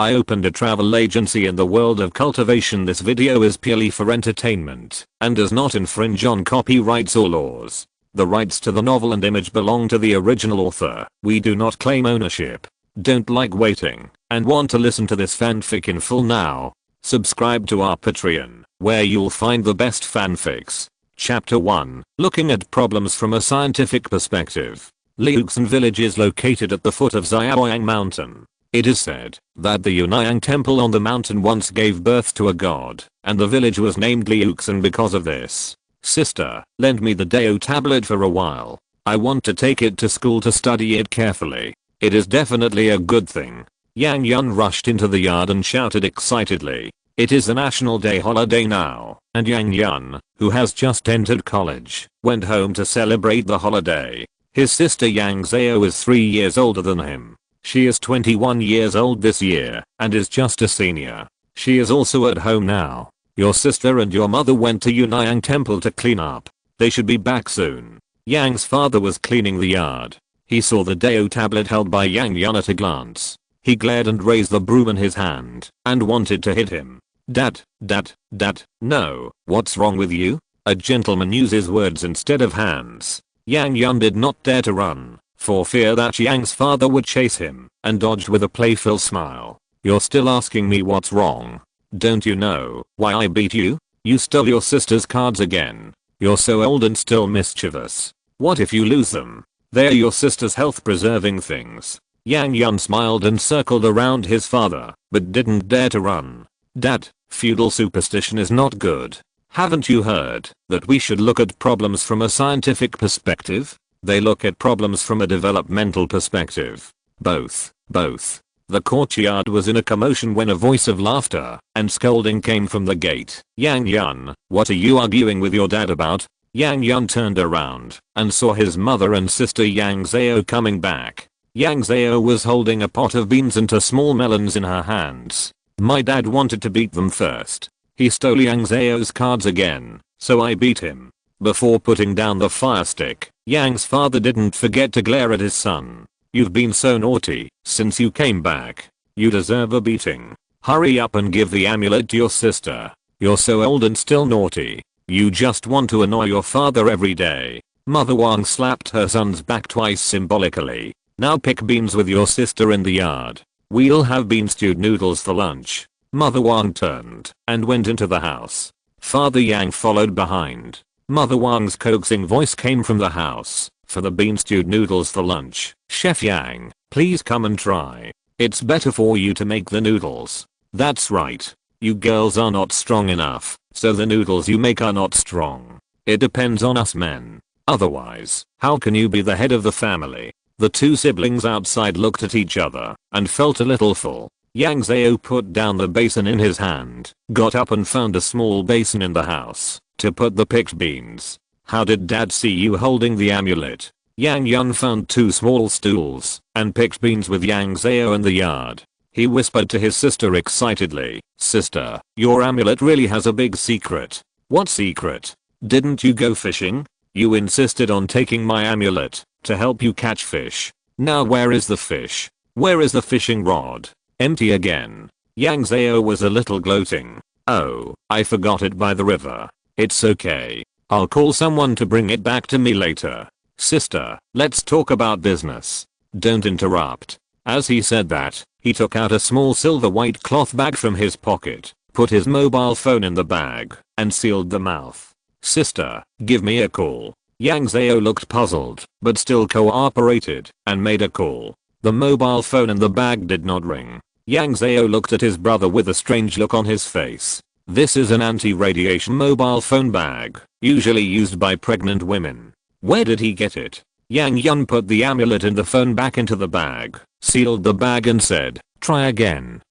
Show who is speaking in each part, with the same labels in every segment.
Speaker 1: I opened a travel agency in the world of cultivation. This video is purely for entertainment and does not infringe on copyrights or laws. The rights to the novel and image belong to the original author. We do not claim ownership. Don't like waiting and want to listen to this fanfic in full now? Subscribe to our Patreon, where you'll find the best fanfics. Chapter 1. Looking at problems from a scientific perspective. Liuxin village is located at the foot of Xiaoyang mountain. It is said that the Yunnyang temple on the mountain once gave birth to a god, and the village was named Liuxin because of this. Sister, lend me the Dao tablet for a while. I want to take it to school to study it carefully. It is definitely a good thing. Yang Yun rushed into the yard and shouted excitedly. It is a National Day holiday now, and Yang Yun, who has just entered college, went home to celebrate the holiday. His sister Yang Zhao is 3 years older than him. She is 21 years old this year and is just a senior. She is also at home now. Your sister and your mother went to Yunnyang temple to clean up. They should be back soon. Yang's father was cleaning the yard. He saw the Dao tablet held by Yang Yun at a glance. He glared and raised the broom in his hand and wanted to hit him. Dad, no, what's wrong with you? A gentleman uses words instead of hands. Yang Yun did not dare to run, for fear that Yang's father would chase him, and dodged with a playful smile. You're still asking me what's wrong? Don't you know why I beat you? You stole your sister's cards again. You're so old and still mischievous. What if you lose them? They're your sister's health-preserving things. Yang Yun smiled and circled around his father, but didn't dare to run. Dad, feudal superstition is not good. Haven't you heard that we should look at problems from a scientific perspective? They look at problems from a developmental perspective. Both. The courtyard was in a commotion when a voice of laughter and scolding came from the gate. Yang Yun, what are you arguing with your dad about? Yang Yun turned around and saw his mother and sister Yang Zhao coming back. Yang Zhao was holding a pot of beans and 2 small melons in her hands. My dad wanted to beat them first. He stole Yang Zhao's cards again, so I beat him. Before putting down the fire stick, Yang's father didn't forget to glare at his son. You've been so naughty since you came back. You deserve a beating. Hurry up and give the amulet to your sister. You're so old and still naughty. You just want to annoy your father every day. Mother Wang slapped her son's back twice symbolically. Now pick beans with your sister in the yard. We'll have bean stewed noodles for lunch. Mother Wang turned and went into the house. Father Yang followed behind. Mother Wang's coaxing voice came from the house. For the bean stewed noodles for lunch, Chef Yang, please come and try. It's better for you to make the noodles. That's right. You girls are not strong enough, so the noodles you make are not strong. It depends on us men. Otherwise, how can you be the head of the family? The 2 siblings outside looked at each other and felt a little full. Yang Zhao put down the basin in his hand, got up and found a small basin in the house to put the picked beans. How did dad see you holding the amulet? Yang Yun found 2 small stools and picked beans with Yang Zhao in the yard. He whispered to his sister excitedly, Sister, your amulet really has a big secret. What secret? Didn't you go fishing? You insisted on taking my amulet to help you catch fish. Now where is the fish? Where is the fishing rod? Empty again. Yang Zhao was a little gloating. Oh, I forgot it by the river. It's okay. I'll call someone to bring it back to me later. Sister, let's talk about business. Don't interrupt. As he said that, he took out a small silver white cloth bag from his pocket, put his mobile phone in the bag, and sealed the mouth. Sister, give me a call. Yang Zhao looked puzzled, but still cooperated, and made a call. The mobile phone in the bag did not ring. Yang Zhao looked at his brother with a strange look on his face. This is an anti-radiation mobile phone bag, usually used by pregnant women. Where did he get it? Yang Yun put the amulet and the phone back into the bag, sealed the bag and said, try again.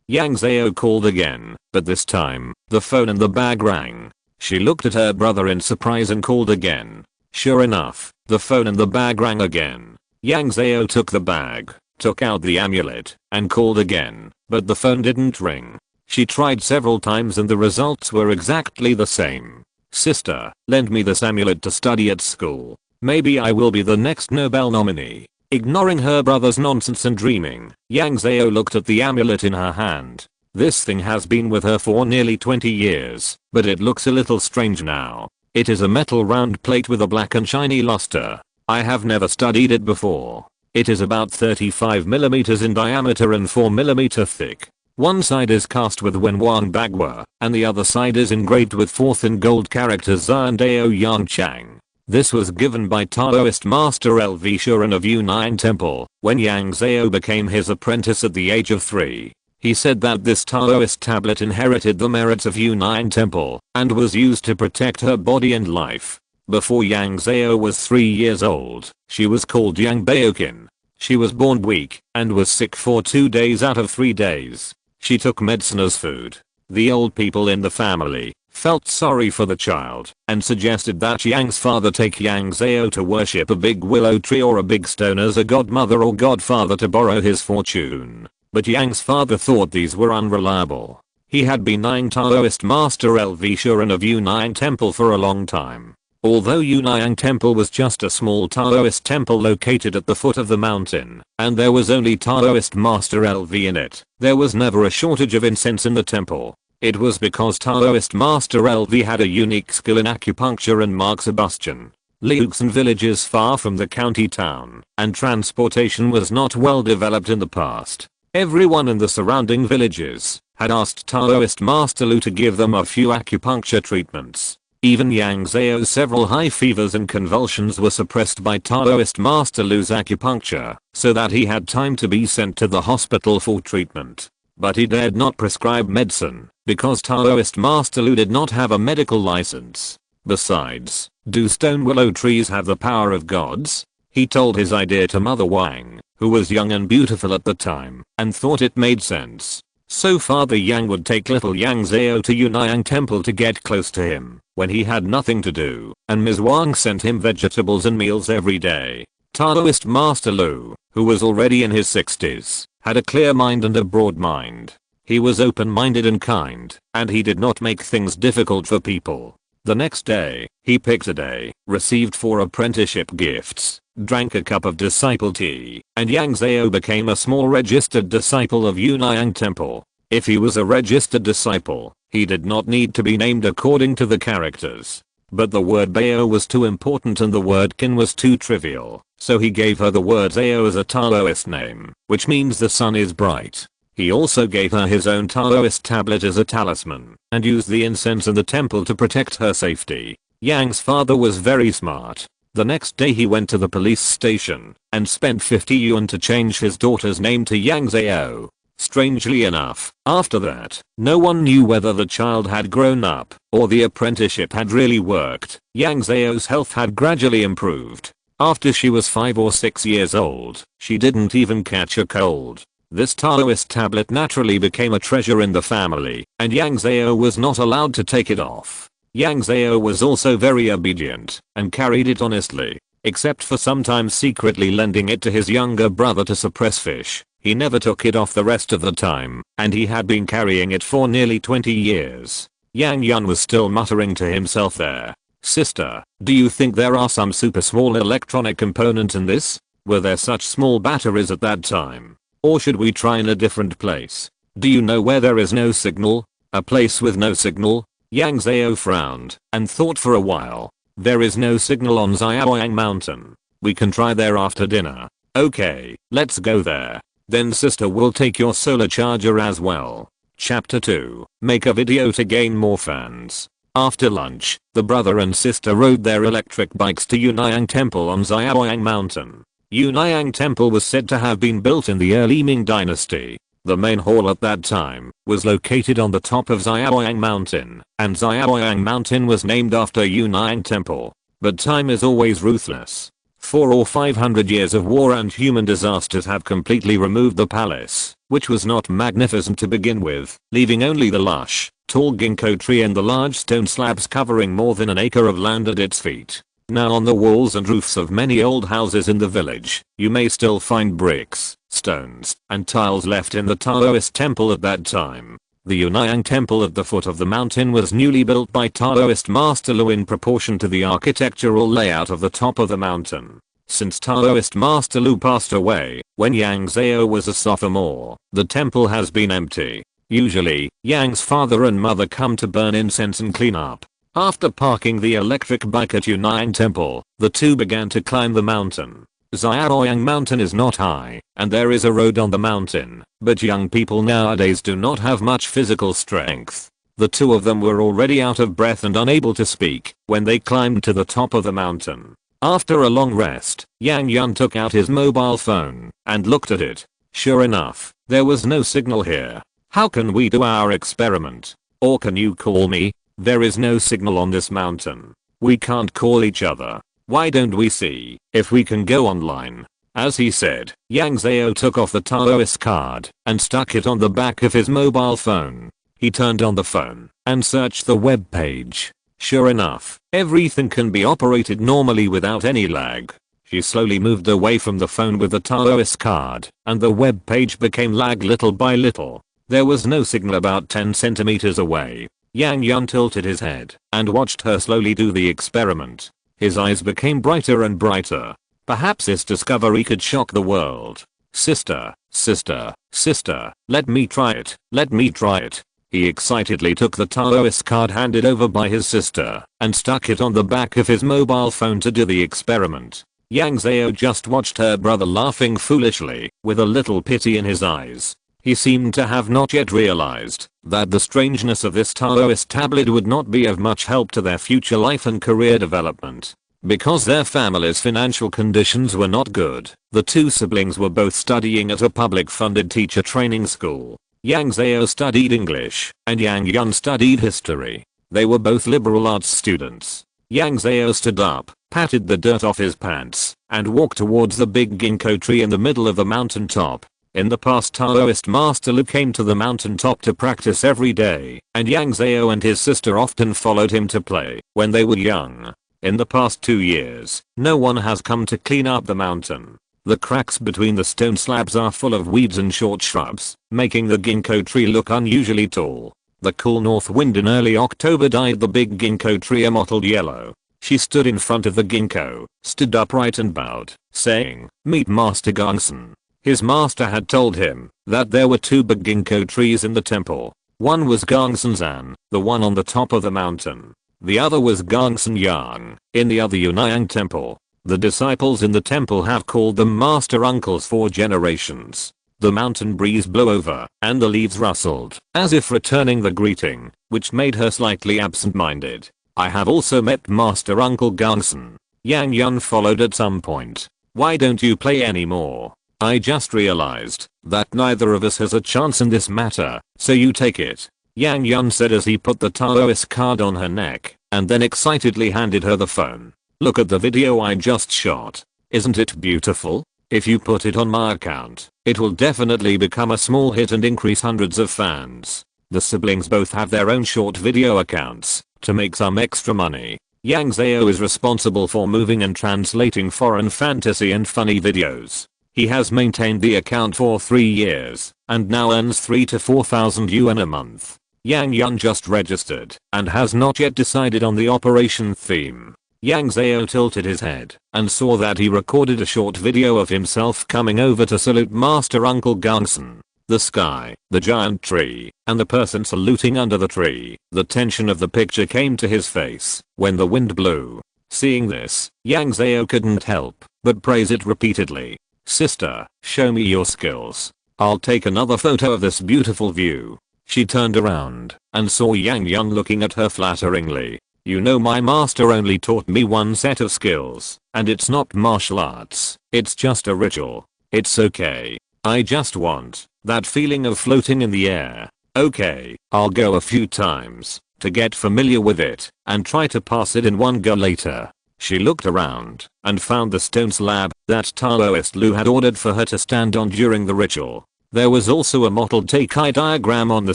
Speaker 1: Yang Zhao called again, but this time, the phone in the bag rang. She looked at her brother in surprise and called again. Sure enough, the phone in the bag rang again. Yang Zhao took the bag, took out the amulet, and called again, but the phone didn't ring. She tried several times and the results were exactly the same. Sister, lend me this amulet to study at school. Maybe I will be the next Nobel nominee. Ignoring her brother's nonsense and dreaming, Yang Zhao looked at the amulet in her hand. This thing has been with her for nearly 20 years, but it looks a little strange now. It is a metal round plate with a black and shiny luster. I have never studied it before. It is about 35mm in diameter and 4mm thick. One side is cast with Wenwang Bagua, and the other side is engraved with 4th in gold characters Zan Dao Yang Chang. This was given by Taoist master LV Shuren of Yunnan Temple when Yang Zhao became his apprentice at the age of 3. He said that this Taoist tablet inherited the merits of Yunnan Temple and was used to protect her body and life. Before Yang Zhao was 3 years old, she was called Yang Baokin. She was born weak and was sick for 2 days out of 3 days. She took medicine as food. The old people in the family felt sorry for the child and suggested that Yang's father take Yang Zhao to worship a big willow tree or a big stone as a godmother or godfather to borrow his fortune. But Yang's father thought these were unreliable. He had been eyeing Taoist master LV Shuren of Yunnan Temple for a long time. Although Yunnan Temple was just a small Taoist temple located at the foot of the mountain, and there was only Taoist master LV in it, there was never a shortage of incense in the temple. It was because Taoist master LV had a unique skill in acupuncture and marksabustion. Liuxin villages far from the county town, and transportation was not well developed in the past. Everyone in the surrounding villages had asked Taoist master Lu to give them a few acupuncture treatments. Even Yang Zhao's several high fevers and convulsions were suppressed by Taoist master Lu's acupuncture, so that he had time to be sent to the hospital for treatment. But he dared not prescribe medicine, because Taoist master Lu did not have a medical license. Besides, do stone willow trees have the power of gods? He told his idea to Mother Wang, who was young and beautiful at the time, and thought it made sense. So Father Yang would take little Yang Zhao to Yunnan Temple to get close to him when he had nothing to do, and Ms. Wang sent him vegetables and meals every day. Taoist Master Lu, who was already in his 60s, had a clear mind and a broad mind. He was open-minded and kind, and he did not make things difficult for people. The next day, he picked a day, received 4 apprenticeship gifts, drank a cup of disciple tea, and Yang Zhao became a small registered disciple of Yunnan Temple. If he was a registered disciple, he did not need to be named according to the characters. But the word Bao was too important and the word Kin was too trivial, so he gave her the word Zhao as a Taoist name, which means the sun is bright. He also gave her his own Taoist tablet as a talisman, and used the incense in the temple to protect her safety. Yang's father was very smart. The next day he went to the police station and spent 50 yuan to change his daughter's name to Yang Zhao. Strangely enough, after that, no one knew whether the child had grown up or the apprenticeship had really worked. Yang Zhao's health had gradually improved. After she was 5 or 6 years old, she didn't even catch a cold. This Taoist tablet naturally became a treasure in the family, and Yang Zhao was not allowed to take it off. Yang Zhao was also very obedient and carried it honestly, except for sometimes secretly lending it to his younger brother to suppress fish. He never took it off the rest of the time, and he had been carrying it for nearly 20 years. Yang Yun was still muttering to himself there. Sister, do you think there are some super small electronic component in this? Were there such small batteries at that time? Or should we try in a different place? Do you know where there is no signal? A place with no signal? Yang Zhao frowned and thought for a while. There is no signal on Xiaoyang Mountain. We can try there after dinner. Okay, let's go there. Then sister will take your solar charger as well. Chapter 2. Make a video to gain more fans. After lunch, the brother and sister rode their electric bikes to Yunnan Temple on Xiaoyang Mountain. Yunnan Temple was said to have been built in the early Ming Dynasty. The main hall at that time was located on the top of Xiaoyang Mountain, and Xiaoyang Mountain was named after Yunnan Temple. But time is always ruthless. 400 or 500 years of war and human disasters have completely removed the palace, which was not magnificent to begin with, leaving only the lush, tall ginkgo tree and the large stone slabs covering more than an acre of land at its feet. Now on the walls and roofs of many old houses in the village, you may still find bricks, stones, and tiles left in the Taoist temple at that time. The Yunnan Temple at the foot of the mountain was newly built by Taoist Master Lu in proportion to the architectural layout of the top of the mountain. Since Taoist Master Lu passed away when Yang Zhao was a sophomore, the temple has been empty. Usually, Yang's father and mother come to burn incense and clean up. After parking the electric bike at Yunnan Temple, the two began to climb the mountain. Xiaoyang Mountain is not high, and there is a road on the mountain, but young people nowadays do not have much physical strength. The two of them were already out of breath and unable to speak when they climbed to the top of the mountain. After a long rest, Yang Yun took out his mobile phone and looked at it. Sure enough, there was no signal here. How can we do our experiment? Or can you call me? There is no signal on this mountain. We can't call each other. Why don't we see if we can go online? As he said, Yang Zhao took off the Taoist card and stuck it on the back of his mobile phone. He turned on the phone and searched the web page. Sure enough, everything can be operated normally without any lag. She slowly moved away from the phone with the Taoist card, and the web page became lag little by little. There was no signal about 10 centimeters away. Yang Yun tilted his head and watched her slowly do the experiment. His eyes became brighter and brighter. Perhaps this discovery could shock the world. Sister, sister, sister, let me try it, let me try it. He excitedly took the Taoist card handed over by his sister and stuck it on the back of his mobile phone to do the experiment. Yang Zhao just watched her brother laughing foolishly with a little pity in his eyes. He seemed to have not yet realized that the strangeness of this Taoist tablet would not be of much help to their future life and career development. Because their family's financial conditions were not good, the two siblings were both studying at a public-funded teacher training school. Yang Zhao studied English, and Yang Yun studied history. They were both liberal arts students. Yang Zhao stood up, patted the dirt off his pants, and walked towards the big ginkgo tree in the middle of the mountain top. In the past, Taoist Master Lu came to the mountaintop to practice every day, and Yang Zhao and his sister often followed him to play when they were young. In the past 2 years, no one has come to clean up the mountain. The cracks between the stone slabs are full of weeds and short shrubs, making the ginkgo tree look unusually tall. The cool north wind in early October dyed the big ginkgo tree a mottled yellow. She stood in front of the ginkgo, stood upright and bowed, saying, "Meet Master Gongsun." His master had told him that there were 2 big ginkgo trees in the temple. One was Gongsun-san, the one on the top of the mountain. The other was Gongsun Yang, in the other Yunnan temple. The disciples in the temple have called them master uncles for generations. The mountain breeze blew over, and the leaves rustled, as if returning the greeting, which made her slightly absent-minded. I have also met Master Uncle Gongsun. Yang Yun followed at some point. Why don't you play anymore? I just realized that neither of us has a chance in this matter, so you take it. Yang Yun said as he put the Taoist card on her neck, and then excitedly handed her the phone. Look at the video I just shot. Isn't it beautiful? If you put it on my account, it will definitely become a small hit and increase hundreds of fans. The siblings both have their own short video accounts to make some extra money. Yang Zhao is responsible for moving and translating foreign fantasy and funny videos. He has maintained the account for 3 years and now earns 3 to 4,000 yuan a month. Yang Yun just registered and has not yet decided on the operation theme. Yang Zhao tilted his head and saw that he recorded a short video of himself coming over to salute Master Uncle Gongsun. The sky, the giant tree, and the person saluting under the tree. The tension of the picture came to his face when the wind blew. Seeing this, Yang Zhao couldn't help but praise it repeatedly. Sister, show me your skills. I'll take another photo of this beautiful view. She turned around and saw Yang Yun looking at her flatteringly. You know, my master only taught me one set of skills, and it's not martial arts, it's just a ritual. It's okay. I just want that feeling of floating in the air. Okay, I'll go a few times to get familiar with it and try to pass it in one go later. She looked around and found the stone slab that Taoist Lu had ordered for her to stand on during the ritual. There was also a mottled Teikai diagram on the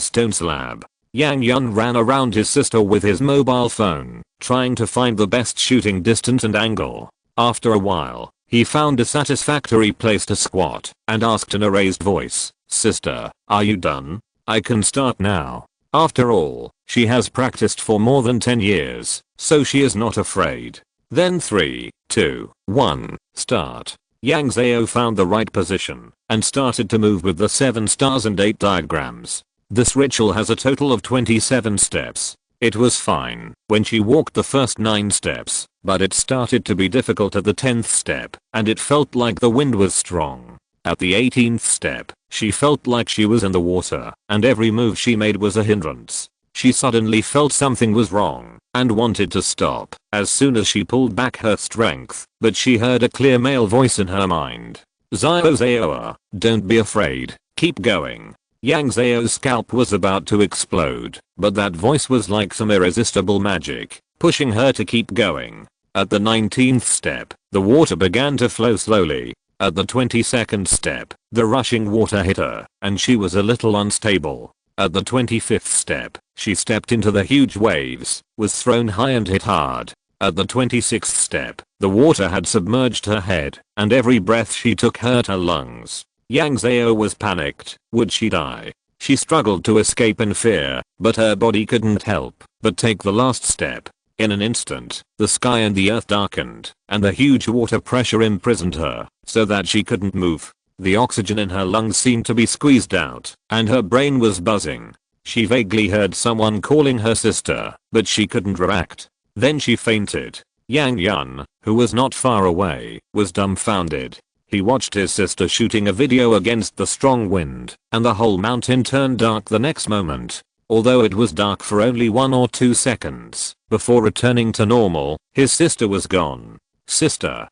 Speaker 1: stone slab. Yang Yun ran around his sister with his mobile phone, trying to find the best shooting distance and angle. After a while, he found a satisfactory place to squat and asked in a raised voice, "Sister, are you done? I can start now." After all, she has practiced for more than 10 years, so she is not afraid. Then 3, 2, 1, start. Yang Zhao found the right position and started to move with the 7 stars and 8 diagrams. This ritual has a total of 27 steps. It was fine when she walked the first 9 steps, but it started to be difficult at the 10th step, and it felt like the wind was strong. At the 18th step, she felt like she was in the water, and every move she made was a hindrance. She suddenly felt something was wrong and wanted to stop as soon as she pulled back her strength, but she heard a clear male voice in her mind. Zhao, don't be afraid, keep going. Yang Zhao's scalp was about to explode, but that voice was like some irresistible magic, pushing her to keep going. At the 19th step, the water began to flow slowly. At the 22nd step, the rushing water hit her, and she was a little unstable. At the 25th step, she stepped into the huge waves, was thrown high and hit hard. At the 26th step, the water had submerged her head, and every breath she took hurt her lungs. Yang Zhao was panicked. Would she die? She struggled to escape in fear, but her body couldn't help but take the last step. In an instant, the sky and the earth darkened, and the huge water pressure imprisoned her, so that she couldn't move. The oxygen in her lungs seemed to be squeezed out, and her brain was buzzing. She vaguely heard someone calling her sister, but she couldn't react. Then she fainted. Yang Yun, who was not far away, was dumbfounded. He watched his sister shooting a video against the strong wind, and the whole mountain turned dark the next moment. Although it was dark for only 1 or 2 seconds, before returning to normal, his sister was gone. Sister,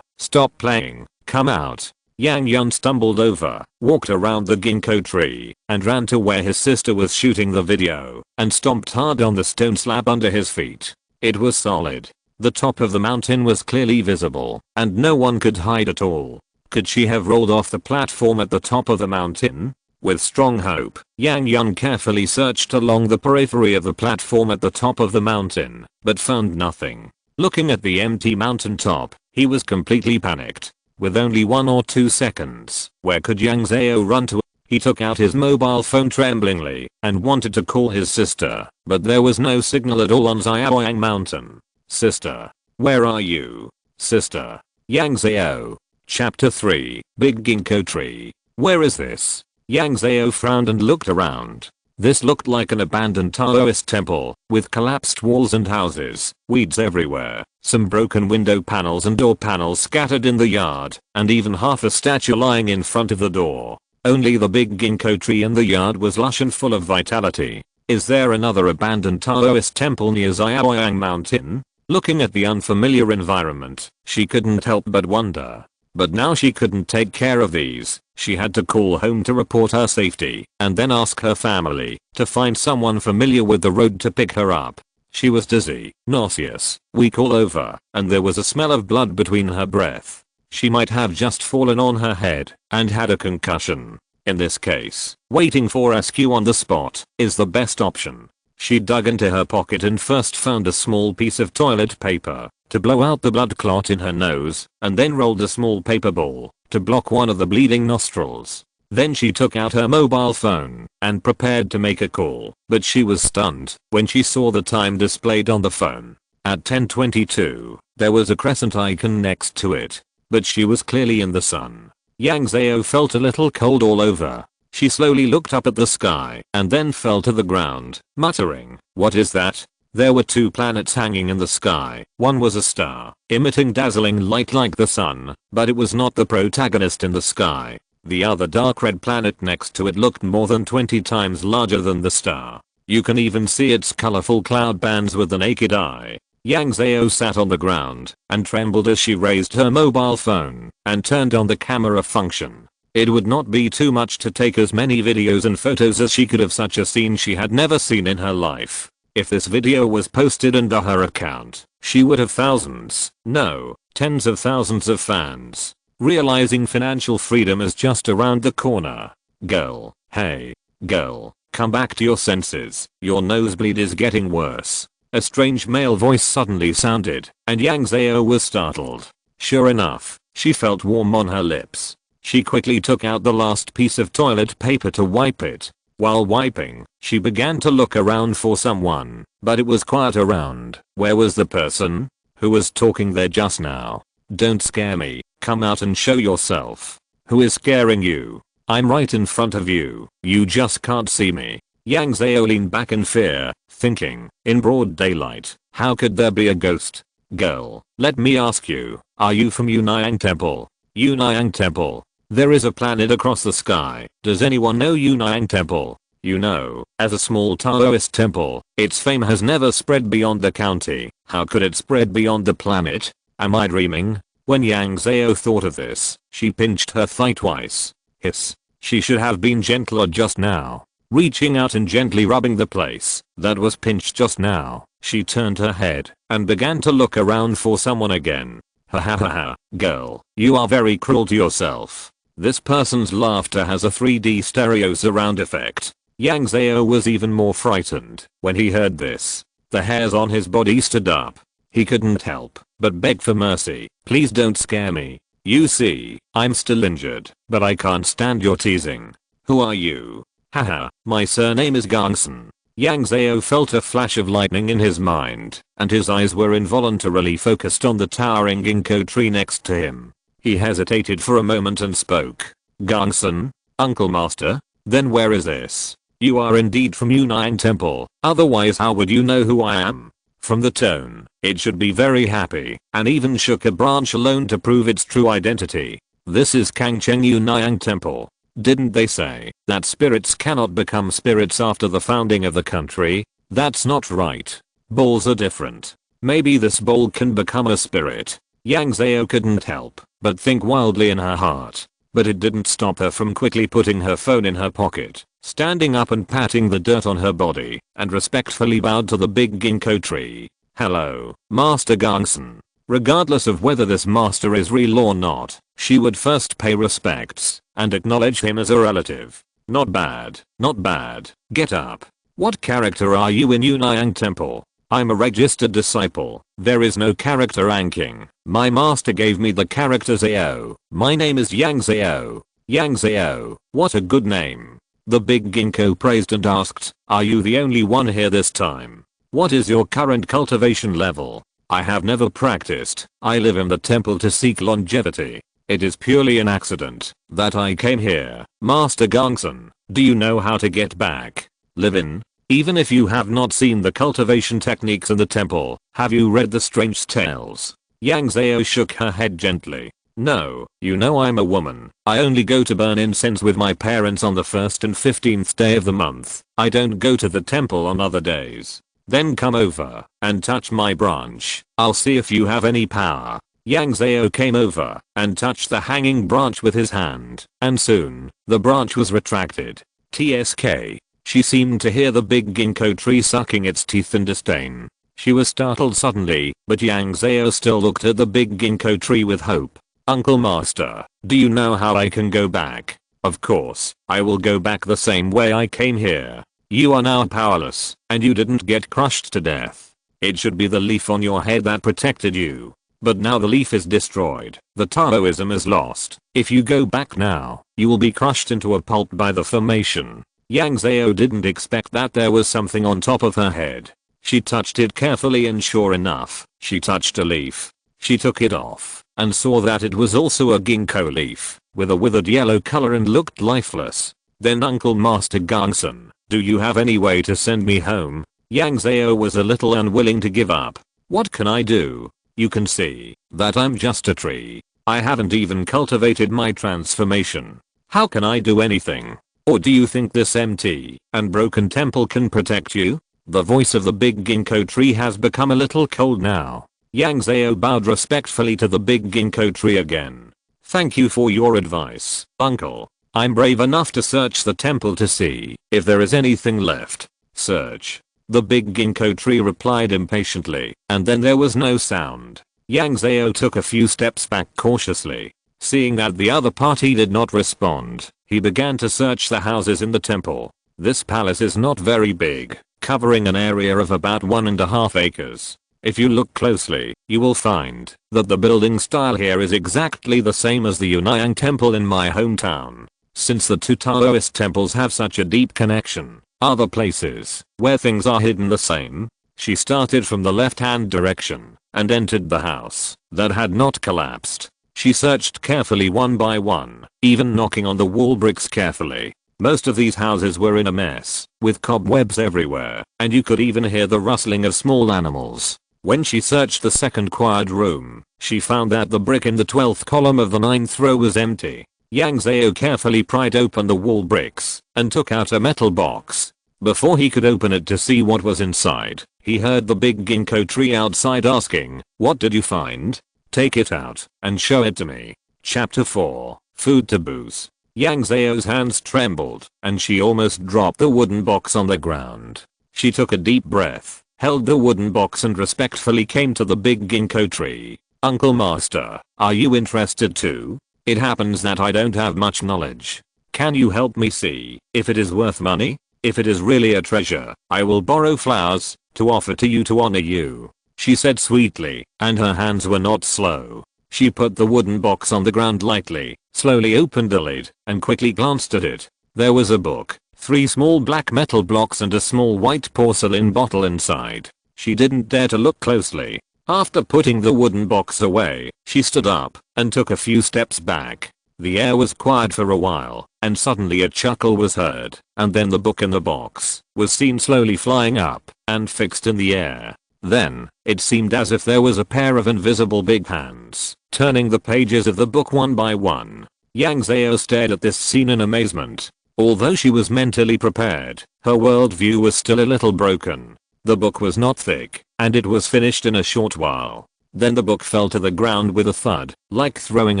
Speaker 1: stop playing, come out. Yang Yun stumbled over, walked around the ginkgo tree, and ran to where his sister was shooting the video, and stomped hard on the stone slab under his feet. It was solid. The top of the mountain was clearly visible, and no one could hide at all. Could she have rolled off the platform at the top of the mountain? With strong hope, Yang Yun carefully searched along the periphery of the platform at the top of the mountain, but found nothing. Looking at the empty mountain top, he was completely panicked. With only 1 or 2 seconds, where could Yang Zhao run to? He took out his mobile phone tremblingly and wanted to call his sister, but there was no signal at all on Zhaoyang Mountain. Sister, where are you? Sister. Yang Zhao. Chapter 3, Big Ginkgo Tree. Where is this? Yang Zhao frowned and looked around. This looked like an abandoned Taoist temple, with collapsed walls and houses, weeds everywhere, some broken window panels and door panels scattered in the yard, and even half a statue lying in front of the door. Only the big ginkgo tree in the yard was lush and full of vitality. Is there another abandoned Taoist temple near Zhaoyang Mountain? Looking at the unfamiliar environment, she couldn't help but wonder. But now she couldn't take care of these. She had to call home to report her safety, and then ask her family to find someone familiar with the road to pick her up. She was dizzy, nauseous, weak all over, and there was a smell of blood between her breath. She might have just fallen on her head and had a concussion. In this case, waiting for rescue on the spot is the best option. She dug into her pocket and first found a small piece of toilet paper to blow out the blood clot in her nose, and then rolled a small paper ball to block one of the bleeding nostrils. Then she took out her mobile phone and prepared to make a call, but she was stunned when she saw the time displayed on the phone. At 10:22, there was a crescent icon next to it, but she was clearly in the sun. Yang Zhao felt a little cold all over. She slowly looked up at the sky and then fell to the ground, muttering, "What is that?" There were 2 planets hanging in the sky. One was a star, emitting dazzling light like the sun, but it was not the protagonist in the sky. The other dark red planet next to it looked more than 20 times larger than the star. You can even see its colorful cloud bands with the naked eye. Yang Zhao sat on the ground and trembled as she raised her mobile phone and turned on the camera function. It would not be too much to take as many videos and photos as she could of such a scene she had never seen in her life. If this video was posted under her account, she would have thousands, no, tens of thousands of fans. Realizing financial freedom is just around the corner. Girl, hey, girl, come back to your senses, your nosebleed is getting worse. A strange male voice suddenly sounded, and Yang Zhao was startled. Sure enough, she felt warm on her lips. She quickly took out the last piece of toilet paper to wipe it. While wiping, she began to look around for someone, but it was quiet around. Where was the person? Who was talking there just now? Don't scare me. Come out and show yourself. Who is scaring you? I'm right in front of you. You just can't see me. Yang Zhao leaned back in fear, thinking, in broad daylight, how could there be a ghost? Girl, let me ask you, are you from Yunayang Temple? Yunayang Temple. There is a planet across the sky. Does anyone know Yunayang Temple? You know, as a small Taoist temple, its fame has never spread beyond the county. How could it spread beyond the planet? Am I dreaming? When Yang Zhao thought of this, she pinched her thigh twice. Hiss. She should have been gentler just now. Reaching out and gently rubbing the place that was pinched just now, she turned her head and began to look around for someone again. Ha ha ha ha, girl, you are very cruel to yourself. This person's laughter has a 3D stereo surround effect. Yang Zhao was even more frightened when he heard this. The hairs on his body stood up. He couldn't help but beg for mercy. Please don't scare me. You see, I'm still injured, but I can't stand your teasing. Who are you? Haha, my surname is Gangsun. Yang Zhao felt a flash of lightning in his mind, and his eyes were involuntarily focused on the towering ginkgo tree next to him. He hesitated for a moment and spoke. Gangsun? Uncle Master? Then where is this? You are indeed from Yunayang Temple, otherwise how would you know who I am? From the tone, it should be very happy, and even shook a branch alone to prove its true identity. This is Kangcheng Yunayang Temple. Didn't they say that spirits cannot become spirits after the founding of the country? That's not right. Balls are different. Maybe this ball can become a spirit. Yang Zhao couldn't help but think wildly in her heart. But it didn't stop her from quickly putting her phone in her pocket, standing up and patting the dirt on her body, and respectfully bowed to the big ginkgo tree. Hello, Master Gangsun. Regardless of whether this master is real or not, she would first pay respects and acknowledge him as a relative. Not bad, not bad. Get up. What character are you in Yunayang Temple? I'm a registered disciple. There is no character ranking. My master gave me the character Zhao. My name is Yang Zhao. Yang Zhao, what a good name. The big ginkgo praised and asked, are you the only one here this time? What is your current cultivation level? I have never practiced. I live in the temple to seek longevity. It is purely an accident that I came here. Master Gangsun, do you know how to get back? Live in? Even if you have not seen the cultivation techniques in the temple, have you read the strange tales? Yang Zhao shook her head gently. No, you know I'm a woman. I only go to burn incense with my parents on the 1st and 15th day of the month. I don't go to the temple on other days. Then come over and touch my branch. I'll see if you have any power. Yang Zhao came over and touched the hanging branch with his hand, and soon, the branch was retracted. TSK. She seemed to hear the big ginkgo tree sucking its teeth in disdain. She was startled suddenly, but Yang Zhao still looked at the big ginkgo tree with hope. Uncle Master, do you know how I can go back? Of course, I will go back the same way I came here. You are now powerless, and you didn't get crushed to death. It should be the leaf on your head that protected you. But now the leaf is destroyed. The Taoism is lost. If you go back now, you will be crushed into a pulp by the formation. Yang Zhao didn't expect that there was something on top of her head. She touched it carefully and sure enough, she touched a leaf. She took it off and saw that it was also a ginkgo leaf with a withered yellow color and looked lifeless. Then Uncle Master Gangsun, do you have any way to send me home? Yang Zhao was a little unwilling to give up. What can I do? You can see that I'm just a tree. I haven't even cultivated my transformation. How can I do anything? Or do you think this empty and broken temple can protect you? The voice of the big ginkgo tree has become a little cold now. Yang Zhao bowed respectfully to the big ginkgo tree again. Thank you for your advice, uncle. I'm brave enough to search the temple to see if there is anything left. Search. The big ginkgo tree replied impatiently, and then there was no sound. Yang Zhao took a few steps back cautiously. Seeing that the other party did not respond, he began to search the houses in the temple. This palace is not very big, covering an area of about 1.5 acres. If you look closely, you will find that the building style here is exactly the same as the Yunayang Temple in my hometown. Since the two Taoist temples have such a deep connection, are there places where things are hidden the same? She started from the left-hand direction and entered the house that had not collapsed. She searched carefully one by one, even knocking on the wall bricks carefully. Most of these houses were in a mess, with cobwebs everywhere, and you could even hear the rustling of small animals. When she searched the second quiet room, she found that the brick in the 12th column of the 9th row was empty. Yang Zhao carefully pried open the wall bricks and took out a metal box. Before he could open it to see what was inside, he heard the big ginkgo tree outside asking, "What did you find? Take it out and show it to me." Chapter 4, Food Taboos. Yang Zhao's hands trembled and she almost dropped the wooden box on the ground. She took a deep breath, held the wooden box and respectfully came to the big ginkgo tree. "Uncle Master, are you interested too? It happens that I don't have much knowledge. Can you help me see if it is worth money? If it is really a treasure, I will borrow flowers to offer to you to honor you," she said sweetly, and her hands were not slow. She put the wooden box on the ground lightly, slowly opened the lid, and quickly glanced at it. There was a book, 3 small black metal blocks and a small white porcelain bottle inside. She didn't dare to look closely. After putting the wooden box away, she stood up and took a few steps back. The air was quiet for a while, and suddenly a chuckle was heard, and then the book in the box was seen slowly flying up and fixed in the air. Then, it seemed as if there was a pair of invisible big hands, turning the pages of the book one by one. Yang Zhao stared at this scene in amazement. Although she was mentally prepared, her worldview was still a little broken. The book was not thick, and it was finished in a short while. Then the book fell to the ground with a thud, like throwing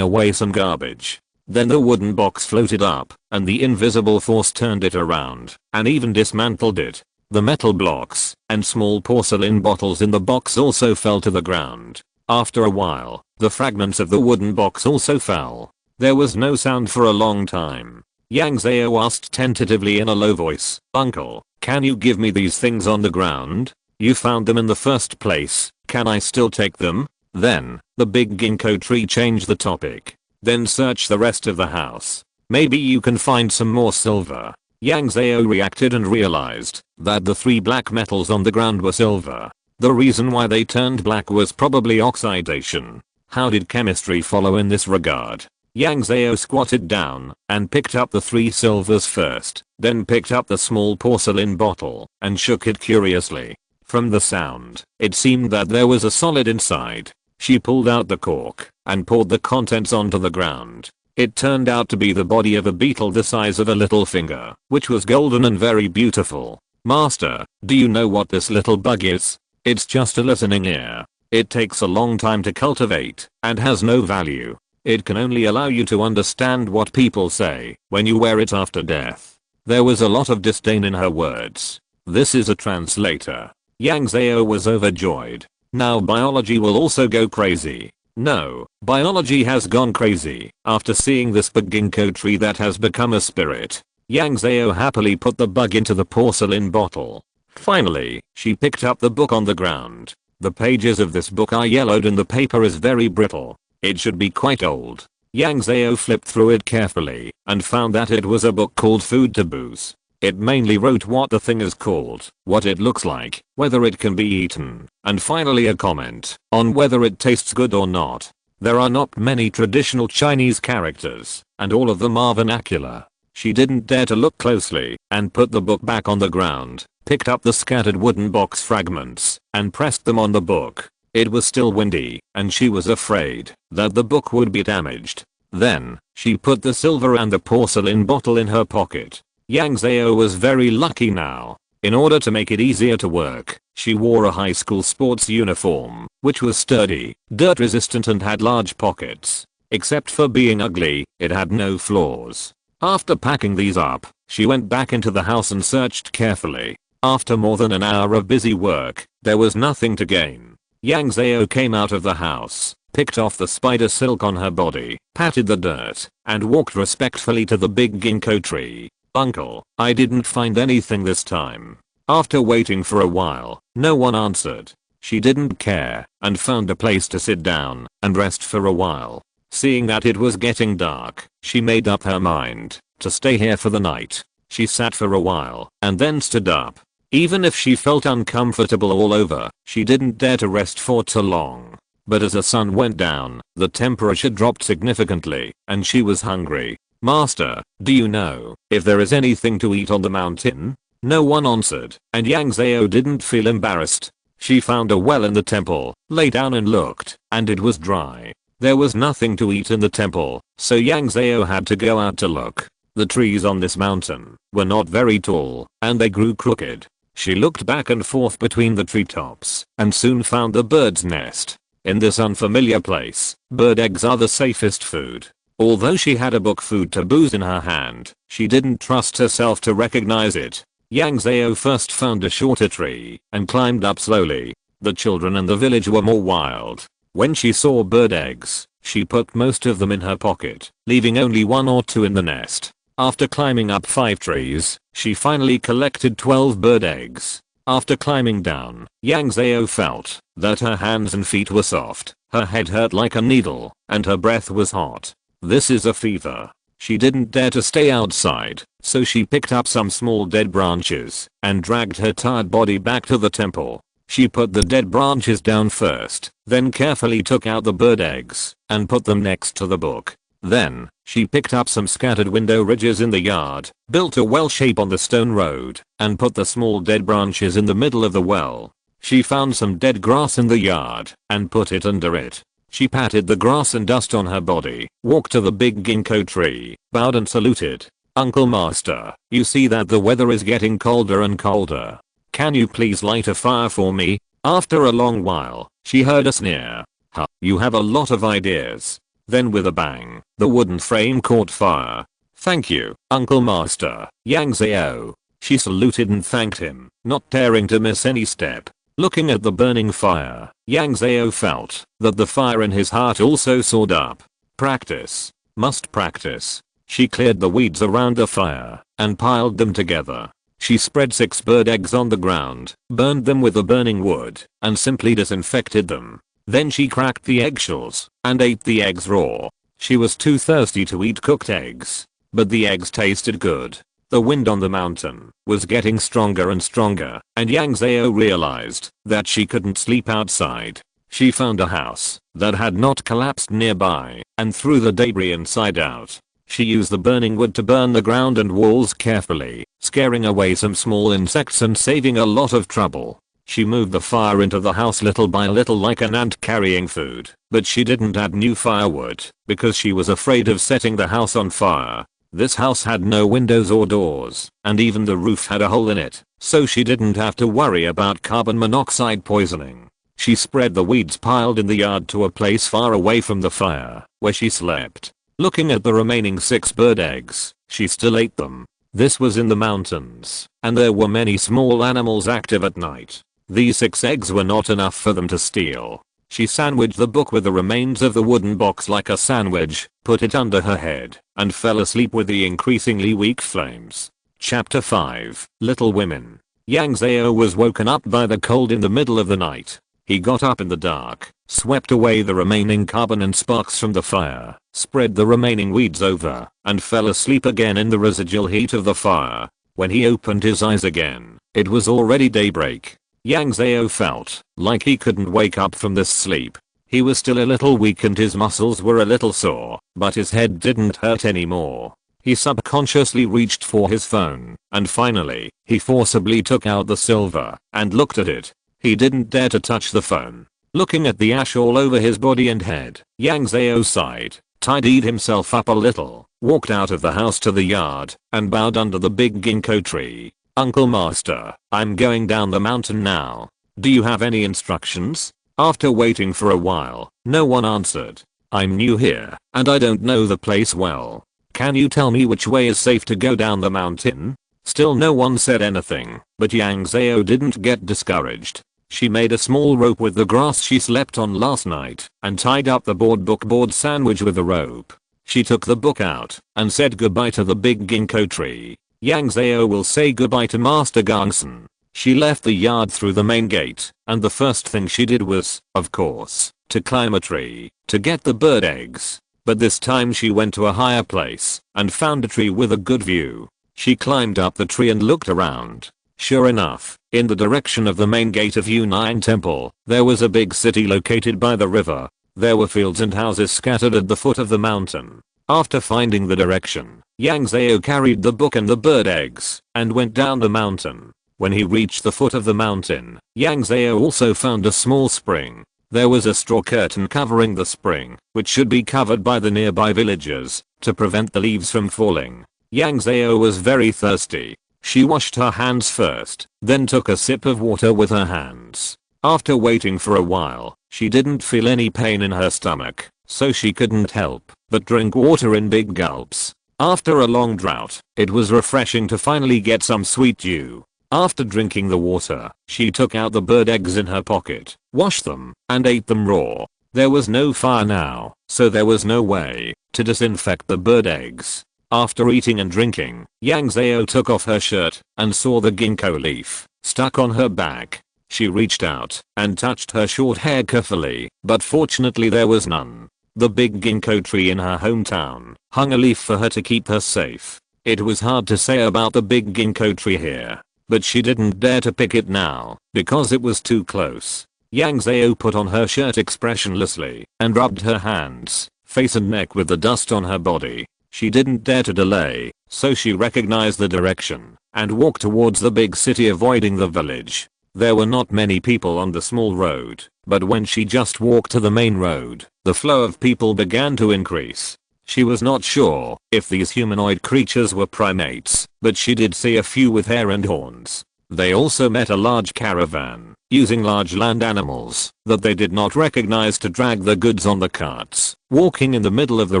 Speaker 1: away some garbage. Then the wooden box floated up, and the invisible force turned it around, and even dismantled it. The metal blocks and small porcelain bottles in the box also fell to the ground. After a while, the fragments of the wooden box also fell. There was no sound for a long time. Yang Zhao asked tentatively in a low voice, "Uncle, can you give me these things on the ground? You found them in the first place, can I still take them?" Then, the big ginkgo tree changed the topic. "Then search the rest of the house. Maybe you can find some more silver." Yang Zhao reacted and realized that the 3 black metals on the ground were silver. The reason why they turned black was probably oxidation. How did chemistry follow in this regard? Yang Zhao squatted down and picked up the 3 silvers first, then picked up the small porcelain bottle and shook it curiously. From the sound, it seemed that there was a solid inside. She pulled out the cork and poured the contents onto the ground. It turned out to be the body of a beetle the size of a little finger, which was golden and very beautiful. "Master, do you know what this little bug is?" "It's just a listening ear. It takes a long time to cultivate and has no value. It can only allow you to understand what people say when you wear it after death." There was a lot of disdain in her words. "This is a translator." Yang Zhao was overjoyed. Now biology will also go crazy. No, biology has gone crazy after seeing this big ginkgo tree that has become a spirit. Yang Zhao happily put the bug into the porcelain bottle. Finally, she picked up the book on the ground. The pages of this book are yellowed and the paper is very brittle. It should be quite old. Yang Zhao flipped through it carefully and found that it was a book called Food Taboos. It mainly wrote what the thing is called, what it looks like, whether it can be eaten, and finally a comment on whether it tastes good or not. There are not many traditional Chinese characters, and all of them are vernacular. She didn't dare to look closely and put the book back on the ground, picked up the scattered wooden box fragments, and pressed them on the book. It was still windy, and she was afraid that the book would be damaged. Then, she put the silver and the porcelain bottle in her pocket. Yang Zhao was very lucky now. In order to make it easier to work, she wore a high school sports uniform, which was sturdy, dirt resistant and had large pockets. Except for being ugly, it had no flaws. After packing these up, she went back into the house and searched carefully. After more than an hour of busy work, there was nothing to gain. Yang Zhao came out of the house, picked off the spider silk on her body, patted the dirt, and walked respectfully to the big ginkgo tree. "Uncle, I didn't find anything this time." After waiting for a while, no one answered. She didn't care and found a place to sit down and rest for a while. Seeing that it was getting dark, she made up her mind to stay here for the night. She sat for a while and then stood up. Even if she felt uncomfortable all over, she didn't dare to rest for too long. But as the sun went down, the temperature dropped significantly, and she was hungry. "Master, do you know if there is anything to eat on the mountain?" No one answered, and Yang Zhao didn't feel embarrassed. She found a well in the temple, lay down and looked, and it was dry. There was nothing to eat in the temple, so Yang Zhao had to go out to look. The trees on this mountain were not very tall, and they grew crooked. She looked back and forth between the treetops, and soon found the bird's nest. In this unfamiliar place, bird eggs are the safest food. Although she had a book food taboos in her hand, she didn't trust herself to recognize it. Yang Zhao first found a shorter tree and climbed up slowly. The children in the village were more wild. When she saw bird eggs, she put most of them in her pocket, leaving only 1 or 2 in the nest. After climbing up 5 trees, she finally collected 12 bird eggs. After climbing down, Yang Zhao felt that her hands and feet were soft, her head hurt like a needle, and her breath was hot. This is a fever. She didn't dare to stay outside, so she picked up some small dead branches and dragged her tired body back to the temple. She put the dead branches down first, then carefully took out the bird eggs and put them next to the book. Then, she picked up some scattered window ridges in the yard, built a well shape on the stone road, and put the small dead branches in the middle of the well. She found some dead grass in the yard and put it under it. She patted the grass and dust on her body, walked to the big ginkgo tree, bowed and saluted. "Uncle Master, you see that the weather is getting colder and colder. Can you please light a fire for me?" After a long while, she heard a sneer. "Huh, you have a lot of ideas." Then with a bang, the wooden frame caught fire. "Thank you, Uncle Master, Yang Zhao." She saluted and thanked him, not daring to miss any step. Looking at the burning fire, Yang Zhao felt that the fire in his heart also soared up. Practice. Must practice. She cleared the weeds around the fire and piled them together. She spread 6 bird eggs on the ground, burned them with the burning wood, and simply disinfected them. Then she cracked the eggshells and ate the eggs raw. She was too thirsty to eat cooked eggs, but the eggs tasted good. The wind on the mountain was getting stronger and stronger, and Yang Zhao realized that she couldn't sleep outside. She found a house that had not collapsed nearby and threw the debris inside out. She used the burning wood to burn the ground and walls carefully, scaring away some small insects and saving a lot of trouble. She moved the fire into the house little by little like an ant carrying food, but she didn't add new firewood because she was afraid of setting the house on fire. This house had no windows or doors, and even the roof had a hole in it, so she didn't have to worry about carbon monoxide poisoning. She spread the weeds piled in the yard to a place far away from the fire, where she slept. Looking at the remaining 6 bird eggs, she still ate them. This was in the mountains, and there were many small animals active at night. These 6 eggs were not enough for them to steal. She sandwiched the book with the remains of the wooden box like a sandwich, put it under her head, and fell asleep with the increasingly weak flames. Chapter 5, Little Women. Yang Zhao was woken up by the cold in the middle of the night. He got up in the dark, swept away the remaining carbon and sparks from the fire, spread the remaining weeds over, and fell asleep again in the residual heat of the fire. When he opened his eyes again, it was already daybreak. Yang Zhao felt like he couldn't wake up from this sleep. He was still a little weak and his muscles were a little sore, but his head didn't hurt anymore. He subconsciously reached for his phone, and finally, he forcibly took out the silver and looked at it. He didn't dare to touch the phone. Looking at the ash all over his body and head, Yang Zhao sighed, tidied himself up a little, walked out of the house to the yard, and bowed under the big ginkgo tree. "Uncle Master, I'm going down the mountain now. Do you have any instructions?" After waiting for a while, no one answered. "I'm new here, and I don't know the place well. Can you tell me which way is safe to go down the mountain?" Still no one said anything, but Yang Zhao didn't get discouraged. She made a small rope with the grass she slept on last night, and tied up the board sandwich with a rope. She took the book out, and said goodbye to the big ginkgo tree. Yang Zhao will say goodbye to Master Gongsun. She left the yard through the main gate, and the first thing she did was, of course, to climb a tree to get the bird eggs. But this time she went to a higher place and found a tree with a good view. She climbed up the tree and looked around. Sure enough, in the direction of the main gate of Yunnan Temple, there was a big city located by the river. There were fields and houses scattered at the foot of the mountain. After finding the direction, Yang Zhao carried the book and the bird eggs and went down the mountain. When he reached the foot of the mountain, Yang Zhao also found a small spring. There was a straw curtain covering the spring, which should be covered by the nearby villagers to prevent the leaves from falling. Yang Zhao was very thirsty. She washed her hands first, then took a sip of water with her hands. After waiting for a while, she didn't feel any pain in her stomach, so she couldn't help but drink water in big gulps. After a long drought, it was refreshing to finally get some sweet dew. After drinking the water, she took out the bird eggs in her pocket, washed them, and ate them raw. There was no fire now, so there was no way to disinfect the bird eggs. After eating and drinking, Yang Zhao took off her shirt and saw the ginkgo leaf stuck on her back. She reached out and touched her short hair carefully, but fortunately there was none. The big ginkgo tree in her hometown hung a leaf for her to keep her safe. It was hard to say about the big ginkgo tree here, but she didn't dare to pick it now because it was too close. Yang Zhao put on her shirt expressionlessly and rubbed her hands, face and neck with the dust on her body. She didn't dare to delay, so she recognized the direction and walked towards the big city, avoiding the village. There were not many people on the small road, but when she just walked to the main road, the flow of people began to increase. She was not sure if these humanoid creatures were primates, but she did see a few with hair and horns. They also met a large caravan, using large land animals that they did not recognize to drag the goods on the carts, walking in the middle of the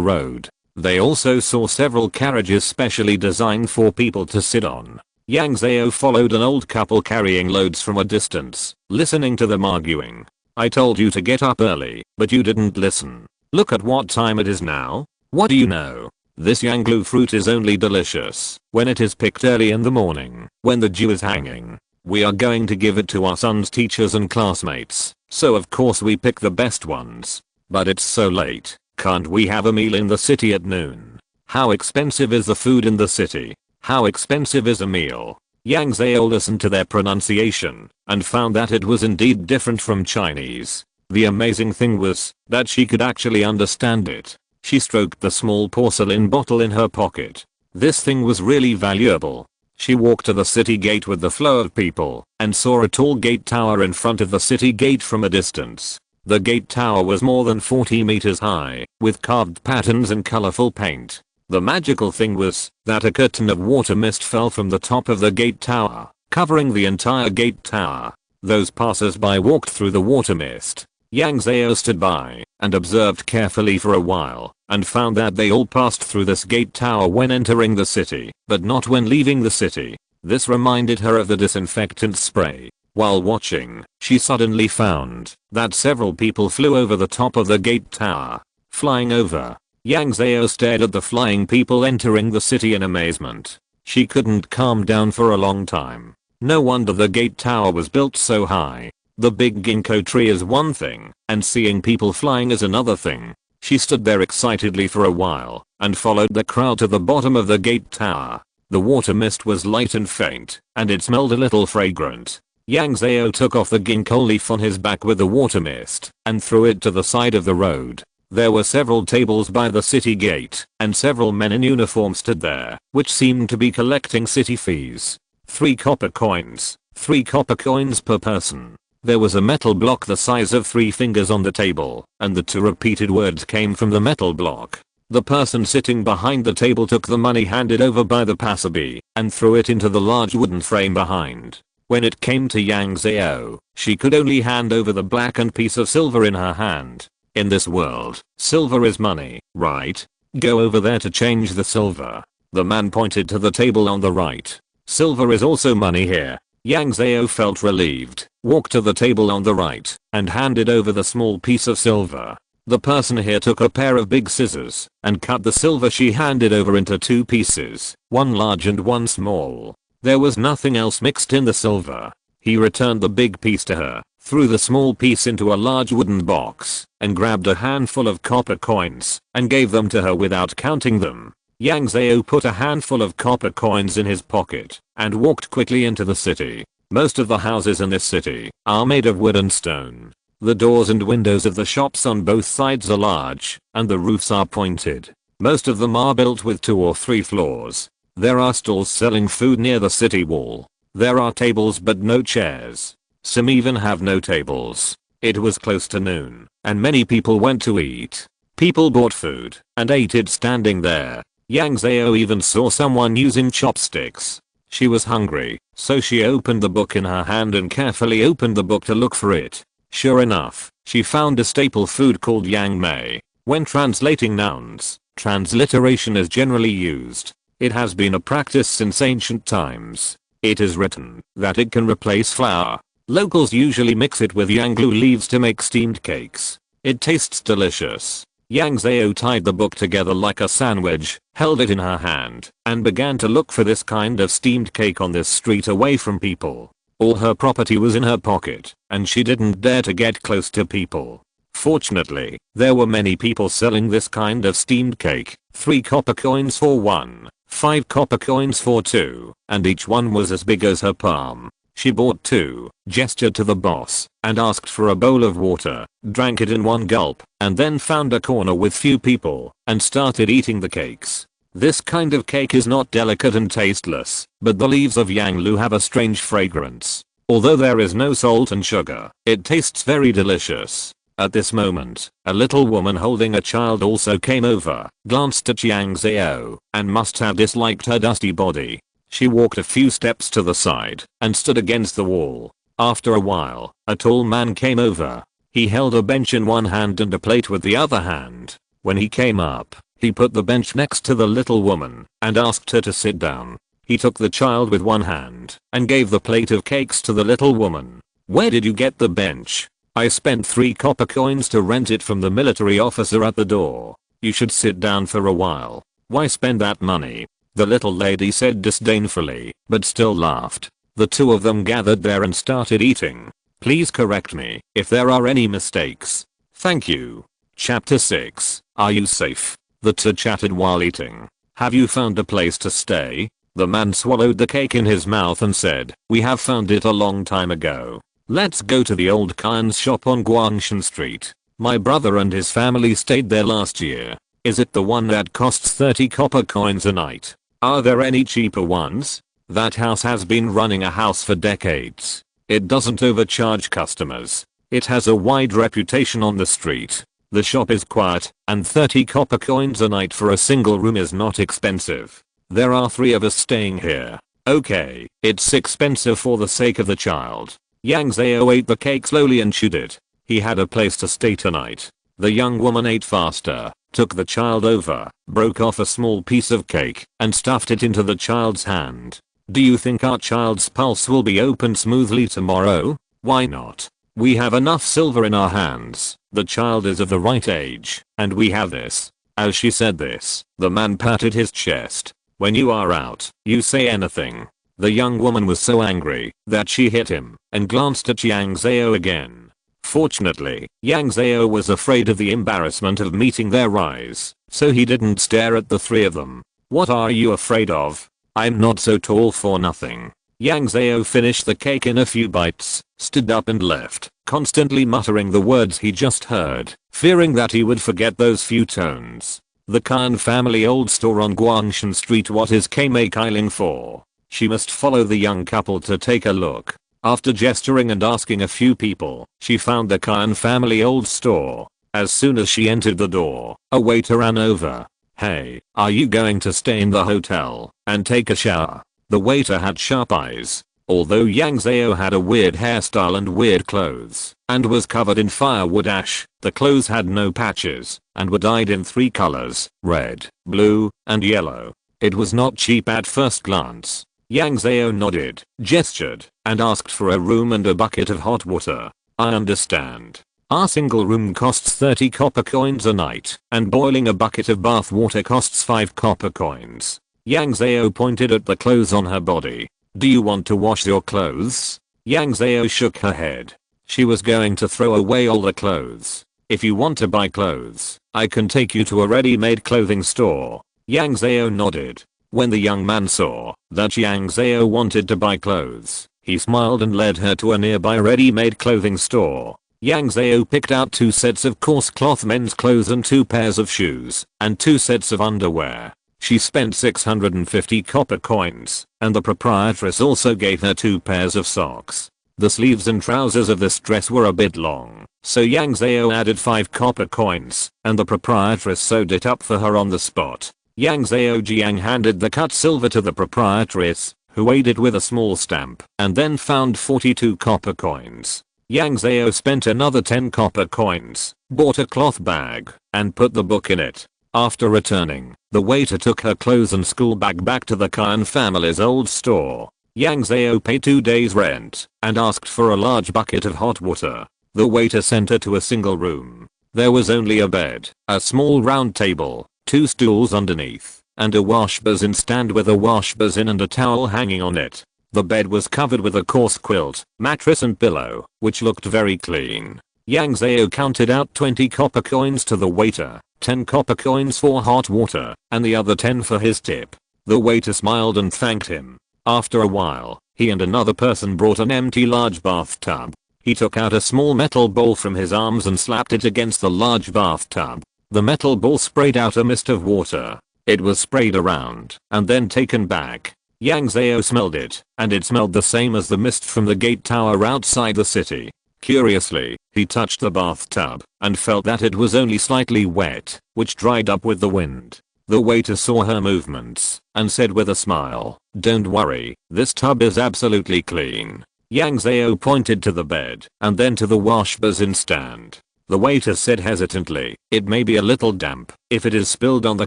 Speaker 1: road. They also saw several carriages specially designed for people to sit on. Yang Zhao followed an old couple carrying loads from a distance, listening to them arguing. I told you to get up early, but you didn't listen. Look at what time it is now. What do you know? This yanglu fruit is only delicious when it is picked early in the morning, when the dew is hanging. We are going to give it to our son's teachers and classmates, so of course we pick the best ones. But it's so late. Can't we have a meal in the city at noon? How expensive is the food in the city? How expensive is a meal? Yang Zhao listened to their pronunciation and found that it was indeed different from Chinese. The amazing thing was that she could actually understand it. She stroked the small porcelain bottle in her pocket. This thing was really valuable. She walked to the city gate with the flow of people and saw a tall gate tower in front of the city gate from a distance. The gate tower was more than 40 meters high, with carved patterns and colorful paint. The magical thing was that a curtain of water mist fell from the top of the gate tower, covering the entire gate tower. Those passers-by walked through the water mist. Yang Zhao stood by and observed carefully for a while and found that they all passed through this gate tower when entering the city, but not when leaving the city. This reminded her of the disinfectant spray. While watching, she suddenly found that several people flew over the top of the gate tower. Flying over, Yang Zhao stared at the flying people entering the city in amazement. She couldn't calm down for a long time. No wonder the gate tower was built so high. The big ginkgo tree is one thing, and seeing people flying is another thing. She stood there excitedly for a while and followed the crowd to the bottom of the gate tower. The water mist was light and faint, and it smelled a little fragrant. Yang Zhao took off the ginkgo leaf on his back with the water mist and threw it to the side of the road. There were several tables by the city gate, and several men in uniform stood there, which seemed to be collecting city fees. 3 copper coins. 3 copper coins per person. There was a metal block the size of 3 fingers on the table, and the 2 repeated words came from the metal block. The person sitting behind the table took the money handed over by the passerby and threw it into the large wooden frame behind. When it came to Yang Zhao, she could only hand over the blackened piece of silver in her hand. In this world, silver is money, right? Go over there to change the silver. The man pointed to the table on the right. Silver is also money here. Yang Zhao felt relieved, walked to the table on the right, and handed over the small piece of silver. The person here took a pair of big scissors and cut the silver she handed over into 2 pieces, one large and one small. There was nothing else mixed in the silver. He returned the big piece to her, threw the small piece into a large wooden box, and grabbed a handful of copper coins and gave them to her without counting them. Yang Zhao put a handful of copper coins in his pocket and walked quickly into the city. Most of the houses in this city are made of wood and stone. The doors and windows of the shops on both sides are large, and the roofs are pointed. Most of them are built with 2 or 3 floors. There are stalls selling food near the city wall. There are tables but no chairs. Some even have no tables. It was close to noon, and many people went to eat. People bought food and ate it standing there. Yang Zhao even saw someone using chopsticks. She was hungry, so she opened the book in her hand and carefully opened the book to look for it. Sure enough, she found a staple food called yang mei. When translating nouns, transliteration is generally used. It has been a practice since ancient times. It is written that it can replace flour. Locals usually mix it with yanglu leaves to make steamed cakes. It tastes delicious. Yang Zhao tied the book together like a sandwich, held it in her hand, and began to look for this kind of steamed cake on this street away from people. All her property was in her pocket, and she didn't dare to get close to people. Fortunately, there were many people selling this kind of steamed cake. 3 copper coins for 1, 5 copper coins for 2, and each one was as big as her palm. She bought 2, gestured to the boss, and asked for a bowl of water, drank it in one gulp, and then found a corner with few people, and started eating the cakes. This kind of cake is not delicate and tasteless, but the leaves of yanglu have a strange fragrance. Although there is no salt and sugar, it tastes very delicious. At this moment, a little woman holding a child also came over, glanced at Yang Zhao, and must have disliked her dusty body. She walked a few steps to the side and stood against the wall. After a while, a tall man came over. He held a bench in one hand and a plate with the other hand. When he came up, he put the bench next to the little woman and asked her to sit down. He took the child with one hand and gave the plate of cakes to the little woman. "Where did you get the bench?" "I spent 3 copper coins to rent it from the military officer at the door." "You should sit down for a while. Why spend that money?" the little lady said disdainfully, but still laughed. The two of them gathered there and started eating. "Please correct me if there are any mistakes." "Thank you." Chapter 6. Are you safe? The two chatted while eating. "Have you found a place to stay?" The man swallowed the cake in his mouth and said, "We have found it a long time ago. Let's go to the old Khan's shop on Guangshan Street. My brother and his family stayed there last year." "Is it the one that costs 30 copper coins a night? Are there any cheaper ones?" "That house has been running a house for decades. It doesn't overcharge customers. It has a wide reputation on the street. The shop is quiet, and 30 copper coins a night for a single room is not expensive. There are 3 of us staying here." "Okay, it's expensive for the sake of the child." Yang Zhao ate the cake slowly and chewed it. He had a place to stay tonight. The young woman ate faster, took the child over, broke off a small piece of cake, and stuffed it into the child's hand. "Do you think our child's pulse will be opened smoothly tomorrow?" "Why not? We have enough silver in our hands. The child is of the right age, and we have this." As she said this, the man patted his chest. "When you are out, you say anything." The young woman was so angry that she hit him and glanced at Yang Zhao again. Fortunately, Yang Zhao was afraid of the embarrassment of meeting their eyes, so he didn't stare at the 3 of them. "What are you afraid of? I'm not so tall for nothing." Yang Zhao finished the cake in a few bites, stood up and left, constantly muttering the words he just heard, fearing that he would forget those few tones. The Khan family old store on Guangshan Street. What is Kmei Kailing for? She must follow the young couple to take a look. After gesturing and asking a few people, she found the Khan family old store. As soon as she entered the door, a waiter ran over. "Hey, are you going to stay in the hotel and take a shower?" The waiter had sharp eyes. Although Yang Zhao had a weird hairstyle and weird clothes, and was covered in firewood ash, the clothes had no patches, and were dyed in 3 colors, red, blue, and yellow. It was not cheap at first glance. Yang Zhao nodded, gestured, and asked for a room and a bucket of hot water. "I understand. Our single room costs 30 copper coins a night, and boiling a bucket of bath water costs 5 copper coins. Yang Zhao pointed at the clothes on her body. "Do you want to wash your clothes?" Yang Zhao shook her head. She was going to throw away all the clothes. "If you want to buy clothes, I can take you to a ready-made clothing store." Yang Zhao nodded. When the young man saw that Yang Zhao wanted to buy clothes, he smiled and led her to a nearby ready-made clothing store. Yang Zhao picked out 2 sets of coarse cloth men's clothes and 2 pairs of shoes, and 2 sets of underwear. She spent 650 copper coins, and the proprietress also gave her 2 pairs of socks. The sleeves and trousers of this dress were a bit long, so Yang Zhao added 5 copper coins, and the proprietress sewed it up for her on the spot. Yang Zhao Jiang handed the cut silver to the proprietress, who weighed it with a small stamp, and then found 42 copper coins. Yang Zhao spent another 10 copper coins, bought a cloth bag, and put the book in it. After returning, the waiter took her clothes and school bag back to the Khan family's old store. Yang Zhao paid 2 days' rent and asked for a large bucket of hot water. The waiter sent her to a single room. There was only a bed, a small round table, 2 stools underneath, and a wash basin stand with a wash basin and a towel hanging on it. The bed was covered with a coarse quilt, mattress and pillow, which looked very clean. Yang Zhao counted out 20 copper coins to the waiter, 10 copper coins for hot water, and the other 10 for his tip. The waiter smiled and thanked him. After a while, he and another person brought an empty large bathtub. He took out a small metal bowl from his arms and slapped it against the large bathtub. The metal bowl sprayed out a mist of water. It was sprayed around, and then taken back. Yang Zhao smelled it, and it smelled the same as the mist from the gate tower outside the city. Curiously, he touched the bathtub, and felt that it was only slightly wet, which dried up with the wind. The waiter saw her movements, and said with a smile, "Don't worry, this tub is absolutely clean." Yang Zhao pointed to the bed, and then to the wash basin stand. The waiter said hesitantly, "It may be a little damp, if it is spilled on the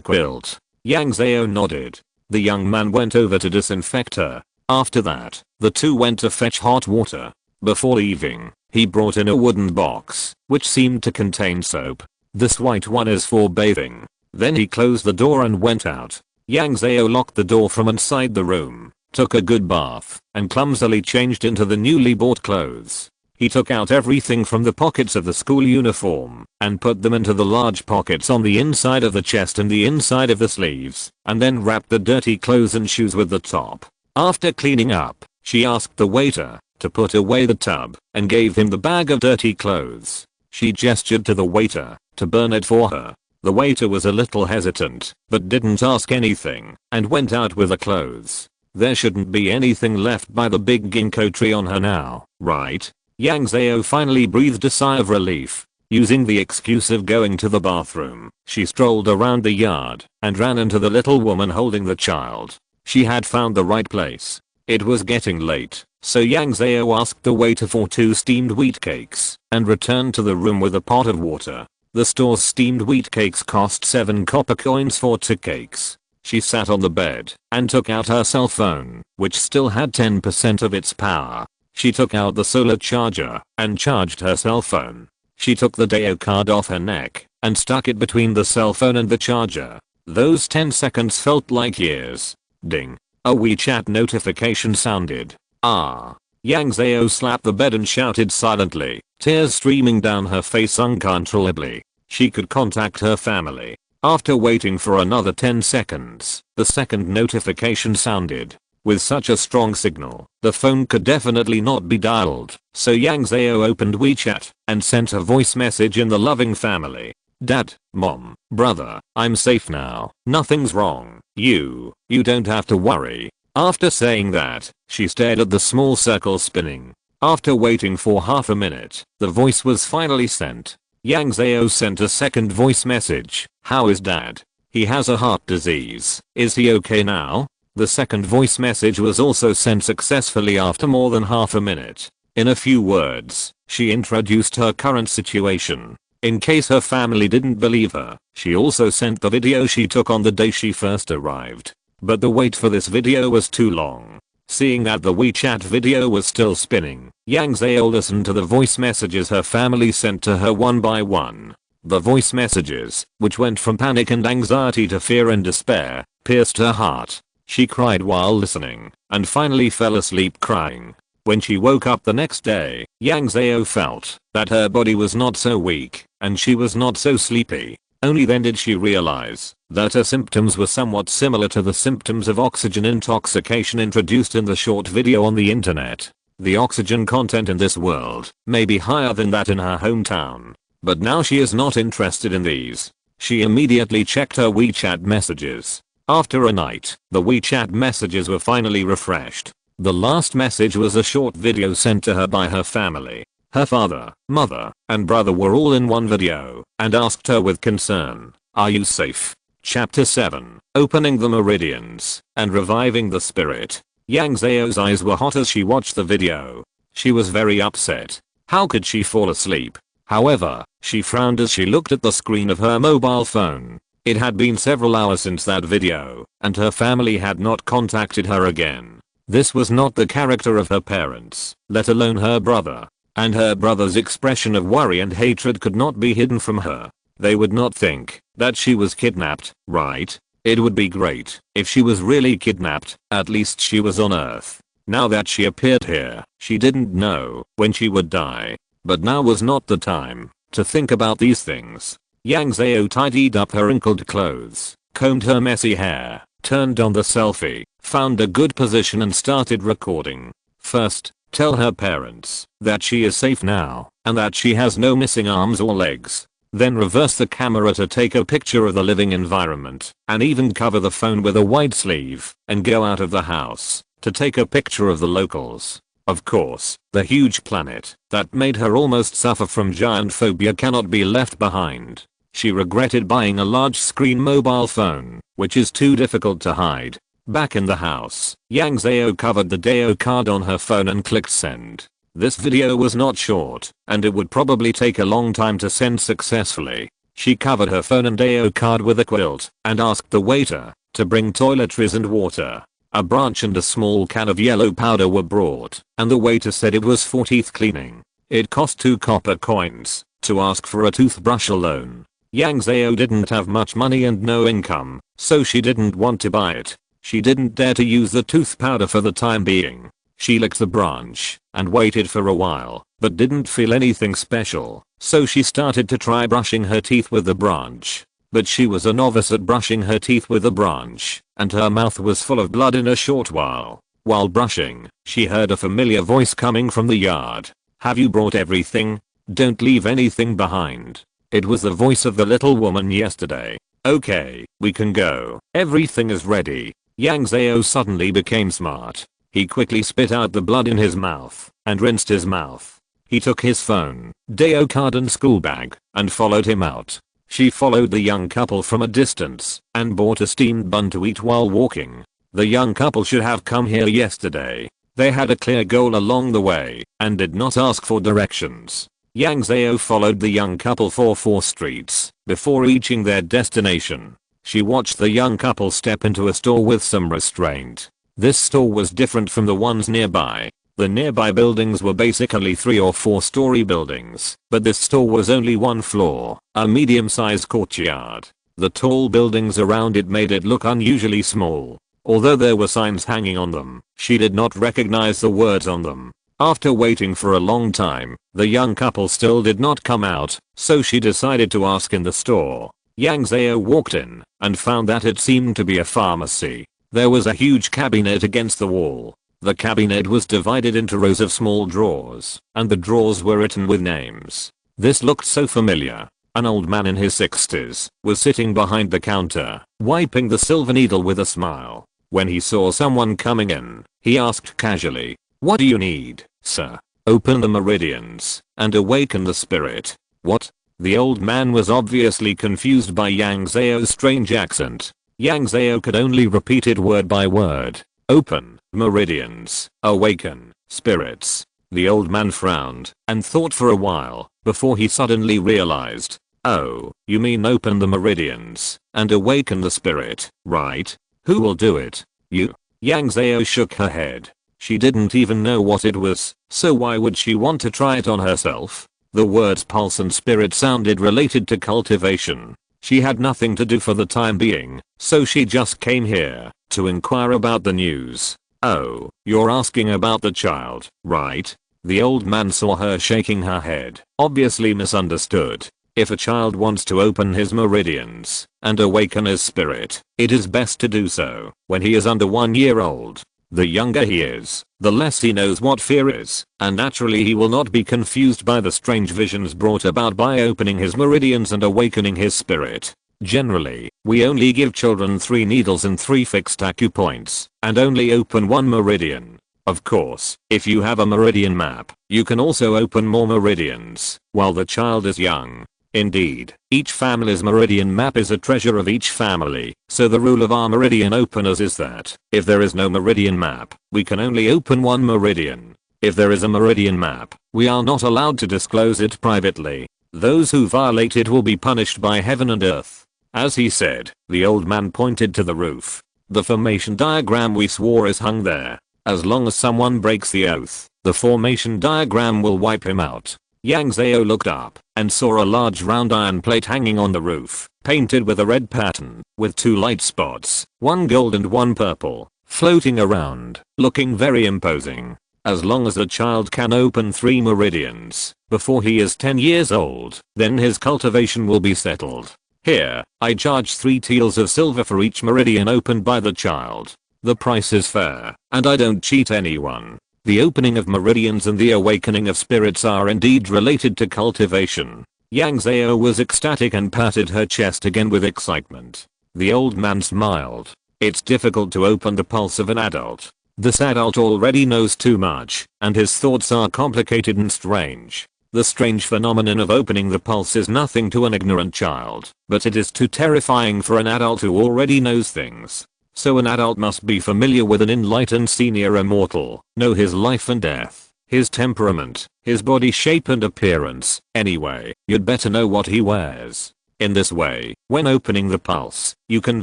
Speaker 1: quilt." Yang Zhao nodded. The young man went over to disinfect her. After that, the 2 went to fetch hot water. Before leaving, he brought in a wooden box, which seemed to contain soap. "This white one is for bathing." Then he closed the door and went out. Yang Zhao locked the door from inside the room, took a good bath, and clumsily changed into the newly bought clothes. He took out everything from the pockets of the school uniform and put them into the large pockets on the inside of the chest and the inside of the sleeves, and then wrapped the dirty clothes and shoes with the top. After cleaning up, she asked the waiter to put away the tub and gave him the bag of dirty clothes. She gestured to the waiter to burn it for her. The waiter was a little hesitant, but didn't ask anything, and went out with the clothes. There shouldn't be anything left by the big ginkgo tree on her now, right? Yang Zhao finally breathed a sigh of relief. Using the excuse of going to the bathroom, she strolled around the yard and ran into the little woman holding the child. She had found the right place. It was getting late, so Yang Zhao asked the waiter for 2 steamed wheat cakes and returned to the room with a pot of water. The store's steamed wheat cakes cost 7 copper coins for 2 cakes. She sat on the bed and took out her cell phone, which still had 10% of its power. She took out the solar charger and charged her cell phone. She took the Dao card off her neck and stuck it between the cell phone and the charger. Those 10 seconds felt like years. Ding. A WeChat notification sounded. Ah. Yang Zhao slapped the bed and shouted silently, tears streaming down her face uncontrollably. She could contact her family. After waiting for another 10 seconds, the second notification sounded. With such a strong signal, the phone could definitely not be dialed, so Yang Zhao opened WeChat and sent a voice message in the loving family. "Dad, Mom, brother, I'm safe now. Nothing's wrong. You don't have to worry." After saying that, she stared at the small circle spinning. After waiting for half a minute, the voice was finally sent. Yang Zhao sent a second voice message. "How is Dad? He has a heart disease. Is he okay now?" The second voice message was also sent successfully after more than half a minute. In a few words, she introduced her current situation. In case her family didn't believe her, she also sent the video she took on the day she first arrived. But the wait for this video was too long. Seeing that the WeChat video was still spinning, Yang Zhao listened to the voice messages her family sent to her one by one. The voice messages, which went from panic and anxiety to fear and despair, pierced her heart. She cried while listening, and finally fell asleep crying. When she woke up the next day, Yang Zhao felt that her body was not so weak, and she was not so sleepy. Only then did she realize that her symptoms were somewhat similar to the symptoms of oxygen intoxication introduced in the short video on the internet. The oxygen content in this world may be higher than that in her hometown, but now she is not interested in these. She immediately checked her WeChat messages. After a night, the WeChat messages were finally refreshed. The last message was a short video sent to her by her family. Her father, mother, and brother were all in one video and asked her with concern, "Are you safe?" Chapter 7. Opening the Meridians and Reviving the Spirit. Yang Zhao's eyes were hot as she watched the video. She was very upset. How could she fall asleep? However, she frowned as she looked at the screen of her mobile phone. It had been several hours since that video, and her family had not contacted her again. This was not the character of her parents, let alone her brother. And her brother's expression of worry and hatred could not be hidden from her. They would not think that she was kidnapped, right? It would be great if she was really kidnapped, at least she was on Earth. Now that she appeared here, she didn't know when she would die. But now was not the time to think about these things. Yang Zhao tidied up her wrinkled clothes, combed her messy hair, turned on the selfie, found a good position and started recording. First, tell her parents that she is safe now and that she has no missing arms or legs. Then reverse the camera to take a picture of the living environment and even cover the phone with a wide sleeve and go out of the house to take a picture of the locals. Of course, the huge planet that made her almost suffer from giant phobia cannot be left behind. She regretted buying a large screen mobile phone, which is too difficult to hide. Back in the house, Yang Zhao covered the Dao card on her phone and clicked send. This video was not short, and it would probably take a long time to send successfully. She covered her phone and Dao card with a quilt and asked the waiter to bring toiletries and water. A branch and a small can of yellow powder were brought, and the waiter said it was for teeth cleaning. It cost 2 copper coins to ask for a toothbrush alone. Yang Zhao didn't have much money and no income, so she didn't want to buy it. She didn't dare to use the tooth powder for the time being. She licked the branch and waited for a while, but didn't feel anything special, so she started to try brushing her teeth with the branch. But she was a novice at brushing her teeth with the branch, and her mouth was full of blood in a short while. While brushing, she heard a familiar voice coming from the yard. "Have you brought everything? Don't leave anything behind." It was the voice of the little woman yesterday. "Okay, we can go. Everything is ready." Yang Zhao suddenly became smart. He quickly spit out the blood in his mouth and rinsed his mouth. He took his phone, Dao card and school bag and followed him out. She followed the young couple from a distance and bought a steamed bun to eat while walking. The young couple should have come here yesterday. They had a clear goal along the way and did not ask for directions. Yang Zhao followed the young couple for 4 streets before reaching their destination. She watched the young couple step into a store with some restraint. This store was different from the ones nearby. The nearby buildings were basically 3 or 4-story buildings, but this store was only 1 floor, a medium-sized courtyard. The tall buildings around it made it look unusually small. Although there were signs hanging on them, she did not recognize the words on them. After waiting for a long time, the young couple still did not come out, so she decided to ask in the store. Yang Zhao walked in and found that it seemed to be a pharmacy. There was a huge cabinet against the wall. The cabinet was divided into rows of small drawers, and the drawers were written with names. This looked so familiar. An old man in his 60s was sitting behind the counter, wiping the silver needle with a smile. When he saw someone coming in, he asked casually, "What do you need, sir?" "Open the meridians and awaken the spirit." "What?" The old man was obviously confused by Yang Zhao's strange accent. Yang Zhao could only repeat it word by word. "Open, meridians, awaken, spirits." The old man frowned and thought for a while before he suddenly realized. "Oh, you mean open the meridians and awaken the spirit, right? Who will do it? You?" Yang Zhao shook her head. She didn't even know what it was, so why would she want to try it on herself? The words pulse and spirit sounded related to cultivation. She had nothing to do for the time being, so she just came here to inquire about the news. "Oh, you're asking about the child, right?" The old man saw her shaking her head, obviously misunderstood. If a child wants to open his meridians and awaken his spirit, it is best to do so when he is under 1 year old. The younger he is, the less he knows what fear is, and naturally he will not be confused by the strange visions brought about by opening his meridians and awakening his spirit. Generally, we only give children 3 needles and 3 fixed acupoints, and only open 1 meridian. Of course, if you have a meridian map, you can also open more meridians while the child is young. Indeed, each family's meridian map is a treasure of each family, so the rule of our meridian openers is that if there is no meridian map, we can only open 1 meridian. If there is a meridian map, we are not allowed to disclose it privately. Those who violate it will be punished by heaven and earth. As he said, the old man pointed to the roof. The formation diagram we swore is hung there. As long as someone breaks the oath, the formation diagram will wipe him out. Yang Zhao looked up and saw a large round iron plate hanging on the roof, painted with a red pattern, with 2 light spots, 1 gold and 1 purple, floating around, looking very imposing. As long as the child can open 3 meridians before he is 10 years old, then his cultivation will be settled. Here, I charge 3 taels of silver for each meridian opened by the child. The price is fair, and I don't cheat anyone. The opening of meridians and the awakening of spirits are indeed related to cultivation. Yang Zhao was ecstatic and patted her chest again with excitement. The old man smiled. It's difficult to open the pulse of an adult. This adult already knows too much, and his thoughts are complicated and strange. The strange phenomenon of opening the pulse is nothing to an ignorant child, but it is too terrifying for an adult who already knows things. So an adult must be familiar with an enlightened senior immortal, know his life and death, his temperament, his body shape and appearance. Anyway, you'd better know what he wears. In this way, when opening the pulse, you can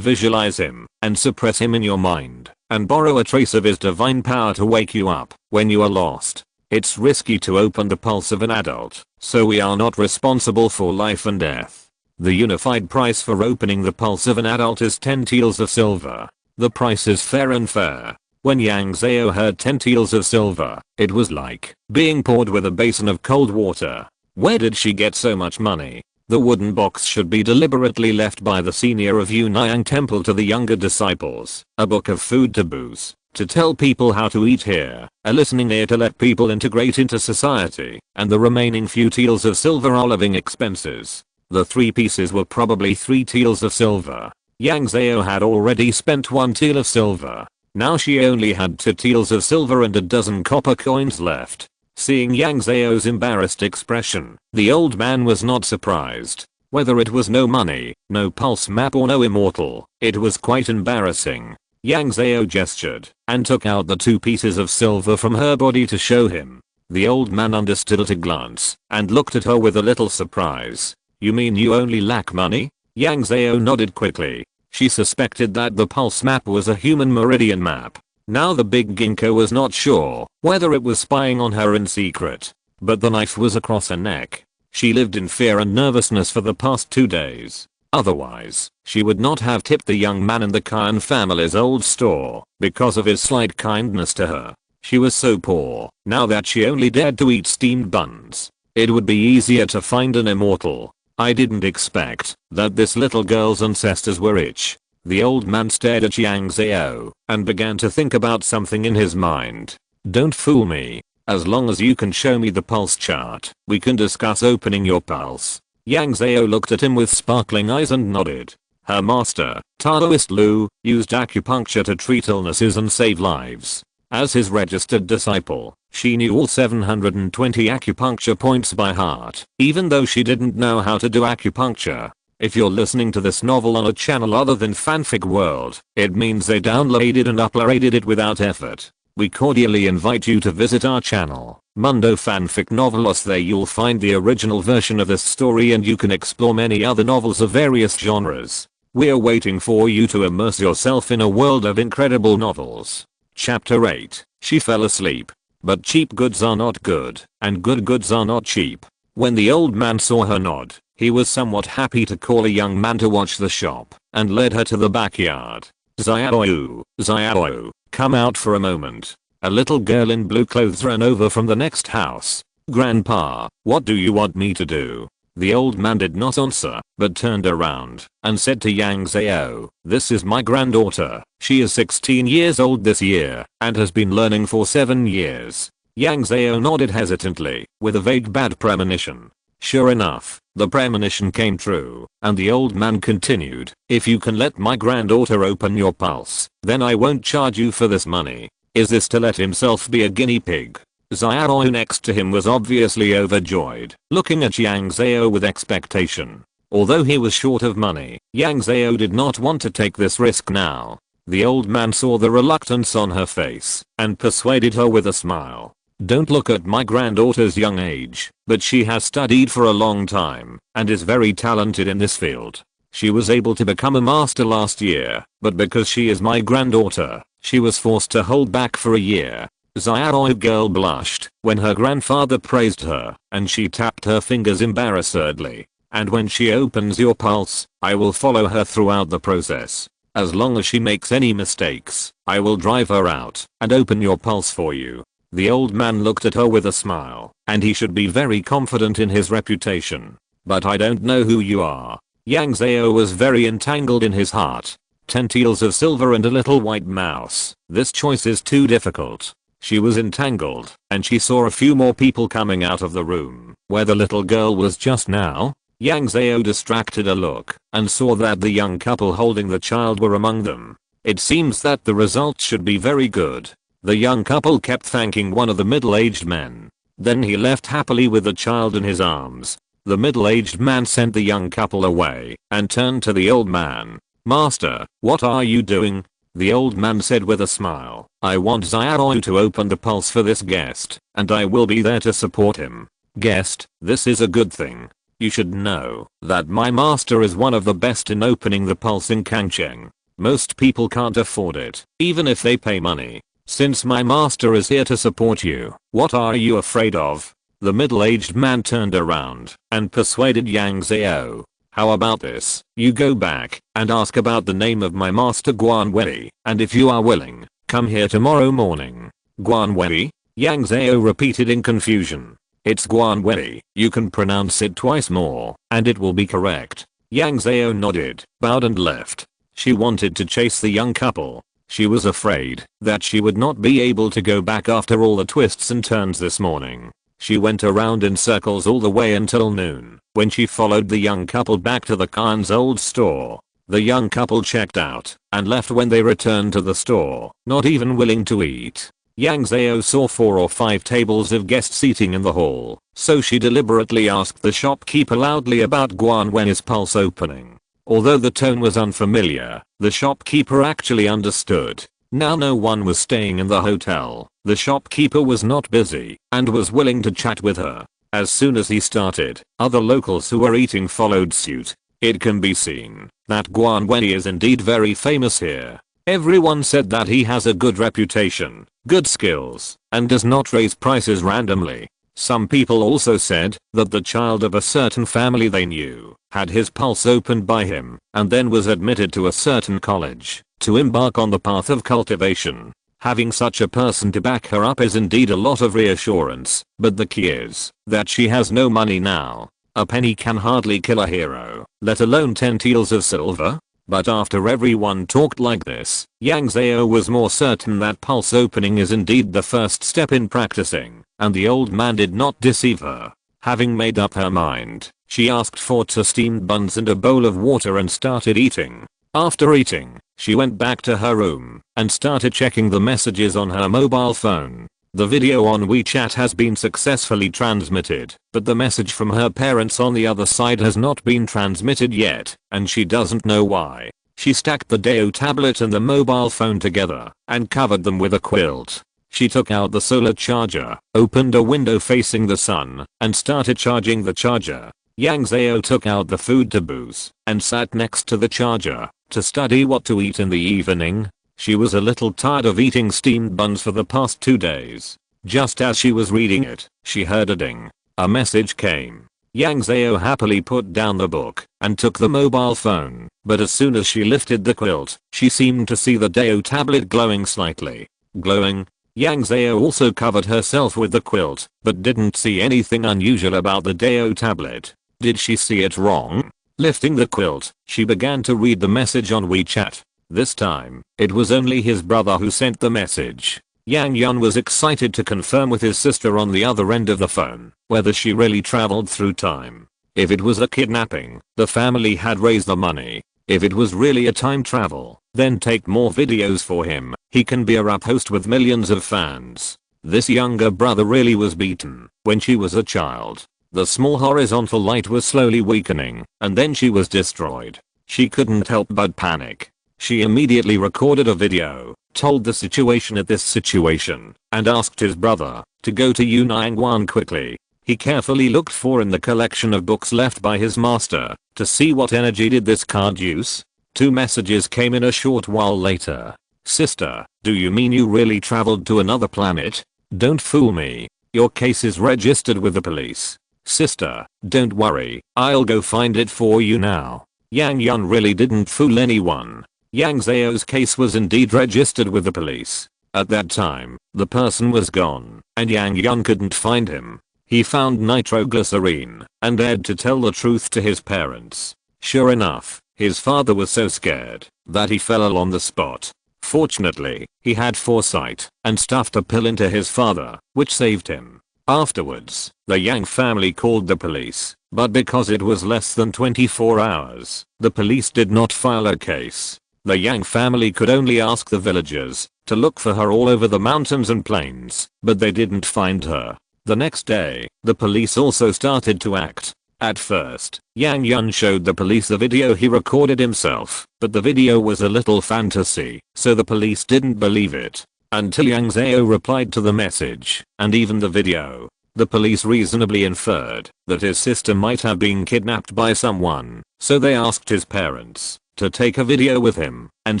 Speaker 1: visualize him and suppress him in your mind, and borrow a trace of his divine power to wake you up when you are lost. It's risky to open the pulse of an adult, so we are not responsible for life and death. The unified price for opening the pulse of an adult is 10 taels of silver. The price is fair and fair. When Yang Zhao heard 10 taels of silver, it was like being poured with a basin of cold water. Where did she get so much money? The wooden box should be deliberately left by the senior of Yunnyang Temple to the younger disciples, a book of food taboos, to tell people how to eat here, a listening ear to let people integrate into society, and the remaining few taels of silver are living expenses. The 3 pieces were probably 3 taels of silver. Yang Zhao had already spent 1 tael of silver. Now she only had 2 taels of silver and a dozen copper coins left. Seeing Yang Zhao's embarrassed expression, the old man was not surprised. Whether it was no money, no pulse map or no immortal, it was quite embarrassing. Yang Zhao gestured and took out the 2 pieces of silver from her body to show him. The old man understood at a glance and looked at her with a little surprise. You mean you only lack money? Yang Zhao nodded quickly. She suspected that the pulse map was a human meridian map. Now the big Ginkgo was not sure whether it was spying on her in secret, but the knife was across her neck. She lived in fear and nervousness for the past 2 days. Otherwise, she would not have tipped the young man in the Khan family's old store because of his slight kindness to her. She was so poor now that she only dared to eat steamed buns. It would be easier to find an immortal. I didn't expect that this little girl's ancestors were rich. The old man stared at Yang Zhao and began to think about something in his mind. Don't fool me. As long as you can show me the pulse chart, we can discuss opening your pulse. Yang Zhao looked at him with sparkling eyes and nodded. Her master, Taoist Lu, used acupuncture to treat illnesses and save lives. As his registered disciple, she knew all 720 acupuncture points by heart, even though she didn't know how to do acupuncture. If you're listening to this novel on a channel other than Fanfic World, it means they downloaded and uploaded it without effort. We cordially invite you to visit our channel, Mundo Fanfic Novelos. There you'll find the original version of this story and you can explore many other novels of various genres. We're waiting for you to immerse yourself in a world of incredible novels. Chapter 8. She fell asleep. But cheap goods are not good, and good goods are not cheap. When the old man saw her nod, he was somewhat happy to call a young man to watch the shop, and led her to the backyard. Zhao, Zhao, come out for a moment. A little girl in blue clothes ran over from the next house. Grandpa, what do you want me to do? The old man did not answer, but turned around and said to Yang Zhao, "This is my granddaughter. She is 16 years old this year and has been learning for 7 years." Yang Zhao nodded hesitantly, with a vague bad premonition. Sure enough, the premonition came true, and the old man continued, "If you can let my granddaughter open your pulse, then I won't charge you for this money." Is this to let himself be a guinea pig? Zhao next to him was obviously overjoyed, looking at Yang Zhao with expectation. Although he was short of money, Yang Zhao did not want to take this risk now. The old man saw the reluctance on her face and persuaded her with a smile. "Don't look at my granddaughter's young age, but she has studied for a long time and is very talented in this field. She was able to become a master last year, but because she is my granddaughter, she was forced to hold back for a year." Zhao girl blushed when her grandfather praised her, and she tapped her fingers embarrassedly. "And when she opens your pulse, I will follow her throughout the process. As long as she makes any mistakes, I will drive her out and open your pulse for you." The old man looked at her with a smile, and he should be very confident in his reputation. "But I don't know who you are." Yang Zhao was very entangled in his heart. 10 taels of silver and a little white mouse. This choice is too difficult. She was entangled, and she saw a few more people coming out of the room where the little girl was just now. Yang Zhao distracted a look and saw that the young couple holding the child were among them. It seems that the results should be very good. The young couple kept thanking one of the middle-aged men. Then he left happily with the child in his arms. The middle-aged man sent the young couple away and turned to the old man. "Master, what are you doing?" The old man said with a smile, "I want Zhao to open the pulse for this guest, and I will be there to support him." "Guest, this is a good thing. You should know that my master is one of the best in opening the pulse in Kangcheng. Most people can't afford it, even if they pay money. Since my master is here to support you, what are you afraid of?" The middle-aged man turned around and persuaded Yang Zhao. "How about this? You go back and ask about the name of my master Guan Wei, and if you are willing, come here tomorrow morning." "Guan Wei?" Yang Zhao repeated in confusion. "It's Guan Wei. You can pronounce it twice more, and it will be correct." Yang Zhao nodded, bowed and left. She wanted to chase the young couple. She was afraid that she would not be able to go back after all the twists and turns this morning. She went around in circles all the way until noon, when she followed the young couple back to the Khan's old store. The young couple checked out and left when they returned to the store, not even willing to eat. Yang Zhao saw 4 or 5 tables of guests eating in the hall, so she deliberately asked the shopkeeper loudly about Guan Wen's pulse opening. Although the tone was unfamiliar, the shopkeeper actually understood. Now no one was staying in the hotel. The shopkeeper was not busy and was willing to chat with her. As soon as he started, other locals who were eating followed suit. It can be seen that Guan Wei is indeed very famous here. Everyone said that he has a good reputation, good skills, and does not raise prices randomly. Some people also said that the child of a certain family they knew had his pulse opened by him and then was admitted to a certain college to embark on the path of cultivation. Having such a person to back her up is indeed a lot of reassurance, but the key is that she has no money now. A penny can hardly kill a hero, let alone 10 taels of silver. But after everyone talked like this, Yang Zhao was more certain that pulse opening is indeed the first step in practicing, and the old man did not deceive her. Having made up her mind, she asked for 2 steamed buns and a bowl of water and started eating. After eating, she went back to her room and started checking the messages on her mobile phone. The video on WeChat has been successfully transmitted, but the message from her parents on the other side has not been transmitted yet, and she doesn't know why. She stacked the Dao tablet and the mobile phone together and covered them with a quilt. She took out the solar charger, opened a window facing the sun, and started charging the charger. Yang Zhao took out the food taboos and sat next to the charger to study what to eat in the evening. She was a little tired of eating steamed buns for the past 2 days. Just as she was reading it, she heard a ding. A message came. Yang Zhao happily put down the book and took the mobile phone, but as soon as she lifted the quilt, she seemed to see the Dao tablet glowing slightly. Glowing? Yang Zhao also covered herself with the quilt, but didn't see anything unusual about the Dao tablet. Did she see it wrong? Lifting the quilt, she began to read the message on WeChat. This time, it was only his brother who sent the message. Yang Yun was excited to confirm with his sister on the other end of the phone whether she really traveled through time. If it was a kidnapping, the family had raised the money. If it was really a time travel, then take more videos for him. He can be a rap host with millions of fans. This younger brother really was beaten when she was a child. The small horizontal light was slowly weakening, and then she was destroyed. She couldn't help but panic. She immediately recorded a video, told the situation at this situation, and asked his brother to go to Yunangwan quickly. He carefully looked for in the collection of books left by his master to see what energy did this card use. 2 messages came in a short while later. Sister, do you mean you really traveled to another planet? Don't fool me. Your case is registered with the police. Sister, don't worry, I'll go find it for you now. Yang Yun really didn't fool anyone. Yang Zhao's case was indeed registered with the police. At that time, the person was gone, and Yang Yun couldn't find him. He found nitroglycerine and dared to tell the truth to his parents. Sure enough, his father was so scared that he fell on the spot. Fortunately, he had foresight and stuffed a pill into his father, which saved him. Afterwards, the Yang family called the police, but because it was less than 24 hours, the police did not file a case. The Yang family could only ask the villagers to look for her all over the mountains and plains, but they didn't find her. The next day, the police also started to act. At first, Yang Yun showed the police the video he recorded himself, but the video was a little fantasy, so the police didn't believe it. Until Yang Zhao replied to the message, and even the video. The police reasonably inferred that his sister might have been kidnapped by someone, so they asked his parents to take a video with him and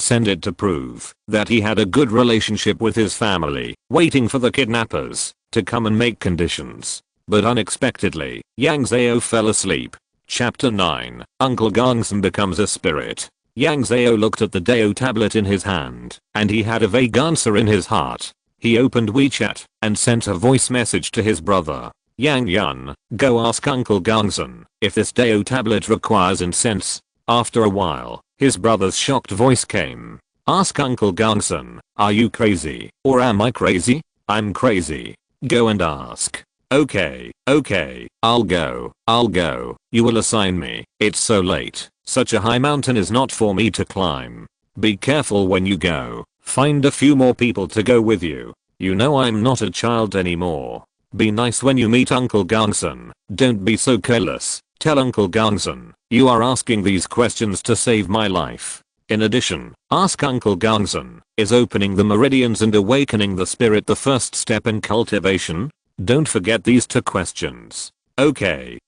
Speaker 1: send it to prove that he had a good relationship with his family, waiting for the kidnappers to come and make conditions. But unexpectedly, Yang Zhao fell asleep. Chapter 9, Uncle Gongsun becomes a spirit. Yang Zhao looked at the Dao tablet in his hand, and he had a vague answer in his heart. He opened WeChat and sent a voice message to his brother. Yang Yun, go ask Uncle Gongsun if this Dao tablet requires incense. After a while, his brother's shocked voice came. Ask Uncle Gongsun, are you crazy, or am I crazy? I'm crazy. Go and ask. Okay, I'll go. You will assign me. It's so late. Such a high mountain is not for me to climb. Be careful when you go. Find a few more people to go with you. You know I'm not a child anymore. Be nice when you meet Uncle Gongsun. Don't be so careless. Tell Uncle Gongsun, you are asking these questions to save my life. In addition, ask Uncle Gongsun, is opening the meridians and awakening the spirit the first step in cultivation? Don't forget these 2 questions. Okay,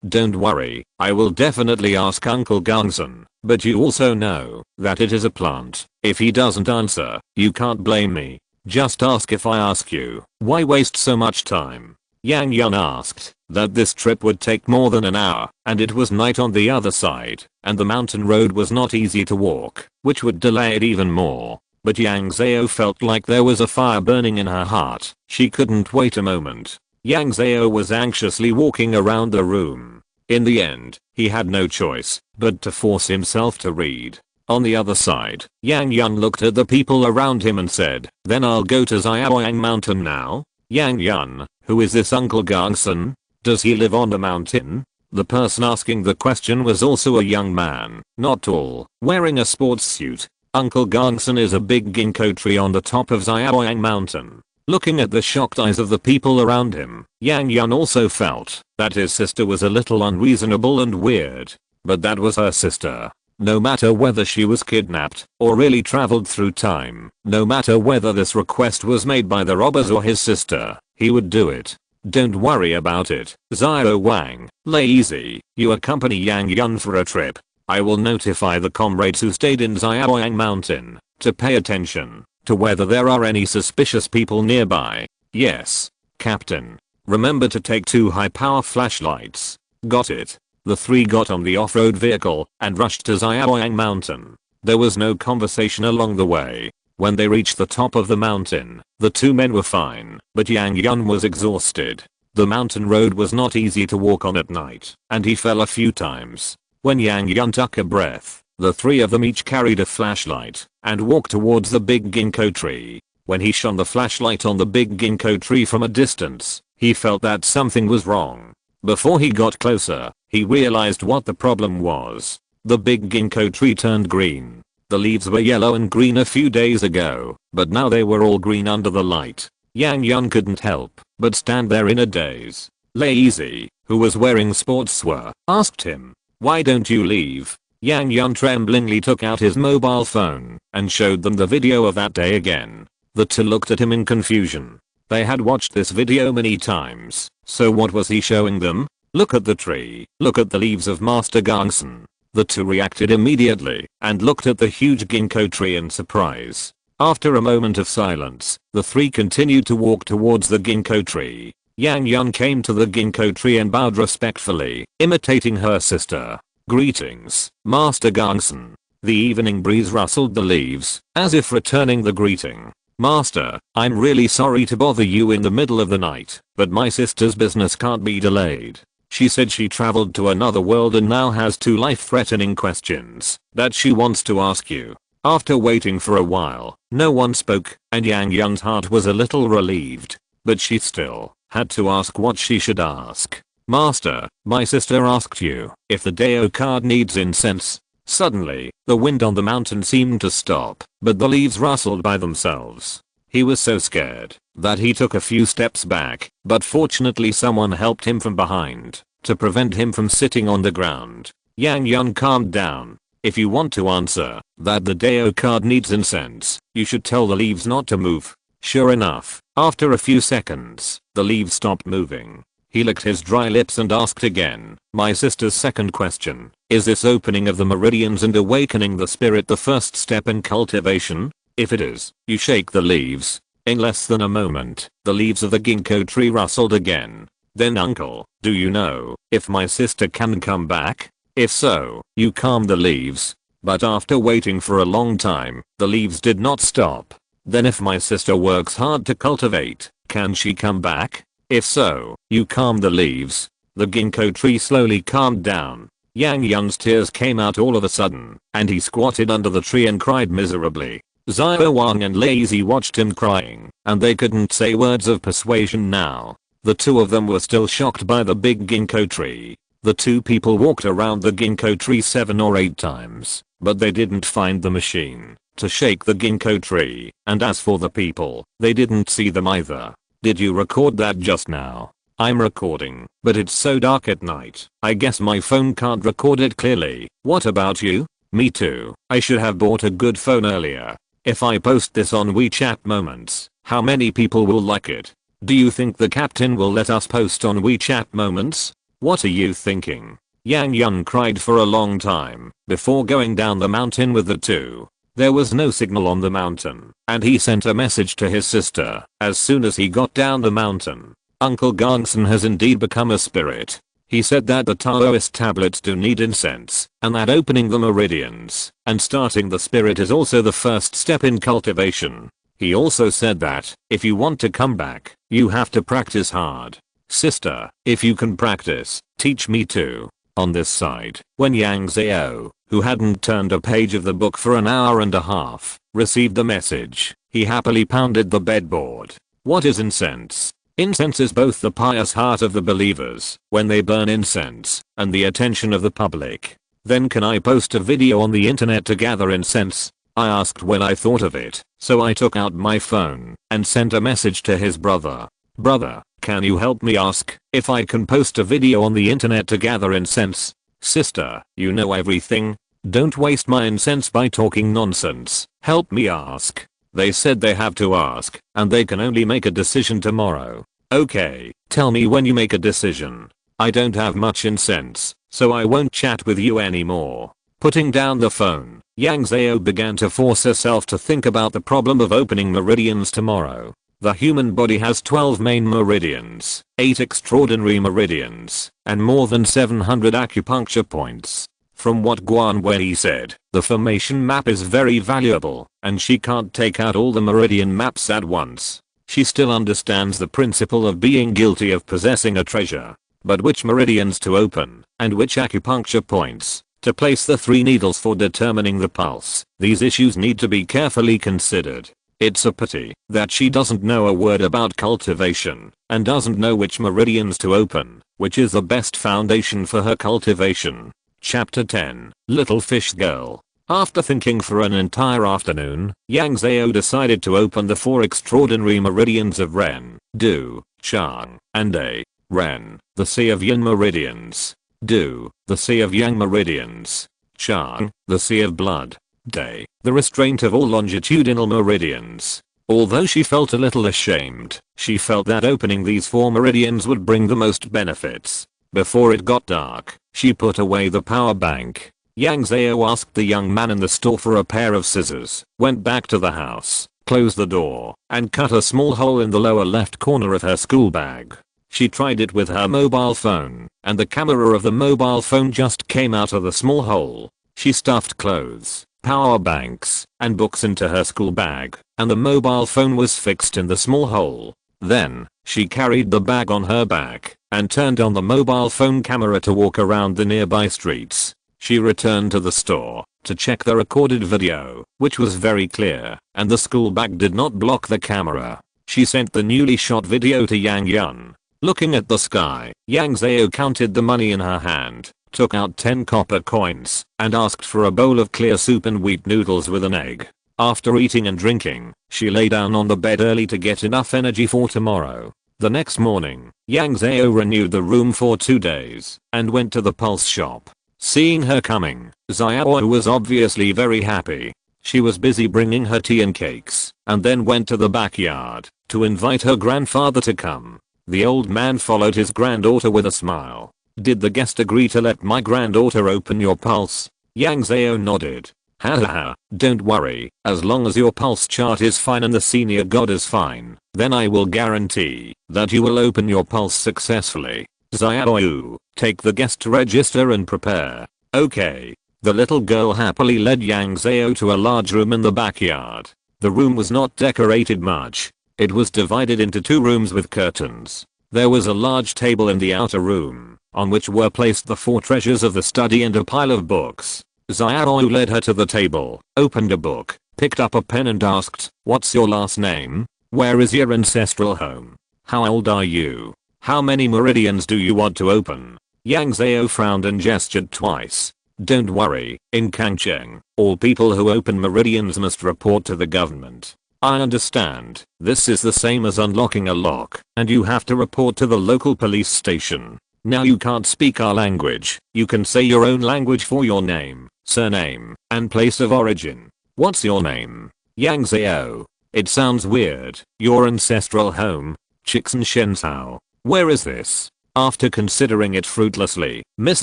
Speaker 1: don't worry, I will definitely ask Uncle Gongsun, but you also know that it is a plant. If he doesn't answer, you can't blame me. Just ask if I ask you. Why waste so much time? Yang Yun asked that this trip would take more than an hour, and it was night on the other side, and the mountain road was not easy to walk, which would delay it even more. But Yang Zhao felt like there was a fire burning in her heart. She couldn't wait a moment. Yang Zhao was anxiously walking around the room. In the end, he had no choice but to force himself to read. On the other side, Yang Yun looked at the people around him and said, then I'll go to Xiaoyang mountain now. Yang Yun, who is this Uncle Gongsun? Does he live on the mountain? The person asking the question was also a young man, not tall, wearing a sports suit. Uncle Gongsun is a big ginkgo tree on the top of Xiaoyang mountain. Looking at the shocked eyes of the people around him, Yang Yun also felt that his sister was a little unreasonable and weird. But that was her sister. No matter whether she was kidnapped or really traveled through time, no matter whether this request was made by the robbers or his sister, he would do it. Don't worry about it. Zhao Wang, lay easy. You accompany Yang Yun for a trip. I will notify the comrades who stayed in Xiaoyang mountain to pay attention to whether there are any suspicious people nearby. Yes, Captain. Remember to take 2 high-power flashlights. Got it. The 3 got on the off-road vehicle and rushed to Xiaoyang mountain. There was no conversation along the way. When they reached the top of the mountain, the 2 men were fine, but Yang Yun was exhausted. The mountain road was not easy to walk on at night, and he fell a few times. When Yang Yun took a breath, the three of them each carried a flashlight and walked towards the big ginkgo tree. When he shone the flashlight on the big ginkgo tree from a distance, he felt that something was wrong. Before he got closer, he realized what the problem was. The big ginkgo tree turned green. The leaves were yellow and green a few days ago, but now they were all green under the light. Yang Yun couldn't help but stand there in a daze. Lazy, who was wearing sportswear, asked him, "Why don't you leave?" Yang Yun tremblingly took out his mobile phone and showed them the video of that day again. The two looked at him in confusion. They had watched this video many times, so what was he showing them? Look at the tree, look at the leaves of Master Gongsun. The two reacted immediately and looked at the huge ginkgo tree in surprise. After a moment of silence, the three continued to walk towards the ginkgo tree. Yang Yun came to the ginkgo tree and bowed respectfully, imitating her sister. "Greetings, Master Gongsun." The evening breeze rustled the leaves, as if returning the greeting. "Master, I'm really sorry to bother you in the middle of the night, but my sister's business can't be delayed. She said she traveled to another world and now has 2 life-threatening questions that she wants to ask you." After waiting for a while, no one spoke, and Yang Yun's heart was a little relieved. But she still had to ask what she should ask. "Master, my sister asked you if the Dao card needs incense." Suddenly, the wind on the mountain seemed to stop, but the leaves rustled by themselves. He was so scared that he took a few steps back, but fortunately someone helped him from behind to prevent him from sitting on the ground. Yang Yun calmed down. "If you want to answer that the Dao card needs incense, you should tell the leaves not to move." Sure enough, after a few seconds, the leaves stopped moving. He licked his dry lips and asked again, "My sister's second question, is this opening of the meridians and awakening the spirit the first step in cultivation? If it is, you shake the leaves." In less than a moment, the leaves of the ginkgo tree rustled again. "Then uncle, do you know if my sister can come back? If so, you calm the leaves." But after waiting for a long time, the leaves did not stop. "Then if my sister works hard to cultivate, can she come back? If so, you calm the leaves." The ginkgo tree slowly calmed down. Yang Yun's tears came out all of a sudden, and he squatted under the tree and cried miserably. Xiao Wang and Lazy watched him crying, and they couldn't say words of persuasion now. The two of them were still shocked by the big ginkgo tree. The two people walked around the ginkgo tree 7 or 8 times, but they didn't find the machine to shake the ginkgo tree, and as for the people, they didn't see them either. "Did you record that just now?" "I'm recording, but it's so dark at night, I guess my phone can't record it clearly." "What about you?" "Me too. I should have bought a good phone earlier." "If I post this on WeChat Moments, how many people will like it?" "Do you think the captain will let us post on WeChat Moments?" "What are you thinking?" Yang Yun cried for a long time before going down the mountain with the two. There was no signal on the mountain, and he sent a message to his sister as soon as he got down the mountain. "Uncle Gongsun has indeed become a spirit. He said that the Taoist tablets do need incense, and that opening the meridians and starting the spirit is also the first step in cultivation. He also said that if you want to come back, you have to practice hard. Sister, if you can practice, teach me too." On this side, when Yang Zhao, who hadn't turned a page of the book for an hour and a half, received the message, he happily pounded the bedboard. "What is incense?" "Incense is both the pious heart of the believers when they burn incense and the attention of the public." "Then can I post a video on the internet to gather incense?" I asked when I thought of it, so I took out my phone and sent a message to his brother. "Brother, can you help me ask if I can post a video on the internet to gather incense?" "Sister, you know everything. Don't waste my incense by talking nonsense. Help me ask." They said they have to ask, and they can only make a decision tomorrow. "Okay, tell me when you make a decision. I don't have much incense, so I won't chat with you anymore." Putting down the phone, Yang Zhao began to force herself to think about the problem of opening meridians tomorrow. The human body has 12 main meridians, 8 extraordinary meridians, and more than 700 acupuncture points. From what Guan Wei said, the formation map is very valuable, and she can't take out all the meridian maps at once. She still understands the principle of being guilty of possessing a treasure. But which meridians to open, and which acupuncture points to place the 3 needles for determining the pulse, these issues need to be carefully considered. It's a pity that she doesn't know a word about cultivation, and doesn't know which meridians to open, which is the best foundation for her cultivation. Chapter 10, Little Fish Girl. After thinking for an entire afternoon, Yang Zhao decided to open the 4 extraordinary meridians of Ren, Du, Chang, and A. Ren, the Sea of Yin meridians. Du, the Sea of Yang meridians. Chang, the Sea of Blood. Day, the restraint of all longitudinal meridians. Although she felt a little ashamed, she felt that opening these 4 meridians would bring the most benefits. Before it got dark, she put away the power bank. Yang Zhao asked the young man in the store for a pair of scissors, went back to the house, closed the door, and cut a small hole in the lower left corner of her school bag. She tried it with her mobile phone, and the camera of the mobile phone just came out of the small hole. She stuffed clothes, power banks, and books into her school bag, and the mobile phone was fixed in the small hole. Then, she carried the bag on her back, and turned on the mobile phone camera to walk around the nearby streets. She returned to the store to check the recorded video, which was very clear, and the school bag did not block the camera. She sent the newly shot video to Yang Yun. Looking at the sky, Yang Zhao counted the money in her hand, took out 10 copper coins, and asked for a bowl of clear soup and wheat noodles with an egg. After eating and drinking, she lay down on the bed early to get enough energy for tomorrow. The next morning, Yang Zhao renewed the room for 2 days, and went to the pulse shop. Seeing her coming, Zhao was obviously very happy. She was busy bringing her tea and cakes, and then went to the backyard to invite her grandfather to come. The old man followed his granddaughter with a smile. Did the guest agree to let my granddaughter open your pulse? Yang Zhao nodded. Haha, don't worry, as long as your pulse chart is fine and the senior god is fine, then I will guarantee that you will open your pulse successfully. Zhao, take the guest register and prepare. Okay. The little girl happily led Yang Zhao to a large room in the backyard. The room was not decorated much. It was divided into 2 rooms with curtains. There was a large table in the outer room, on which were placed the 4 treasures of the study and a pile of books. Zhao led her to the table, opened a book, picked up a pen and asked, "What's your last name? Where is your ancestral home? How old are you? How many meridians do you want to open?" Yang Zhao frowned and gestured twice. "Don't worry, in Kangcheng, all people who open meridians must report to the government. I understand, this is the same as unlocking a lock, and you have to report to the local police station. Now you can't speak our language, you can say your own language for your name, surname, and place of origin. What's your name?" Yang Zhao. "It sounds weird, your ancestral home, Chixin Shenzhou. Where is this?" After considering it fruitlessly, Miss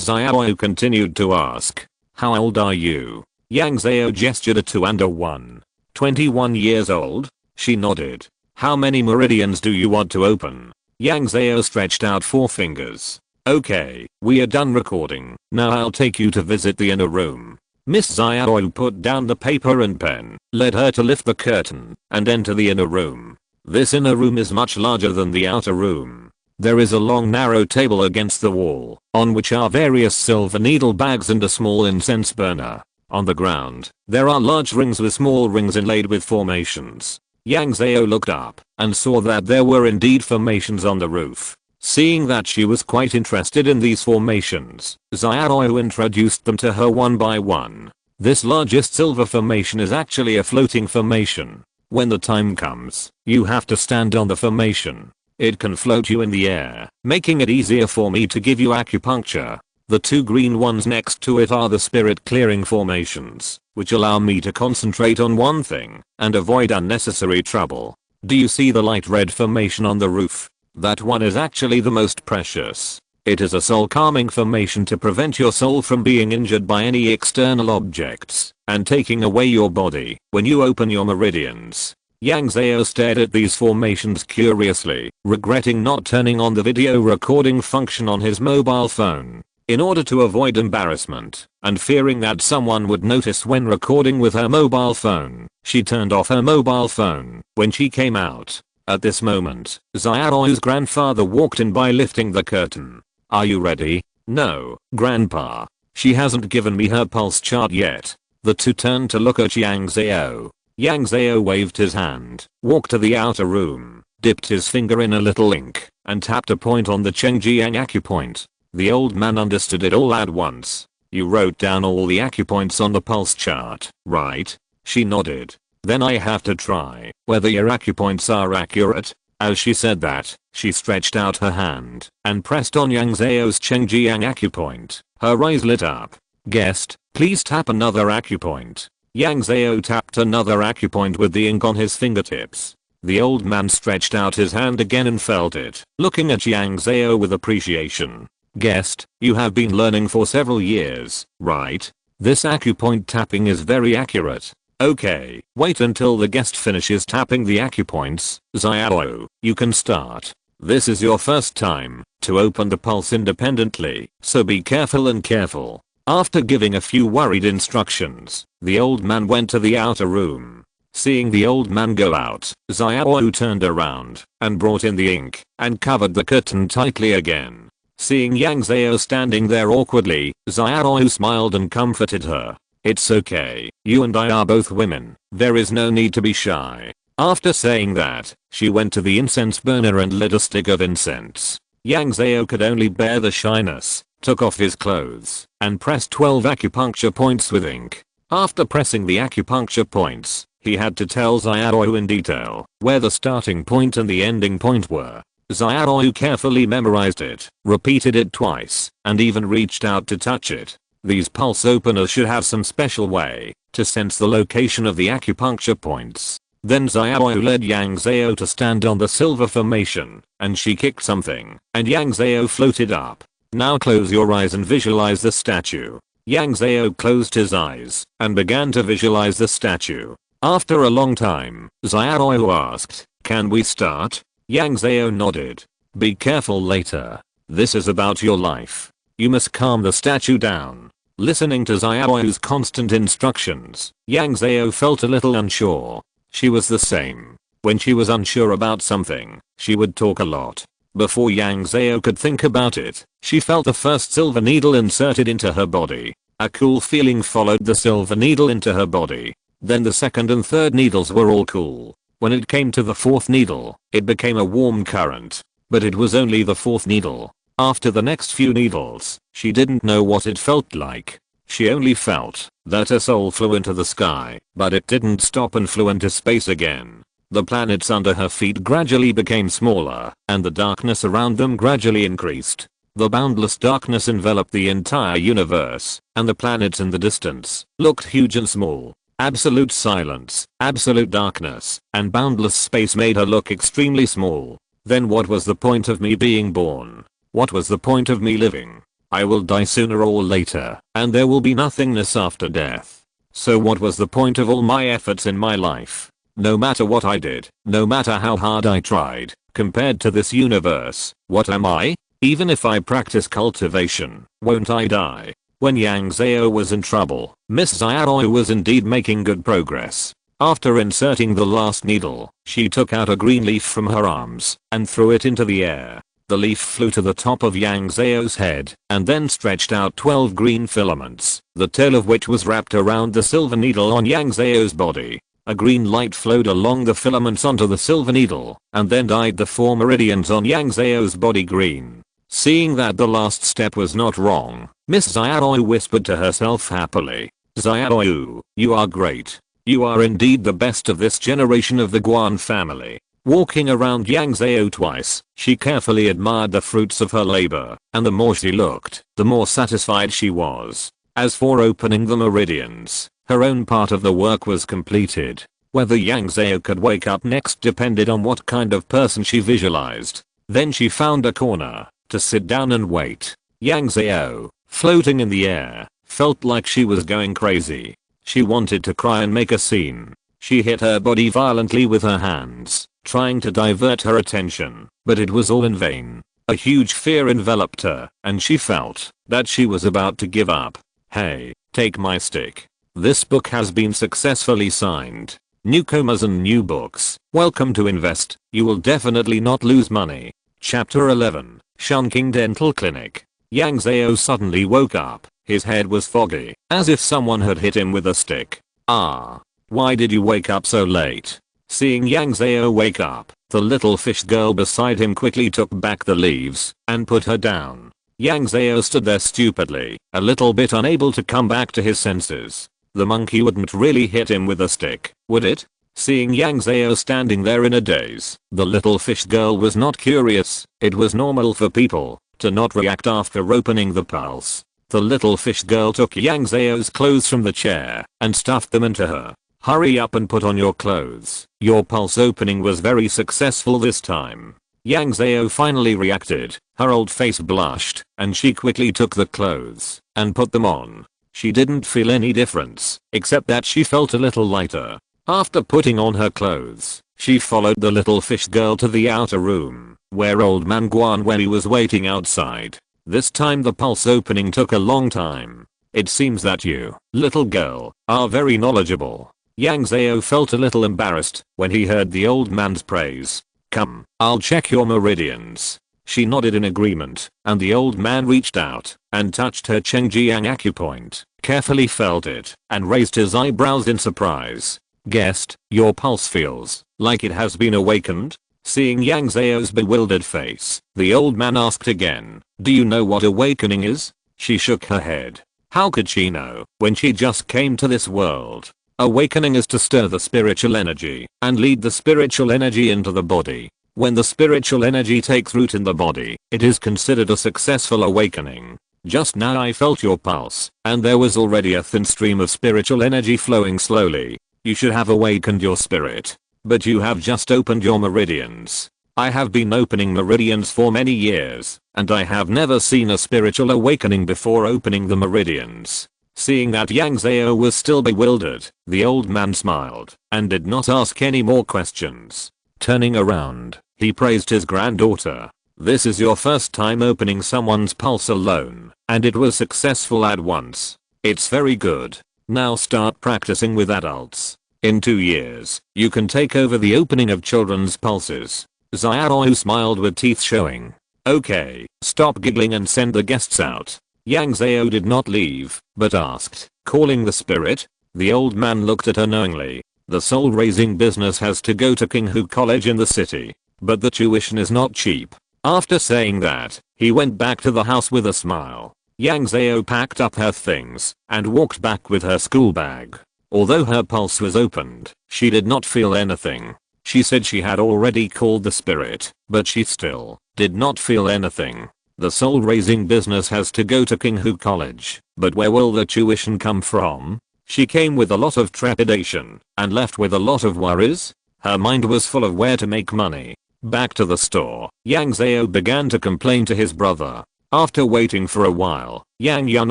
Speaker 1: Zhao continued to ask, "How old are you?" Yang Zhao gestured a 2 and a 1. 21 years old? She nodded. "How many meridians do you want to open?" Yang Zhao stretched out 4 fingers. "Okay, we are done recording. Now I'll take you to visit the inner room." Miss Zhao put down the paper and pen, led her to lift the curtain, and enter the inner room. This inner room is much larger than the outer room. There is a long narrow table against the wall, on which are various silver needle bags and a small incense burner. On the ground, there are large rings with small rings inlaid with formations. Yang Zhao looked up and saw that there were indeed formations on the roof. Seeing that she was quite interested in these formations, Zhao introduced them to her one by one. This largest silver formation is actually a floating formation. When the time comes, you have to stand on the formation. It can float you in the air, making it easier for me to give you acupuncture. The 2 green ones next to it are the spirit clearing formations, which allow me to concentrate on one thing and avoid unnecessary trouble. Do you see the light red formation on the roof? That one is actually the most precious. It is a soul calming formation to prevent your soul from being injured by any external objects and taking away your body when you open your meridians. Yang Zhao stared at these formations curiously, regretting not turning on the video recording function on his mobile phone. In order to avoid embarrassment, and fearing that someone would notice when recording with her mobile phone, she turned off her mobile phone when she came out. At this moment, Xiao's grandfather walked in by lifting the curtain. "Are you ready?" "No, Grandpa. She hasn't given me her pulse chart yet." The two turned to look at Yang Zhao. Yang Zhao waved his hand, walked to the outer room, dipped his finger in a little ink, and tapped a point on the Chengjiang acupoint. The old man understood it all at once. "You wrote down all the acupoints on the pulse chart, right?" She nodded. "Then I have to try whether your acupoints are accurate." As she said that, she stretched out her hand and pressed on Yang Zhao's Chengjiang acupoint. Her eyes lit up. "Guest, please tap another acupoint." Yang Zhao tapped another acupoint with the ink on his fingertips. The old man stretched out his hand again and felt it, looking at Yang Zhao with appreciation. "Guest, you have been learning for several years, right? This acupoint tapping is very accurate." "Okay, wait until the guest finishes tapping the acupoints. Xiao, you can start. This is your first time to open the pulse independently, so be careful and careful." After giving a few worried instructions, the old man went to the outer room. Seeing the old man go out, Xiao turned around and brought in the ink and covered the curtain tightly again. Seeing Yang Zhao standing there awkwardly, Xiao smiled and comforted her. "It's okay, you and I are both women, there is no need to be shy." After saying that, she went to the incense burner and lit a stick of incense. Yang Zhao could only bear the shyness, took off his clothes, and pressed 12 acupuncture points with ink. After pressing the acupuncture points, he had to tell Xiao in detail where the starting point and the ending point were. Xiao carefully memorized it, repeated it twice, and even reached out to touch it. These pulse openers should have some special way to sense the location of the acupuncture points. Then Xiao led Yang Zhao to stand on the silver formation, and she kicked something, and Yang Zhao floated up. "Now close your eyes and visualize the statue." Yang Zhao closed his eyes and began to visualize the statue. After a long time, Xiao asked, "Can we start?" Yang Zhao nodded. "Be careful later. This is about your life. You must calm the statue down." Listening to Xiao's constant instructions, Yang Zhao felt a little unsure. She was the same. When she was unsure about something, she would talk a lot. Before Yang Zhao could think about it, she felt the first silver needle inserted into her body. A cool feeling followed the silver needle into her body. Then the second and third needles were all cool. When it came to the fourth needle, it became a warm current. But it was only the fourth needle. After the next few needles, she didn't know what it felt like. She only felt that her soul flew into the sky, but it didn't stop and flew into space again. The planets under her feet gradually became smaller, and the darkness around them gradually increased. The boundless darkness enveloped the entire universe, and the planets in the distance looked huge and small. Absolute silence, absolute darkness, and boundless space made her look extremely small. Then what was the point of me being born? What was the point of me living? I will die sooner or later, and there will be nothingness after death. So what was the point of all my efforts in my life? No matter what I did, no matter how hard I tried, compared to this universe, what am I? Even if I practice cultivation, won't I die? When Yang Zhao was in trouble, Miss Xiao was indeed making good progress. After inserting the last needle, she took out a green leaf from her arms and threw it into the air. The leaf flew to the top of Yang Zhao's head and then stretched out 12 green filaments, the tail of which was wrapped around the silver needle on Yang Zhao's body. A green light flowed along the filaments onto the silver needle and then dyed the 4 meridians on Yang Zhao's body green. Seeing that the last step was not wrong, Miss Xiao whispered to herself happily, "Xiao, you are great. You are indeed the best of this generation of the Guan family." Walking around Yang Zhao twice, she carefully admired the fruits of her labor, and the more she looked, the more satisfied she was. As for opening the meridians, her own part of the work was completed. Whether Yang Zhao could wake up next depended on what kind of person she visualized. Then she found a corner to sit down and wait. Yang Zhao, floating in the air, felt like she was going crazy. She wanted to cry and make a scene. She hit her body violently with her hands, trying to divert her attention, but it was all in vain. A huge fear enveloped her, and she felt that she was about to give up. "Hey, take my stick. This book has been successfully signed. Newcomers and new books, welcome to invest, you will definitely not lose money. Chapter 11, Shunking Dental Clinic. Yang Zhao suddenly woke up, his head was foggy, as if someone had hit him with a stick. Ah. Why did you wake up so late? Seeing Yang Zhao wake up, the little fish girl beside him quickly took back the leaves and put her down. Yang Zhao stood there stupidly, a little bit unable to come back to his senses. The monkey wouldn't really hit him with a stick, would it? Seeing Yang Zhao standing there in a daze, the little fish girl was not curious. It was normal for people to not react after opening the pulse. The little fish girl took Yang Zhao's clothes from the chair and stuffed them into her. Hurry up and put on your clothes. Your pulse opening was very successful this time. Yang Zhao finally reacted. Her old face blushed and she quickly took the clothes and put them on. She didn't feel any difference, except that she felt a little lighter. After putting on her clothes, she followed the little fish girl to the outer room, where old man Guan Wei was waiting outside. This time the pulse opening took a long time. It seems that you, little girl, are very knowledgeable. Yang Zhao felt a little embarrassed when he heard the old man's praise. Come, I'll check your meridians. She nodded in agreement, and the old man reached out and touched her Chengjiang acupoint, carefully felt it, and raised his eyebrows in surprise. Guest, your pulse feels like it has been awakened? Seeing Yang Zhao's bewildered face, the old man asked again, do you know what awakening is? She shook her head. How could she know when she just came to this world? Awakening is to stir the spiritual energy and lead the spiritual energy into the body. When the spiritual energy takes root in the body, it is considered a successful awakening. Just now I felt your pulse, and there was already a thin stream of spiritual energy flowing slowly. You should have awakened your spirit. But you have just opened your meridians. I have been opening meridians for many years, and I have never seen a spiritual awakening before opening the meridians. Seeing that Yang Zhao was still bewildered, the old man smiled and did not ask any more questions. Turning around, he praised his granddaughter. This is your first time opening someone's pulse alone, and it was successful at once. It's very good. Now start practicing with adults. In 2 years, you can take over the opening of children's pulses. Zhao smiled with teeth showing. Okay, stop giggling and send the guests out. Yang Zhao did not leave, but asked, calling the spirit. The old man looked at her knowingly. The soul raising business has to go to King Hu College in the city, but the tuition is not cheap. After saying that, he went back to the house with a smile. Yang Zhao packed up her things and walked back with her school bag. Although her pulse was opened, she did not feel anything. She said she had already called the spirit, but she still did not feel anything. The soul raising business has to go to King Hu College, but where will the tuition come from? She came with a lot of trepidation and left with a lot of worries. Her mind was full of where to make money. Back to the store, Yang Zhao began to complain to his brother. After waiting for a while, Yang Yun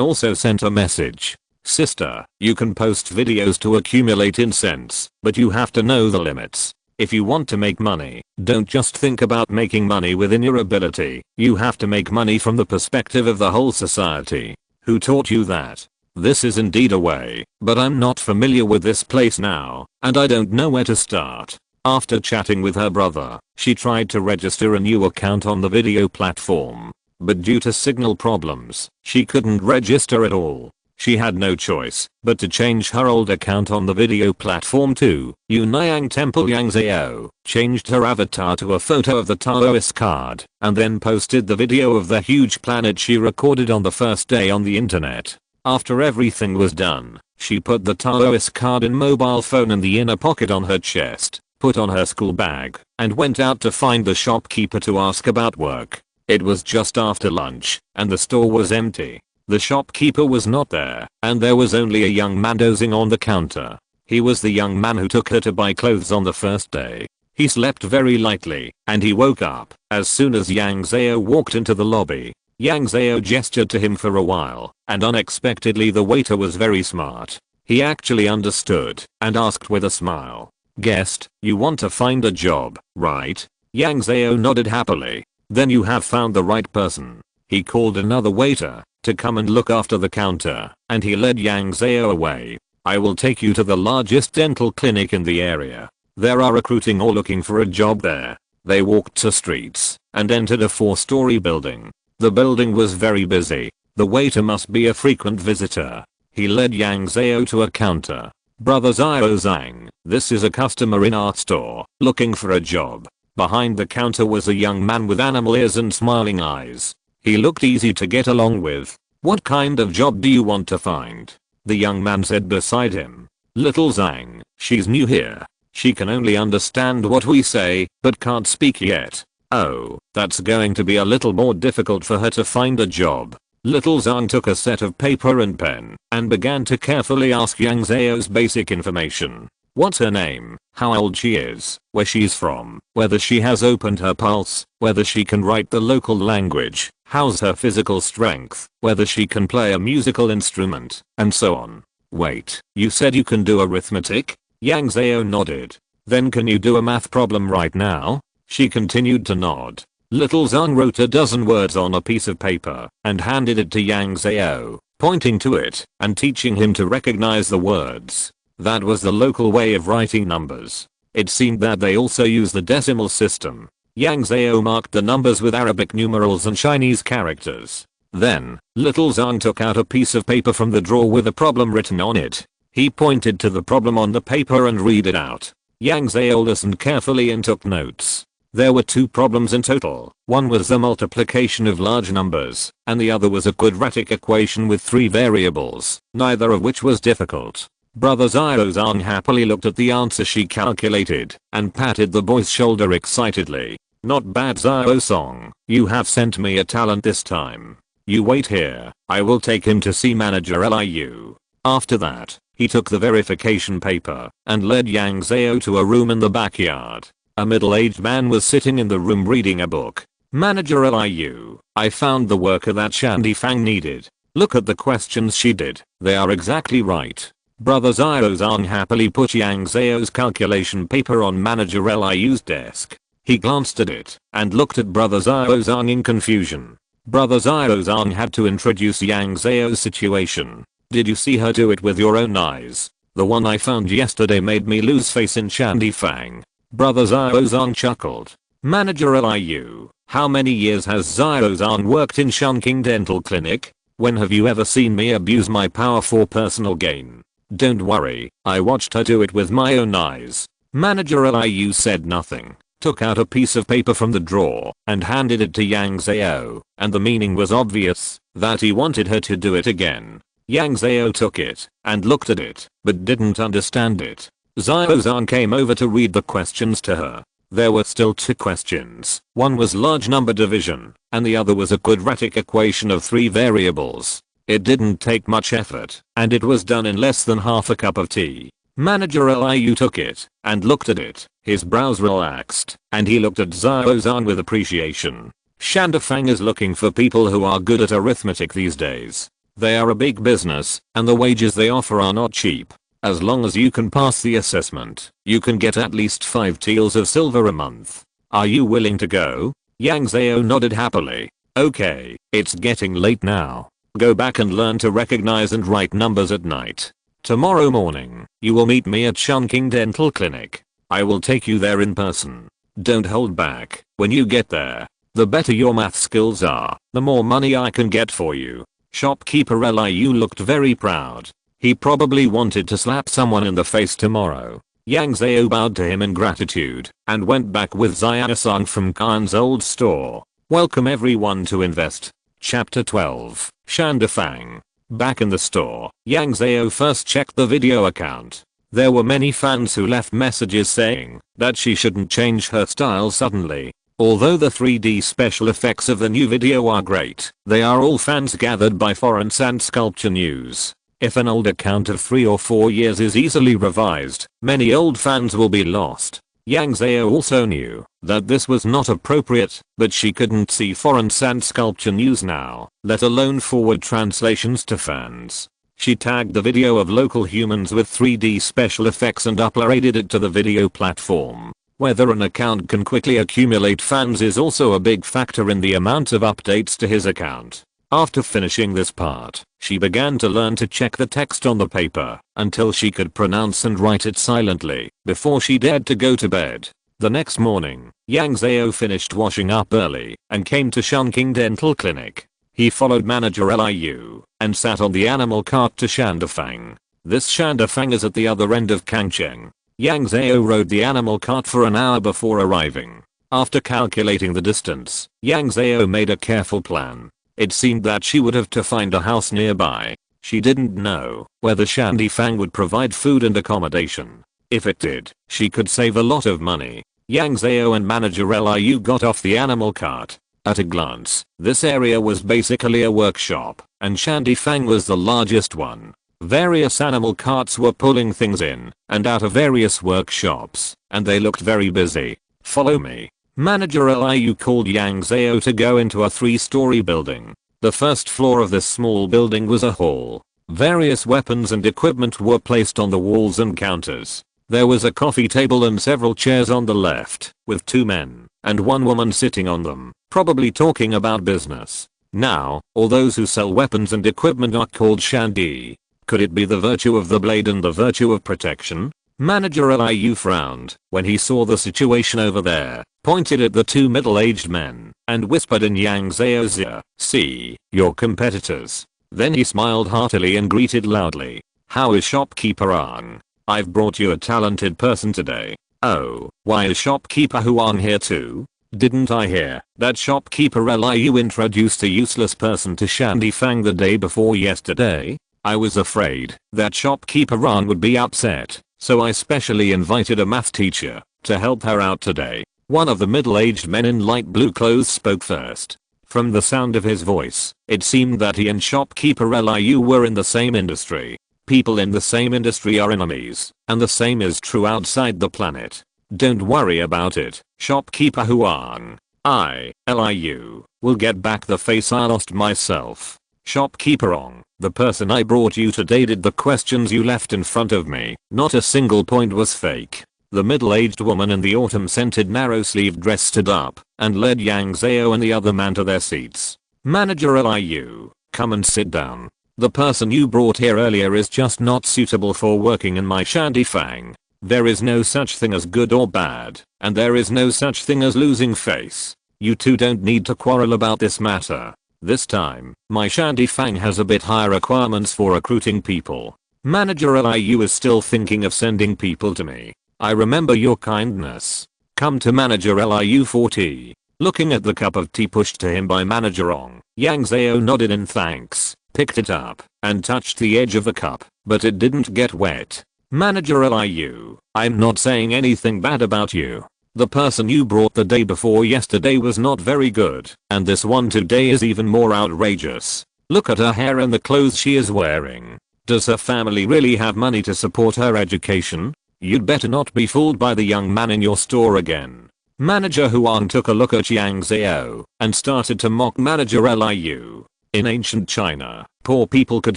Speaker 1: also sent a message. Sister, you can post videos to accumulate incense, but you have to know the limits. If you want to make money, don't just think about making money within your ability. You have to make money from the perspective of the whole society. Who taught you that? This is indeed a way, but I'm not familiar with this place now, and I don't know where to start. After chatting with her brother, she tried to register a new account on the video platform, but due to signal problems, she couldn't register at all. She had no choice but to change her old account on the video platform to Yunnyang Temple. Yang Zhao changed her avatar to a photo of the Taoist card and then posted the video of the huge planet she recorded on the first day on the internet. After everything was done, she put the Taoist card in mobile phone in the inner pocket on her chest, put on her school bag, and went out to find the shopkeeper to ask about work. It was just after lunch, and the store was empty. The shopkeeper was not there, and there was only a young man dozing on the counter. He was the young man who took her to buy clothes on the first day. He slept very lightly, and he woke up as soon as Yang Zhao walked into the lobby. Yang Zhao gestured to him for a while, and unexpectedly the waiter was very smart. He actually understood, and asked with a smile. Guest, you want to find a job, right? Yang Zhao nodded happily. Then you have found the right person. He called another waiter to come and look after the counter, and he led Yang Zhao away. I will take you to the largest dental clinic in the area. There are recruiting or looking for a job there. They walked to streets and entered a 4-story building. The building was very busy. The waiter must be a frequent visitor. He led Yang Zhao to a counter. Brother Zhang, this is a customer in our store, looking for a job. Behind the counter was a young man with animal ears and smiling eyes. He looked easy to get along with. What kind of job do you want to find? The young man said beside him. Little Zhang, she's new here. She can only understand what we say, but can't speak yet. Oh, that's going to be a little more difficult for her to find a job. Little Zhang took a set of paper and pen and began to carefully ask Yang Zhao's basic information. What's her name, how old she is, where she's from, whether she has opened her pulse, whether she can write the local language, how's her physical strength, whether she can play a musical instrument, and so on. Wait, you said you can do arithmetic? Yang Zhao nodded. Then can you do a math problem right now? She continued to nod. Little Zhang wrote a dozen words on a piece of paper and handed it to Yang Zhao, pointing to it and teaching him to recognize the words. That was the local way of writing numbers. It seemed that they also use the decimal system. Yang Zhao marked the numbers with Arabic numerals and Chinese characters. Then, Little Zhang took out a piece of paper from the drawer with a problem written on it. He pointed to the problem on the paper and read it out. Yang Zhao listened carefully and took notes. There were 2 problems in total. One was the multiplication of large numbers, and the other was a quadratic equation with 3 variables, neither of which was difficult. Brother Zhao happily looked at the answer she calculated and patted the boy's shoulder excitedly. Not bad, Zhao. You have sent me a talent this time. You wait here, I will take him to see Manager Liu. After that, he took the verification paper and led Yang Zhao to a room in the backyard. A middle-aged man was sitting in the room reading a book. Manager Liu, I found the worker that Shandy Fang needed. Look at the questions she did, they are exactly right. Brother Zhao happily put Yang Zhao's calculation paper on Manager Liu's desk. He glanced at it and looked at Brother Zhao in confusion. Brother Zhao had to introduce Yang Zhao's situation. Did you see her do it with your own eyes? The one I found yesterday made me lose face in Shandy Fang. Brother Zhao chuckled. Manager Liu, how many years has Zhao worked in Chungking Dental Clinic? When have you ever seen me abuse my power for personal gain? Don't worry, I watched her do it with my own eyes. Manager Liu said nothing, took out a piece of paper from the drawer and handed it to Yang Zhao, and the meaning was obvious, that he wanted her to do it again. Yang Zhao took it and looked at it, but didn't understand it. Zhao came over to read the questions to her. There were still 2 questions. One was large number division, and the other was a quadratic equation of 3 variables. It didn't take much effort, and it was done in less than half a cup of tea. Manager Liu took it and looked at it. His brows relaxed, and he looked at Zhao with appreciation. Shandy Fang is looking for people who are good at arithmetic these days. They are a big business, and the wages they offer are not cheap. As long as you can pass the assessment, you can get at least 5 taels of silver a month. Are you willing to go? Yang Zhao nodded happily. Okay, it's getting late now. Go back and learn to recognize and write numbers at night. Tomorrow morning, you will meet me at Chungking Dental Clinic. I will take you there in person. Don't hold back. When you get there, the better your math skills are, the more money I can get for you. Shopkeeper Liu looked very proud. He probably wanted to slap someone in the face tomorrow. Yang Zhao bowed to him in gratitude and went back with Zhao from Khan's old store. Welcome everyone to Invest. Chapter 12, Shandy Fang. Back in the store, Yang Zhao first checked the video account. There were many fans who left messages saying that she shouldn't change her style suddenly. Although the 3D special effects of the new video are great, they are all fans gathered by foreign and sculpture news. If an old account of 3 or 4 years is easily revised, many old fans will be lost. Yang Zhao also knew that this was not appropriate, but she couldn't see foreign and sculpture news now, let alone forward translations to fans. She tagged the video of local humans with 3D special effects and uploaded it to the video platform. Whether an account can quickly accumulate fans is also a big factor in the amount of updates to his account. After finishing this part, she began to learn to check the text on the paper until she could pronounce and write it silently before she dared to go to bed. The next morning, Yang Zhao finished washing up early and came to Shunking Dental Clinic. He followed Manager Liu and sat on the animal cart to Shandafang. This Shandafang is at the other end of Kangcheng. Yang Zhao rode the animal cart for an hour before arriving. After calculating the distance, Yang Zhao made a careful plan. It seemed that she would have to find a house nearby. She didn't know whether Shandafang would provide food and accommodation. If it did, she could save a lot of money. Yang Zhao and Manager Liu got off the animal cart. At a glance, this area was basically a workshop, and Shandafang was the largest one. Various animal carts were pulling things in and out of various workshops, and they looked very busy. Follow me. Manager Liu called Yang Zhao to go into a 3-story building. The first floor of this small building was a hall. Various weapons and equipment were placed on the walls and counters. There was a coffee table and several chairs on the left, with 2 men and 1 woman sitting on them, probably talking about business. Now, all those who sell weapons and equipment are called Shandi. Could it be the virtue of the blade and the virtue of protection? Manager Liu frowned when he saw the situation over there, pointed at the 2 middle-aged men, and whispered in Yang Zhao's ear, "See, your competitors." Then he smiled heartily and greeted loudly. "How is Shopkeeper Ang? I've brought you a talented person today." "Oh, why is Shopkeeper Huang here too? Didn't I hear that Shopkeeper Liu introduced a useless person to Shandafang the day before yesterday? I was afraid that Shopkeeper Ang would be upset, so I specially invited a math teacher to help her out today." One of the middle-aged men in light blue clothes spoke first. From the sound of his voice, it seemed that he and Shopkeeper Liu were in the same industry. People in the same industry are enemies, and the same is true outside the planet. Don't worry about it, Shopkeeper Huang. Liu, will get back the face I lost myself. Shopkeeper Ong, the person I brought you today did the questions you left in front of me. Not a single point was fake. The middle-aged woman in the autumn-scented narrow-sleeved dress stood up and led Yang Zhao and the other man to their seats. Manager Liu, come and sit down. The person you brought here earlier is just not suitable for working in my Shandafang. There is no such thing as good or bad, and there is no such thing as losing face. You two don't need to quarrel about this matter. This time, my Shandafang has a bit higher requirements for recruiting people. Manager Liu is still thinking of sending people to me. I remember your kindness. Come to Manager Liu for tea. Looking at the cup of tea pushed to him by Manager Ong, Yang Zhao nodded in thanks, picked it up, and touched the edge of the cup, but it didn't get wet. Manager Liu, I'm not saying anything bad about you. The person you brought the day before yesterday was not very good, and this one today is even more outrageous. Look at her hair and the clothes she is wearing. Does her family really have money to support her education? You'd better not be fooled by the young man in your store again. Manager Huang took a look at Yang Zhao and started to mock Manager Liu. In ancient China, poor people could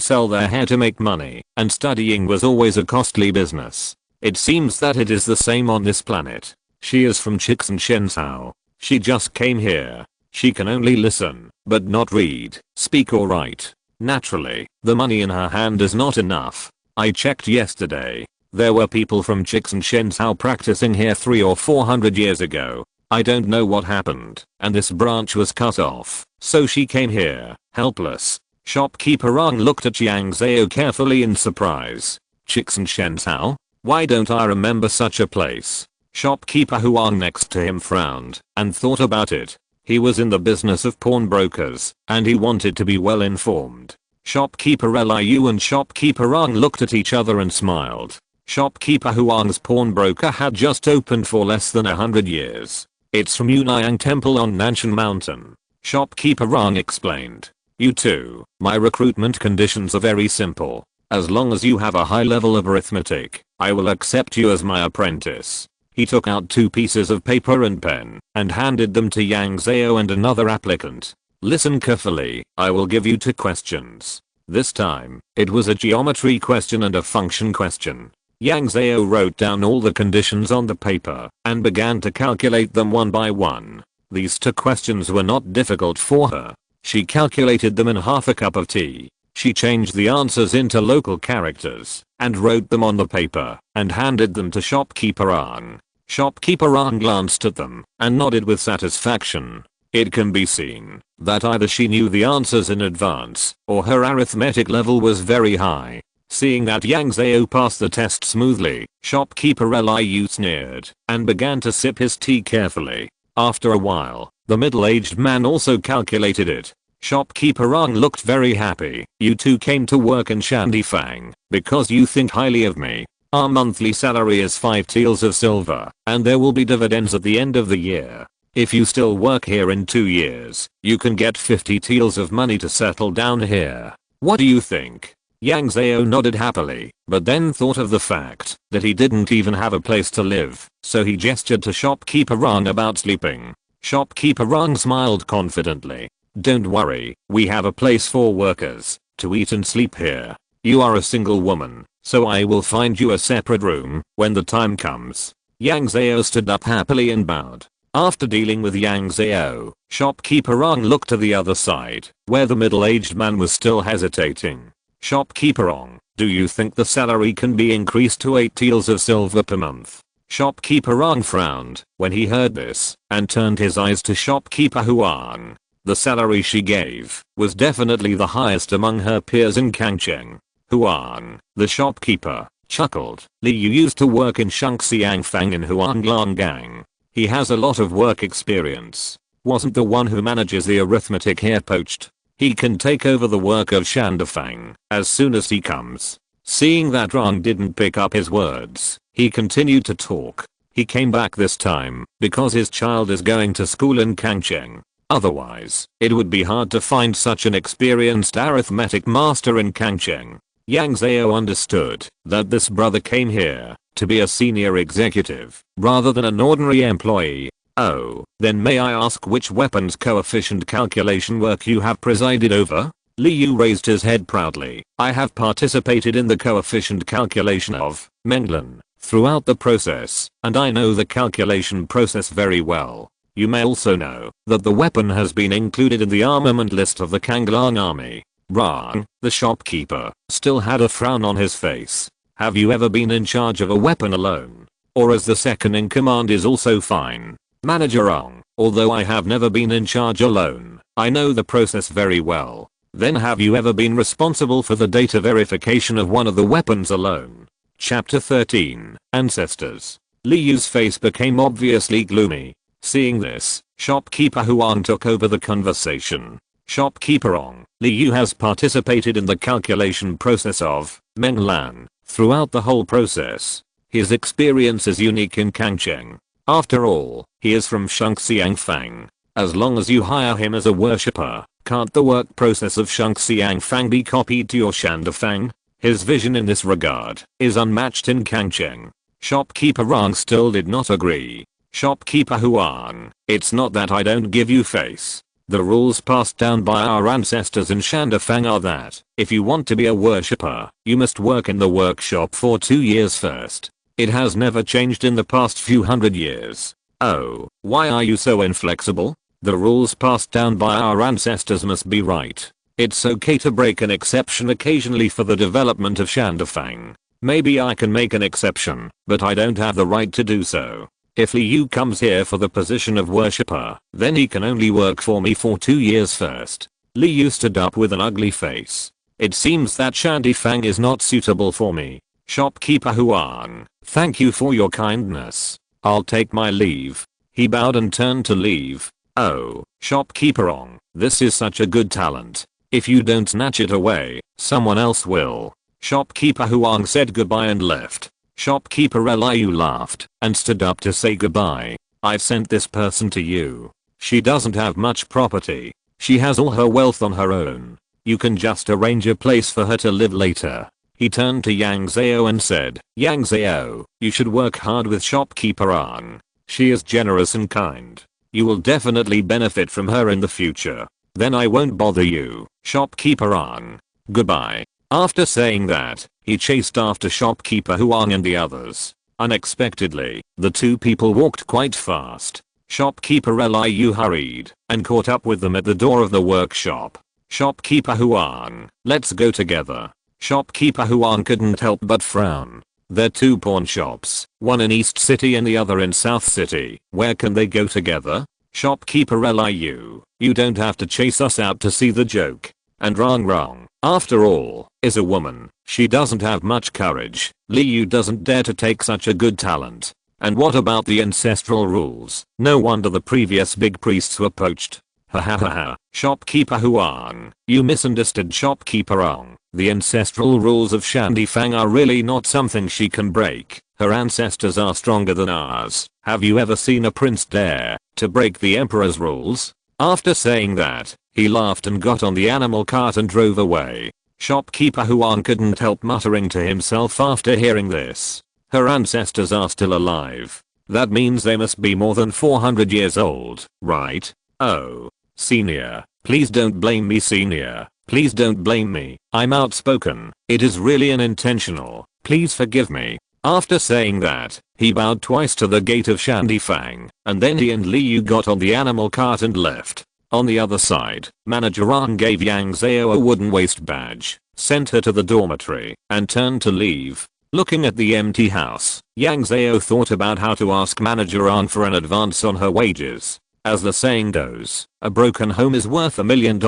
Speaker 1: sell their hair to make money, and studying was always a costly business. It seems that it is the same on this planet. She is from Shenzhou. She just came here. She can only listen, but not read, speak or write. Naturally, the money in her hand is not enough. I checked yesterday. There were people from Shenzhou practicing here 300 or 400 years ago. I don't know what happened, and this branch was cut off, so she came here, helpless. Shopkeeper Ang looked at Yang Zhao carefully in surprise. Shenzhou? Why don't I remember such a place? Shopkeeper Huang next to him frowned and thought about it. He was in the business of pawnbrokers, and he wanted to be well informed. Shopkeeper Liu and Shopkeeper Ang looked at each other and smiled. Shopkeeper Huang's pawnbroker had just opened for less than 100 years. It's from Yunnyang Temple on Nanshan Mountain. Shopkeeper Ang explained. You two, my recruitment conditions are very simple. As long as you have a high level of arithmetic, I will accept you as my apprentice. He took out 2 pieces of paper and pen and handed them to Yang Zhao and another applicant. Listen carefully, I will give you 2 questions. This time, it was a geometry question and a function question. Yang Zhao wrote down all the conditions on the paper and began to calculate them one by one. These 2 questions were not difficult for her. She calculated them in half a cup of tea. She changed the answers into local characters and wrote them on the paper and handed them to shopkeeper Ang. Shopkeeper Ang glanced at them and nodded with satisfaction. It can be seen that either she knew the answers in advance or her arithmetic level was very high. Seeing that Yang Zhao passed the test smoothly, shopkeeper Liu sneered and began to sip his tea carefully. After a while, the middle-aged man also calculated it. Shopkeeper Ang looked very happy. You two came to work in Shandifang because you think highly of me. Our monthly salary is 5 taels of silver, and there will be dividends at the end of the year. If you still work here in 2 years, you can get 50 taels of money to settle down here. What do you think? Yang Zhao nodded happily, but then thought of the fact that he didn't even have a place to live, so he gestured to shopkeeper Ang about sleeping. Shopkeeper Ang smiled confidently. Don't worry, we have a place for workers to eat and sleep here. You are a single woman, so I will find you a separate room when the time comes. Yang Zhao stood up happily and bowed. After dealing with Yang Zhao, shopkeeper Ang looked to the other side, where the middle-aged man was still hesitating. Shopkeeper Ang, do you think the salary can be increased to 8 taels of silver per month? Shopkeeper Ang frowned when he heard this and turned his eyes to shopkeeper Huang. The salary she gave was definitely the highest among her peers in Kangcheng. Huang, the shopkeeper, chuckled. Liu used to work in Shangxiangfang in Huanglangang. He has a lot of work experience. Wasn't the one who manages the arithmetic here poached? He can take over the work of Shandifang as soon as he comes. Seeing that Rang didn't pick up his words, he continued to talk. He came back this time because his child is going to school in Kangcheng. Otherwise, it would be hard to find such an experienced arithmetic master in Kangcheng. Yang Zhao understood that this brother came here to be a senior executive rather than an ordinary employee. Oh, then may I ask which weapons coefficient calculation work you have presided over? Liu raised his head proudly. I have participated in the coefficient calculation of Menglan throughout the process, and I know the calculation process very well. You may also know that the weapon has been included in the armament list of the Kanglang army. Rang, the shopkeeper, still had a frown on his face. Have you ever been in charge of a weapon alone? Or as the second in command is also fine. Manager Rang, although I have never been in charge alone, I know the process very well. Then have you ever been responsible for the data verification of one of the weapons alone? Chapter 13, Ancestors. Liu's face became obviously gloomy. Seeing this, shopkeeper Huang took over the conversation. Shopkeeper Ong, Liu has participated in the calculation process of Menglan throughout the whole process. His experience is unique in Kangcheng. After all, he is from Shangxiangfang. As long as you hire him as a worshipper, can't the work process of Shangxiangfang be copied to your Shandifang? His vision in this regard is unmatched in Kangcheng. Shopkeeper Rang still did not agree. Shopkeeper Huang, it's not that I don't give you face. The rules passed down by our ancestors in Shandifang are that if you want to be a worshipper, you must work in the workshop for 2 years first. It has never changed in the past few hundred years. Oh, why are you so inflexible? The rules passed down by our ancestors must be right. It's okay to break an exception occasionally for the development of Shandifang. Maybe I can make an exception, but I don't have the right to do so. If Liu comes here for the position of worshipper, then he can only work for me for 2 years first. Liu stood up with an ugly face. It seems that Shandifang is not suitable for me. Shopkeeper Huang, thank you for your kindness. I'll take my leave. He bowed and turned to leave. Oh, Shopkeeper Ong, this is such a good talent. If you don't snatch it away, someone else will. Shopkeeper Huang said goodbye and left. Shopkeeper Liu laughed and stood up to say goodbye. I've sent this person to you. She doesn't have much property. She has all her wealth on her own. You can just arrange a place for her to live later. He turned to Yang Zhao and said, Yang Zhao, you should work hard with Shopkeeper Ang. She is generous and kind. You will definitely benefit from her in the future. Then I won't bother you, Shopkeeper Ang. Goodbye. After saying that, he chased after Shopkeeper Huang and the others. Unexpectedly, the two people walked quite fast. Shopkeeper Liu hurried and caught up with them at the door of the workshop. Shopkeeper Huang, let's go together. Shopkeeper Huang couldn't help but frown. They're two pawn shops, one in East City and the other in South City. Where can they go together? Shopkeeper Liu, you don't have to chase us out to see the joke. And wrong. After all, is a woman. She doesn't have much courage. Liu doesn't dare to take such a good talent. And what about the ancestral rules? No wonder the previous big priests were poached. Ha ha ha ha. Shopkeeper Huang, you misunderstood Shopkeeper Huang. The ancestral rules of Shandy Fang are really not something she can break. Her ancestors are stronger than ours. Have you ever seen a prince dare to break the emperor's rules? After saying that, he laughed and got on the animal cart and drove away. Shopkeeper Huang couldn't help muttering to himself after hearing this. Her ancestors are still alive. That means they must be more than 400 years old, right? Oh. Senior, please don't blame me, senior. Please don't blame me. I'm outspoken. It is really unintentional. Please forgive me. After saying that, he bowed twice to the gate of Shandy Fang, and then he and Liu got on the animal cart and left. On the other side, Manager Ang gave Yang Zhao a wooden waist badge, sent her to the dormitory, and turned to leave. Looking at the empty house, Yang Zhao thought about how to ask Manager Ang for an advance on her wages. As the saying goes, a broken home is worth $1 million.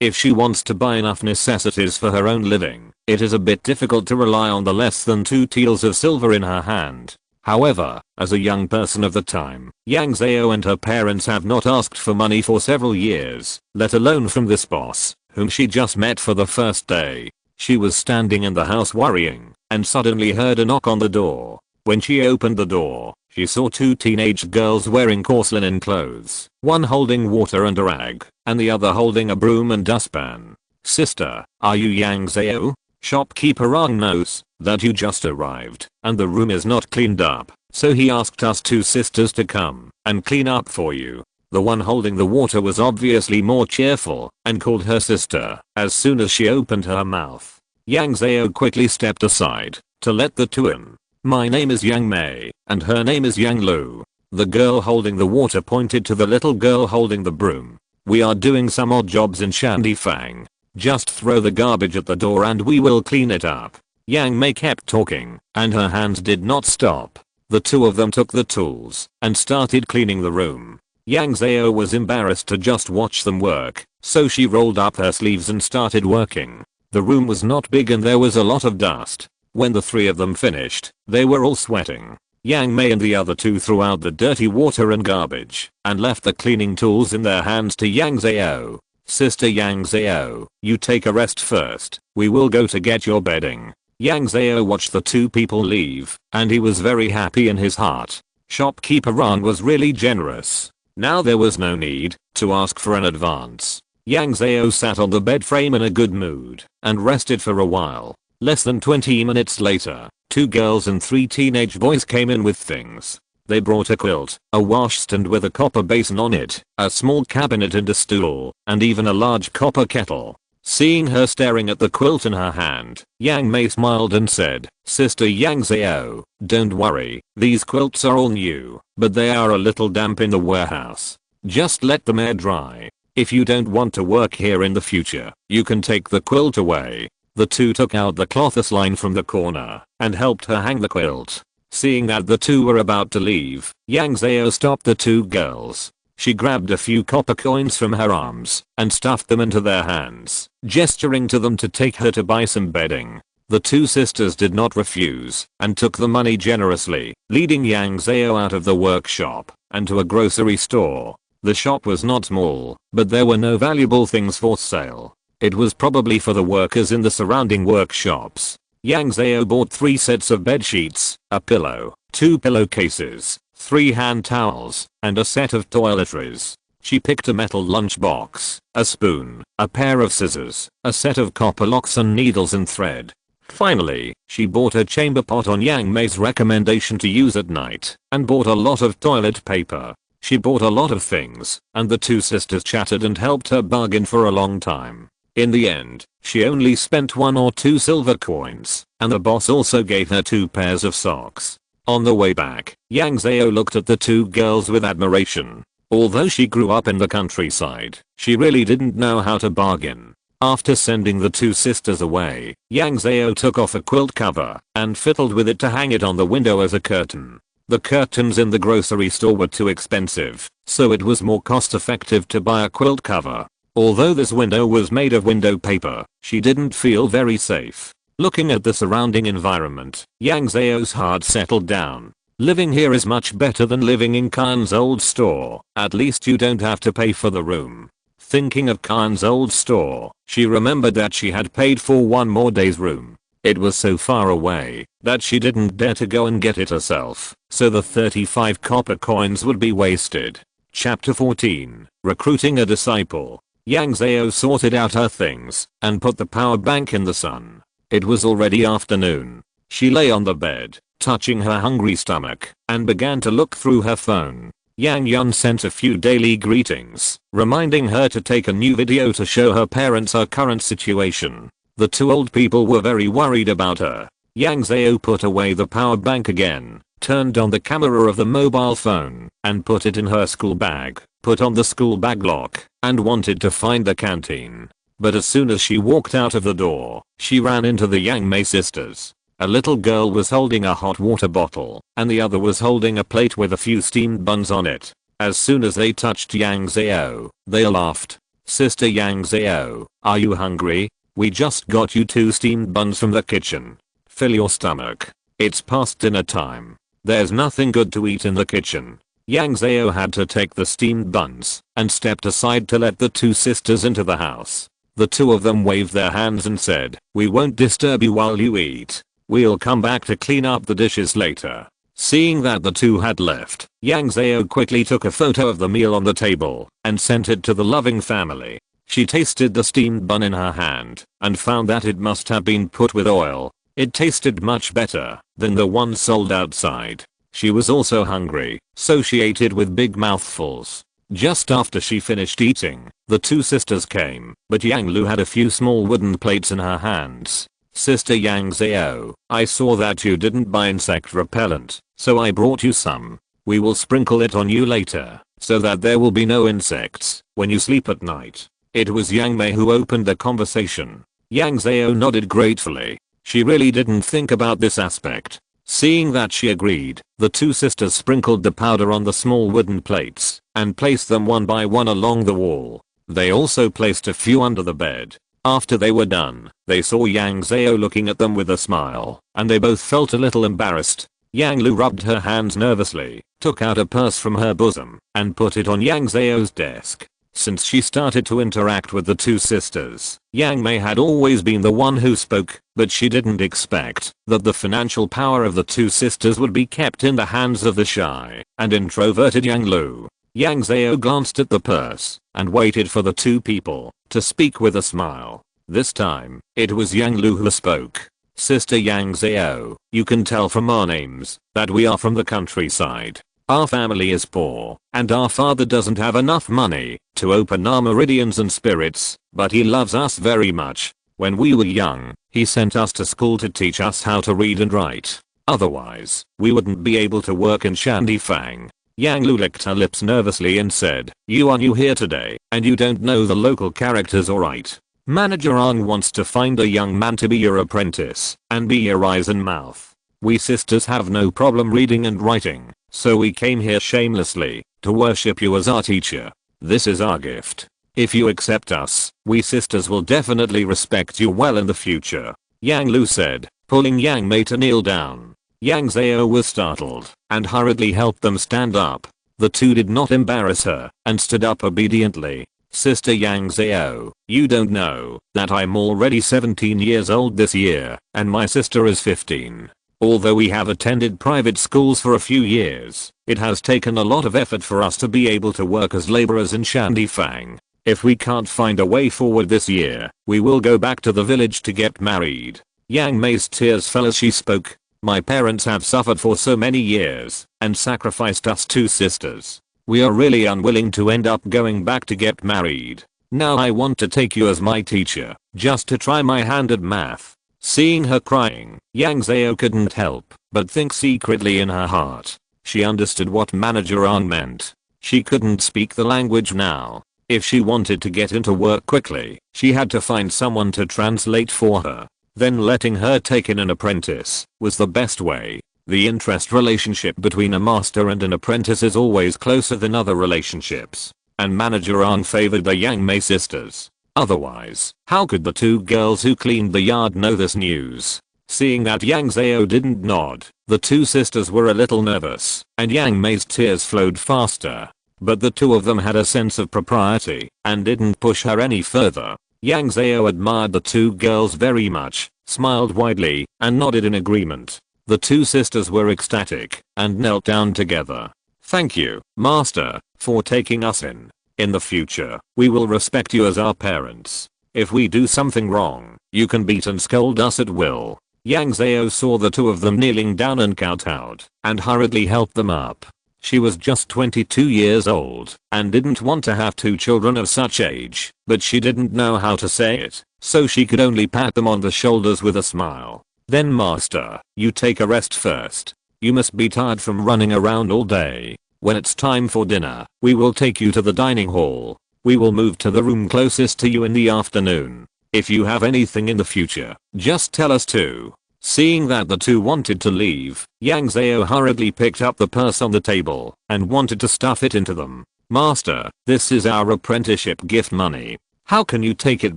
Speaker 1: If she wants to buy enough necessities for her own living, it is a bit difficult to rely on the less than 2 taels of silver in her hand. However, as a young person of the time, Yang Zhao and her parents have not asked for money for several years, let alone from this boss, whom she just met for the first day. She was standing in the house worrying, and suddenly heard a knock on the door. When she opened the door, she saw 2 teenage girls wearing coarse linen clothes, one holding water and a rag, and the other holding a broom and dustpan. Sister, are you Yang Zhao? Shopkeeper Ang knows that you just arrived, and the room is not cleaned up, so he asked us 2 sisters to come and clean up for you. The one holding the water was obviously more cheerful, and called her sister as soon as she opened her mouth. Yang Zhao quickly stepped aside to let the 2 in. My name is Yang Mei, and her name is Yang Lu. The girl holding the water pointed to the little girl holding the broom. We are doing some odd jobs in Shandy Fang. Just throw the garbage at the door and we will clean it up. Yang Mei kept talking, and her hands did not stop. The 2 of them took the tools and started cleaning the room. Yang Zhao was embarrassed to just watch them work, so she rolled up her sleeves and started working. The room was not big and there was a lot of dust. When the 3 of them finished, they were all sweating. Yang Mei and the other 2 threw out the dirty water and garbage and left the cleaning tools in their hands to Yang Zhao. Sister Yang Zhao, you take a rest first. We will go to get your bedding. Yang Zhao watched the 2 people leave, and he was very happy in his heart. Shopkeeper Ang was really generous. Now there was no need to ask for an advance. Yang Zhao sat on the bed frame in a good mood and rested for a while. Less than 20 minutes later, 2 girls and 3 teenage boys came in with things. They brought a quilt, a washstand with a copper basin on it, a small cabinet and a stool, and even a large copper kettle. Seeing her staring at the quilt in her hand, Yang Mei smiled and said, Sister Yang Zhao, don't worry, these quilts are all new, but they are a little damp in the warehouse. Just let them air dry. If you don't want to work here in the future, you can take the quilt away. The 2 took out the cloth line from the corner and helped her hang the quilt. Seeing that the 2 were about to leave, Yang Zhao stopped the 2 girls. She grabbed a few copper coins from her arms and stuffed them into their hands, gesturing to them to take her to buy some bedding. The 2 sisters did not refuse and took the money generously, leading Yang Zhao out of the workshop and to a grocery store. The shop was not small, but there were no valuable things for sale. It was probably for the workers in the surrounding workshops. Yang Zhao bought 3 sets of bed sheets, a pillow, 2 pillowcases, 3 hand towels, and a set of toiletries. She picked a metal lunchbox, a spoon, a pair of scissors, a set of copper locks and needles and thread. Finally, she bought a chamber pot on Yang Mei's recommendation to use at night, and bought a lot of toilet paper. She bought a lot of things, and the 2 sisters chatted and helped her bargain for a long time. In the end, she only spent 1 or 2 silver coins, and the boss also gave her 2 pairs of socks. On the way back, Yang Zhao looked at the two girls with admiration. Although she grew up in the countryside, she really didn't know how to bargain. After sending the two sisters away, Yang Zhao took off a quilt cover and fiddled with it to hang it on the window as a curtain. The curtains in the grocery store were too expensive, so it was more cost effective to buy a quilt cover. Although this window was made of window paper, she didn't feel very safe. Looking at the surrounding environment, Yang Zhao's heart settled down. Living here is much better than living in Khan's old store. At least you don't have to pay for the room. Thinking of Khan's old store, she remembered that she had paid for one more day's room. It was so far away that she didn't dare to go and get it herself, so the 35 copper coins would be wasted. Chapter 14, Recruiting a Disciple. Yang Zhao sorted out her things and put the power bank in the sun. It was already afternoon. She lay on the bed, touching her hungry stomach, and began to look through her phone. Yang Yun sent a few daily greetings, reminding her to take a new video to show her parents her current situation. The two old people were very worried about her. Yang Zhao put away the power bank again, turned on the camera of the mobile phone, and put it in her school bag, put on the school bag lock, and wanted to find the canteen. But as soon as she walked out of the door, she ran into the Yang Mei sisters. A little girl was holding a hot water bottle, and the other was holding a plate with a few steamed buns on it. As soon as they touched Yang Zhao, they laughed. "Sister Yang Zhao, are you hungry? We just got you 2 steamed buns from the kitchen. Fill your stomach. It's past dinner time. There's nothing good to eat in the kitchen." Yang Zhao had to take the steamed buns and stepped aside to let the two sisters into the house. The two of them waved their hands and said, "We won't disturb you while you eat. We'll come back to clean up the dishes later." Seeing that the two had left, Yang Zhao quickly took a photo of the meal on the table and sent it to the loving family. She tasted the steamed bun in her hand and found that it must have been put with oil. It tasted much better than the one sold outside. She was also hungry, so she ate it with big mouthfuls. Just after she finished eating, the two sisters came, but Yang Lu had a few small wooden plates in her hands. "Sister Yang Zhao, I saw that you didn't buy insect repellent, so I brought you some. We will sprinkle it on you later, so that there will be no insects when you sleep at night." It was Yang Mei who opened the conversation. Yang Zhao nodded gratefully. She really didn't think about this aspect. Seeing that she agreed, the two sisters sprinkled the powder on the small wooden plates and placed them one by one along the wall. They also placed a few under the bed. After they were done, they saw Yang Zhao looking at them with a smile, and they both felt a little embarrassed. Yang Lu rubbed her hands nervously, took out a purse from her bosom, and put it on Yang Zhao's desk. Since she started to interact with the two sisters, Yang Mei had always been the one who spoke, but she didn't expect that the financial power of the two sisters would be kept in the hands of the shy and introverted Yang Lu. Yang Zhao glanced at the purse and waited for the two people to speak with a smile. This time, it was Yang Lu who spoke. "Sister Yang Zhao, you can tell from our names that we are from the countryside. Our family is poor, and our father doesn't have enough money to open our meridians and spirits, but he loves us very much. When we were young, he sent us to school to teach us how to read and write. Otherwise, we wouldn't be able to work in Shandifang." Yang Lu licked her lips nervously and said, "You are new here today, and you don't know the local characters alright. Manager Ang wants to find a young man to be your apprentice and be your eyes and mouth. We sisters have no problem reading and writing, so we came here shamelessly to worship you as our teacher. This is our gift. If you accept us, we sisters will definitely respect you well in the future," Yang Lu said, pulling Yang Mei to kneel down. Yang Zhao was startled and hurriedly helped them stand up. The two did not embarrass her and stood up obediently. "Sister Yang Zhao, you don't know that I'm already 17 years old this year, and my sister is 15. Although we have attended private schools for a few years, it has taken a lot of effort for us to be able to work as laborers in Shandifang. If we can't find a way forward this year, we will go back to the village to get married." Yang Mei's tears fell as she spoke. "My parents have suffered for so many years and sacrificed us two sisters. We are really unwilling to end up going back to get married. Now I want to take you as my teacher, just to try my hand at math." Seeing her crying, Yang Zhao couldn't help but think secretly in her heart. She understood what Manager An meant. She couldn't speak the language now. If she wanted to get into work quickly, she had to find someone to translate for her. Then letting her take in an apprentice was the best way. The interest relationship between a master and an apprentice is always closer than other relationships. And Manager An favored the Yang Mei sisters. Otherwise, how could the two girls who cleaned the yard know this news? Seeing that Yang Zhao didn't nod, the two sisters were a little nervous, and Yang Mei's tears flowed faster. But the two of them had a sense of propriety, and didn't push her any further. Yang Zhao admired the two girls very much, smiled widely, and nodded in agreement. The two sisters were ecstatic, and knelt down together. "Thank you, Master, for taking us in. In the future, we will respect you as our parents. If we do something wrong, you can beat and scold us at will." Yang Zhao saw the two of them kneeling down and kowtowed, and hurriedly helped them up. She was just 22 years old, and didn't want to have two children of such age, but she didn't know how to say it, so she could only pat them on the shoulders with a smile. "Then Master, you take a rest first. You must be tired from running around all day. When it's time for dinner, we will take you to the dining hall. We will move to the room closest to you in the afternoon. If you have anything in the future, just tell us too." Seeing that the two wanted to leave, Yang Zhao hurriedly picked up the purse on the table and wanted to stuff it into them. "Master, this is our apprenticeship gift money. How can you take it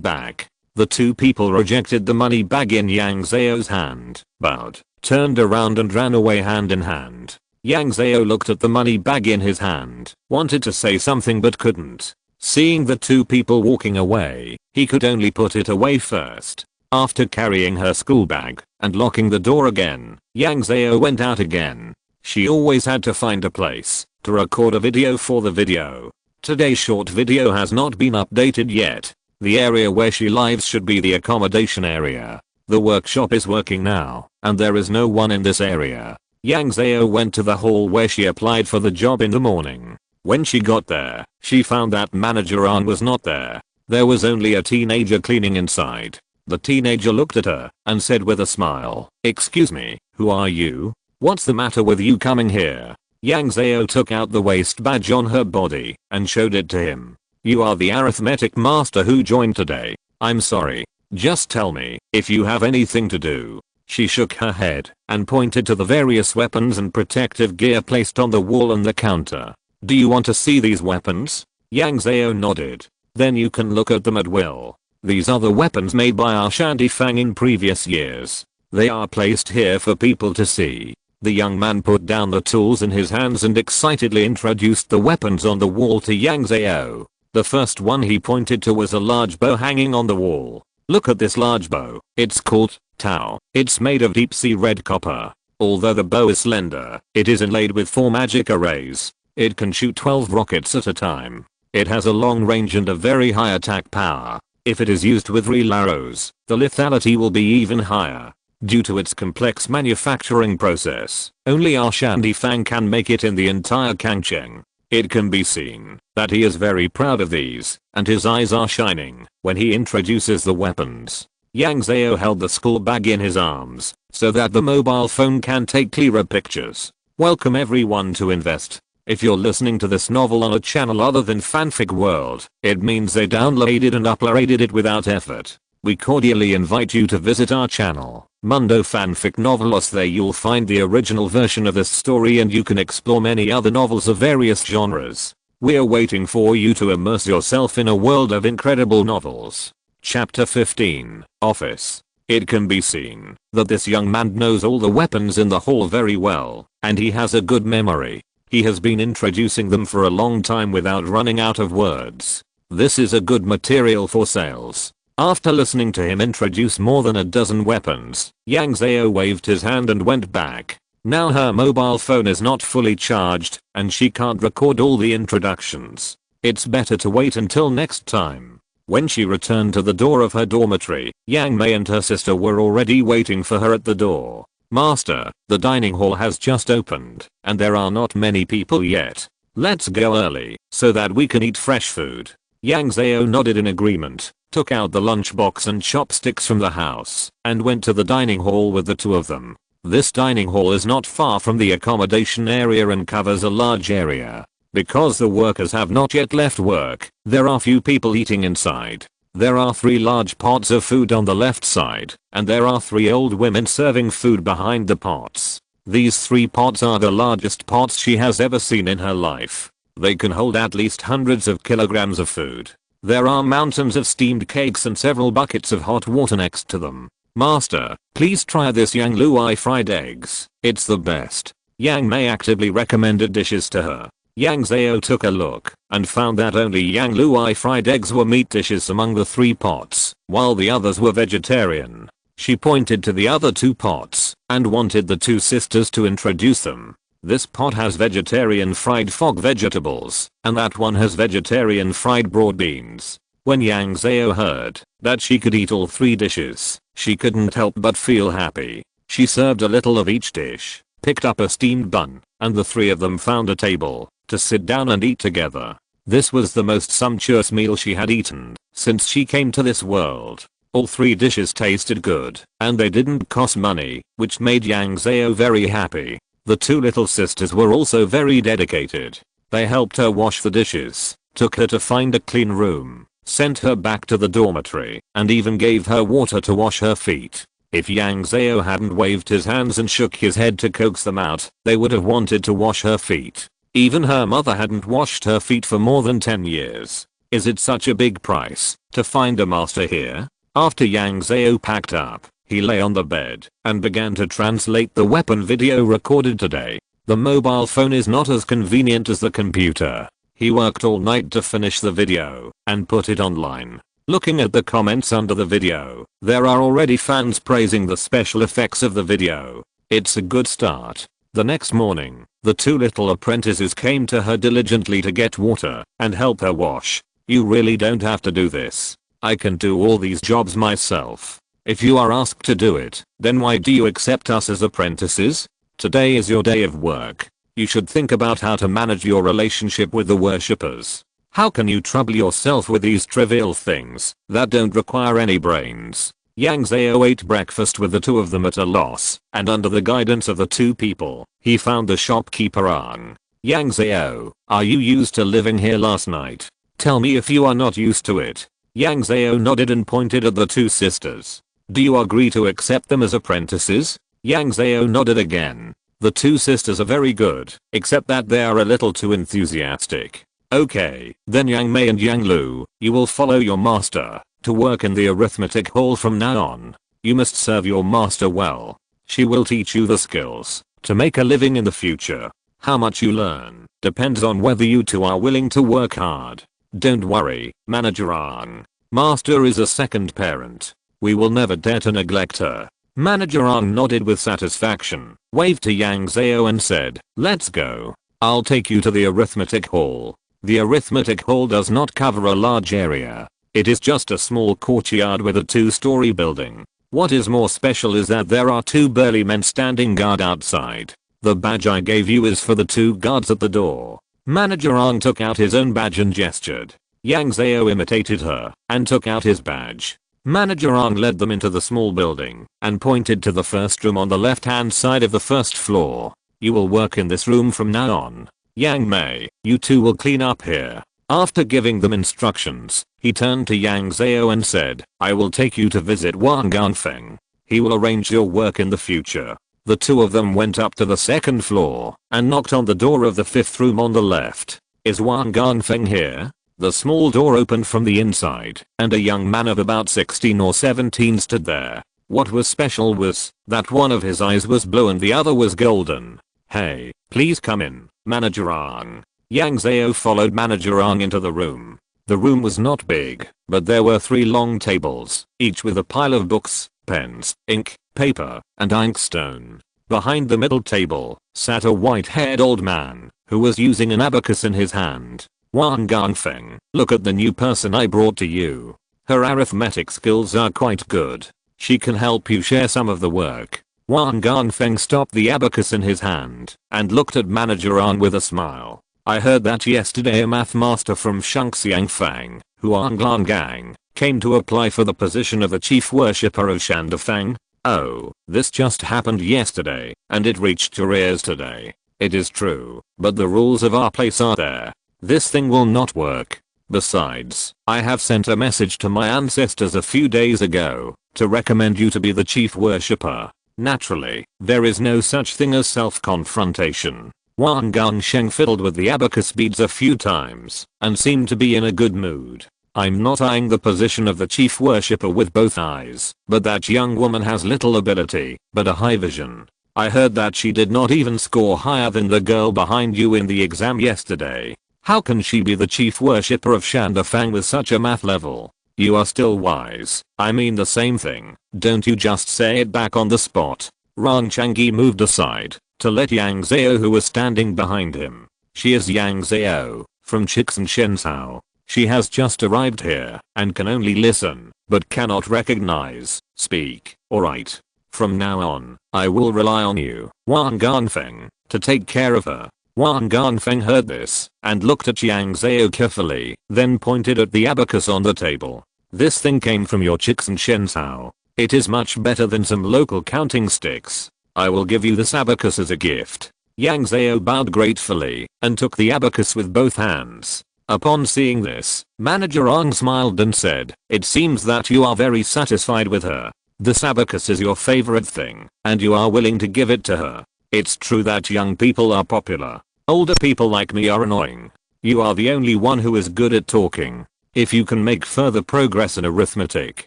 Speaker 1: back?" The two people rejected the money bag in Yang Zhao's hand, bowed, turned around and ran away hand in hand. Yang Zhao looked at the money bag in his hand, wanted to say something but couldn't. Seeing the two people walking away, he could only put it away first. After carrying her school bag and locking the door again, Yang Zhao went out again. She always had to find a place to record a video for the video. Today's short video has not been updated yet. The area where she lives should be the accommodation area. The workshop is working now, and there is no one in this area. Yang Zhao went to the hall where she applied for the job in the morning. When she got there, she found that Manager An was not there. There was only a teenager cleaning inside. The teenager looked at her and said with a smile, "Excuse me, who are you? What's the matter with you coming here?" Yang Zhao took out the waist badge on her body and showed it to him. "You are the arithmetic master who joined today. I'm sorry. Just tell me if you have anything to do." She shook her head and pointed to the various weapons and protective gear placed on the wall and the counter. "Do you want to see these weapons?" Yang Zhao nodded. "Then you can look at them at will. These are the weapons made by our Shandy Fang in previous years. They are placed here for people to see." The young man put down the tools in his hands and excitedly introduced the weapons on the wall to Yang Zhao. The first one he pointed to was a large bow hanging on the wall. "Look at this large bow. It's called Tao. It's made of deep sea red copper. Although the bow is slender, it is inlaid with 4 magic arrays. It can shoot 12 rockets at a time. It has a long range and a very high attack power. If it is used with real arrows, the lethality will be even higher. Due to its complex manufacturing process, only our Shandy Fang can make it in the entire Kangcheng. It can be seen that he is very proud of these, and his eyes are shining when he introduces the weapons." Yang Zhao held the school bag in his arms so that the mobile phone can take clearer pictures. Welcome everyone to Invest. If you're listening to this novel on a channel other than Fanfic World, it means they downloaded and uploaded it without effort. We cordially invite you to visit our channel, Mundo Fanfic Novelos. There you'll find the original version of this story and you can explore many other novels of various genres. We're waiting for you to immerse yourself in a world of incredible novels. Chapter 15, Office. It can be seen that this young man knows all the weapons in the hall very well, and he has a good memory. He has been introducing them for a long time without running out of words. This is a good material for sales. After listening to him introduce more than a dozen weapons, Yang Zhao waved his hand and went back. Now her mobile phone is not fully charged, and she can't record all the introductions. It's better to wait until next time. When she returned to the door of her dormitory, Yang Mei and her sister were already waiting for her at the door. "Master, the dining hall has just opened, and there are not many people yet. Let's go early, so that we can eat fresh food." Yang Zhao nodded in agreement, took out the lunchbox and chopsticks from the house, and went to the dining hall with the two of them. This dining hall is not far from the accommodation area and covers a large area. Because the workers have not yet left work, there are few people eating inside. There are 3 large pots of food on the left side, and there are 3 old women serving food behind the pots. These 3 pots are the largest pots she has ever seen in her life. They can hold at least hundreds of kilograms of food. There are mountains of steamed cakes and several buckets of hot water next to them. Master, please try this Yang Luai fried eggs. It's the best. Yang Mei actively recommended dishes to her. Yang Zhao took a look and found that only Yang Luai fried eggs were meat dishes among the 3 pots, while the others were vegetarian. She pointed to the other 2 pots and wanted the 2 sisters to introduce them. This pot has vegetarian fried fog vegetables, and that one has vegetarian fried broad beans. When Yang Zhao heard that she could eat all 3 dishes, she couldn't help but feel happy. She served a little of each dish, picked up a steamed bun, and the 3 of them found a table to sit down and eat together. This was the most sumptuous meal she had eaten since she came to this world. All 3 dishes tasted good, and they didn't cost money, which made Yang Zhao very happy. The 2 little sisters were also very dedicated. They helped her wash the dishes, took her to find a clean room, sent her back to the dormitory, and even gave her water to wash her feet. If Yang Zhao hadn't waved his hands and shook his head to coax them out, they would have wanted to wash her feet. Even her mother hadn't washed her feet for more than 10 years. Is it such a big price to find a master here? After Yang Zhao packed up, he lay on the bed and began to translate the weapon video recorded today. The mobile phone is not as convenient as the computer. He worked all night to finish the video and put it online. Looking at the comments under the video, there are already fans praising the special effects of the video. It's a good start. The next morning, the 2 little apprentices came to her diligently to get water and help her wash. You really don't have to do this. I can do all these jobs myself. If you are asked to do it, then why do you accept us as apprentices? Today is your day of work. You should think about how to manage your relationship with the worshippers. How can you trouble yourself with these trivial things that don't require any brains? Yang Zhao ate breakfast with the 2 of them at a loss, and under the guidance of the 2 people, he found the shopkeeper Ang. Yang Zhao, are you used to living here last night? Tell me if you are not used to it. Yang Zhao nodded and pointed at the 2 sisters. Do you agree to accept them as apprentices? Yang Zhao nodded again. The 2 sisters are very good, except that they are a little too enthusiastic. Okay, then Yang Mei and Yang Lu, you will follow your master to work in the arithmetic hall from now on. You must serve your master well. She will teach you the skills to make a living in the future. How much you learn depends on whether you 2 are willing to work hard. Don't worry, Manager Ang. Master is a second parent. We will never dare to neglect her. Manager Ang nodded with satisfaction, waved to Yang Zhao and said, let's go. I'll take you to the arithmetic hall. The arithmetic hall does not cover a large area. It is just a small courtyard with a 2-story building. What is more special is that there are 2 burly men standing guard outside. The badge I gave you is for the 2 guards at the door. Manager Ang took out his own badge and gestured. Yang Zhao imitated her and took out his badge. Manager Ang led them into the small building and pointed to the first room on the left hand side of the first floor. You will work in this room from now on. Yang Mei, you 2 will clean up here. After giving them instructions, he turned to Yang Zhao and said, I will take you to visit Wang Ganfeng. He will arrange your work in the future. The 2 of them went up to the 2nd floor and knocked on the door of the 5th room on the left. Is Wang Ganfeng here? The small door opened from the inside, and a young man of about 16 or 17 stood there. What was special was that one of his eyes was blue and the other was golden. Hey, please come in, Manager Ang. Yang Zhao followed Manager Ang into the room. The room was not big, but there were 3 long tables, each with a pile of books, pens, ink, paper, and inkstone. Behind the middle table sat a white-haired old man who was using an abacus in his hand. Wang Ganfeng, look at the new person I brought to you. Her arithmetic skills are quite good. She can help you share some of the work. Wang Ganfeng stopped the abacus in his hand and looked at Manager Ang with a smile. I heard that yesterday a math master from Shangxiang Fang, Huanglan Gang, came to apply for the position of the chief worshipper of Shandafang. Oh, this just happened yesterday, and it reached your ears today. It is true, but the rules of our place are there. This thing will not work. Besides, I have sent a message to my ancestors a few days ago to recommend you to be the chief worshipper. Naturally, there is no such thing as self-confrontation. Wang Gangsheng fiddled with the abacus beads a few times and seemed to be in a good mood. I'm not eyeing the position of the chief worshipper with both eyes, but that young woman has little ability, but a high vision. I heard that she did not even score higher than the girl behind you in the exam yesterday. How can she be the chief worshipper of Shandafang with such a math level? You are still wise. I mean the same thing. Don't you just say it back on the spot. Ran Changyi moved aside to let Yang Zhao, who was standing behind him. She is Yang Zhao from Chixin Shenzhou. She has just arrived here and can only listen, but cannot recognize, speak, or write. From now on, I will rely on you, Wang Ganfeng, to take care of her. Wang Ganfeng heard this and looked at Yang Zhao carefully, then pointed at the abacus on the table. This thing came from your Chixin Shenzhou. It is much better than some local counting sticks. I will give you this abacus as a gift. Yang Zhao bowed gratefully and took the abacus with both hands. Upon seeing this, Manager Ang smiled and said, "It seems that you are very satisfied with her. This abacus is your favorite thing, and you are willing to give it to her. It's true that young people are popular. Older people like me are annoying. You are the only one who is good at talking. If you can make further progress in arithmetic,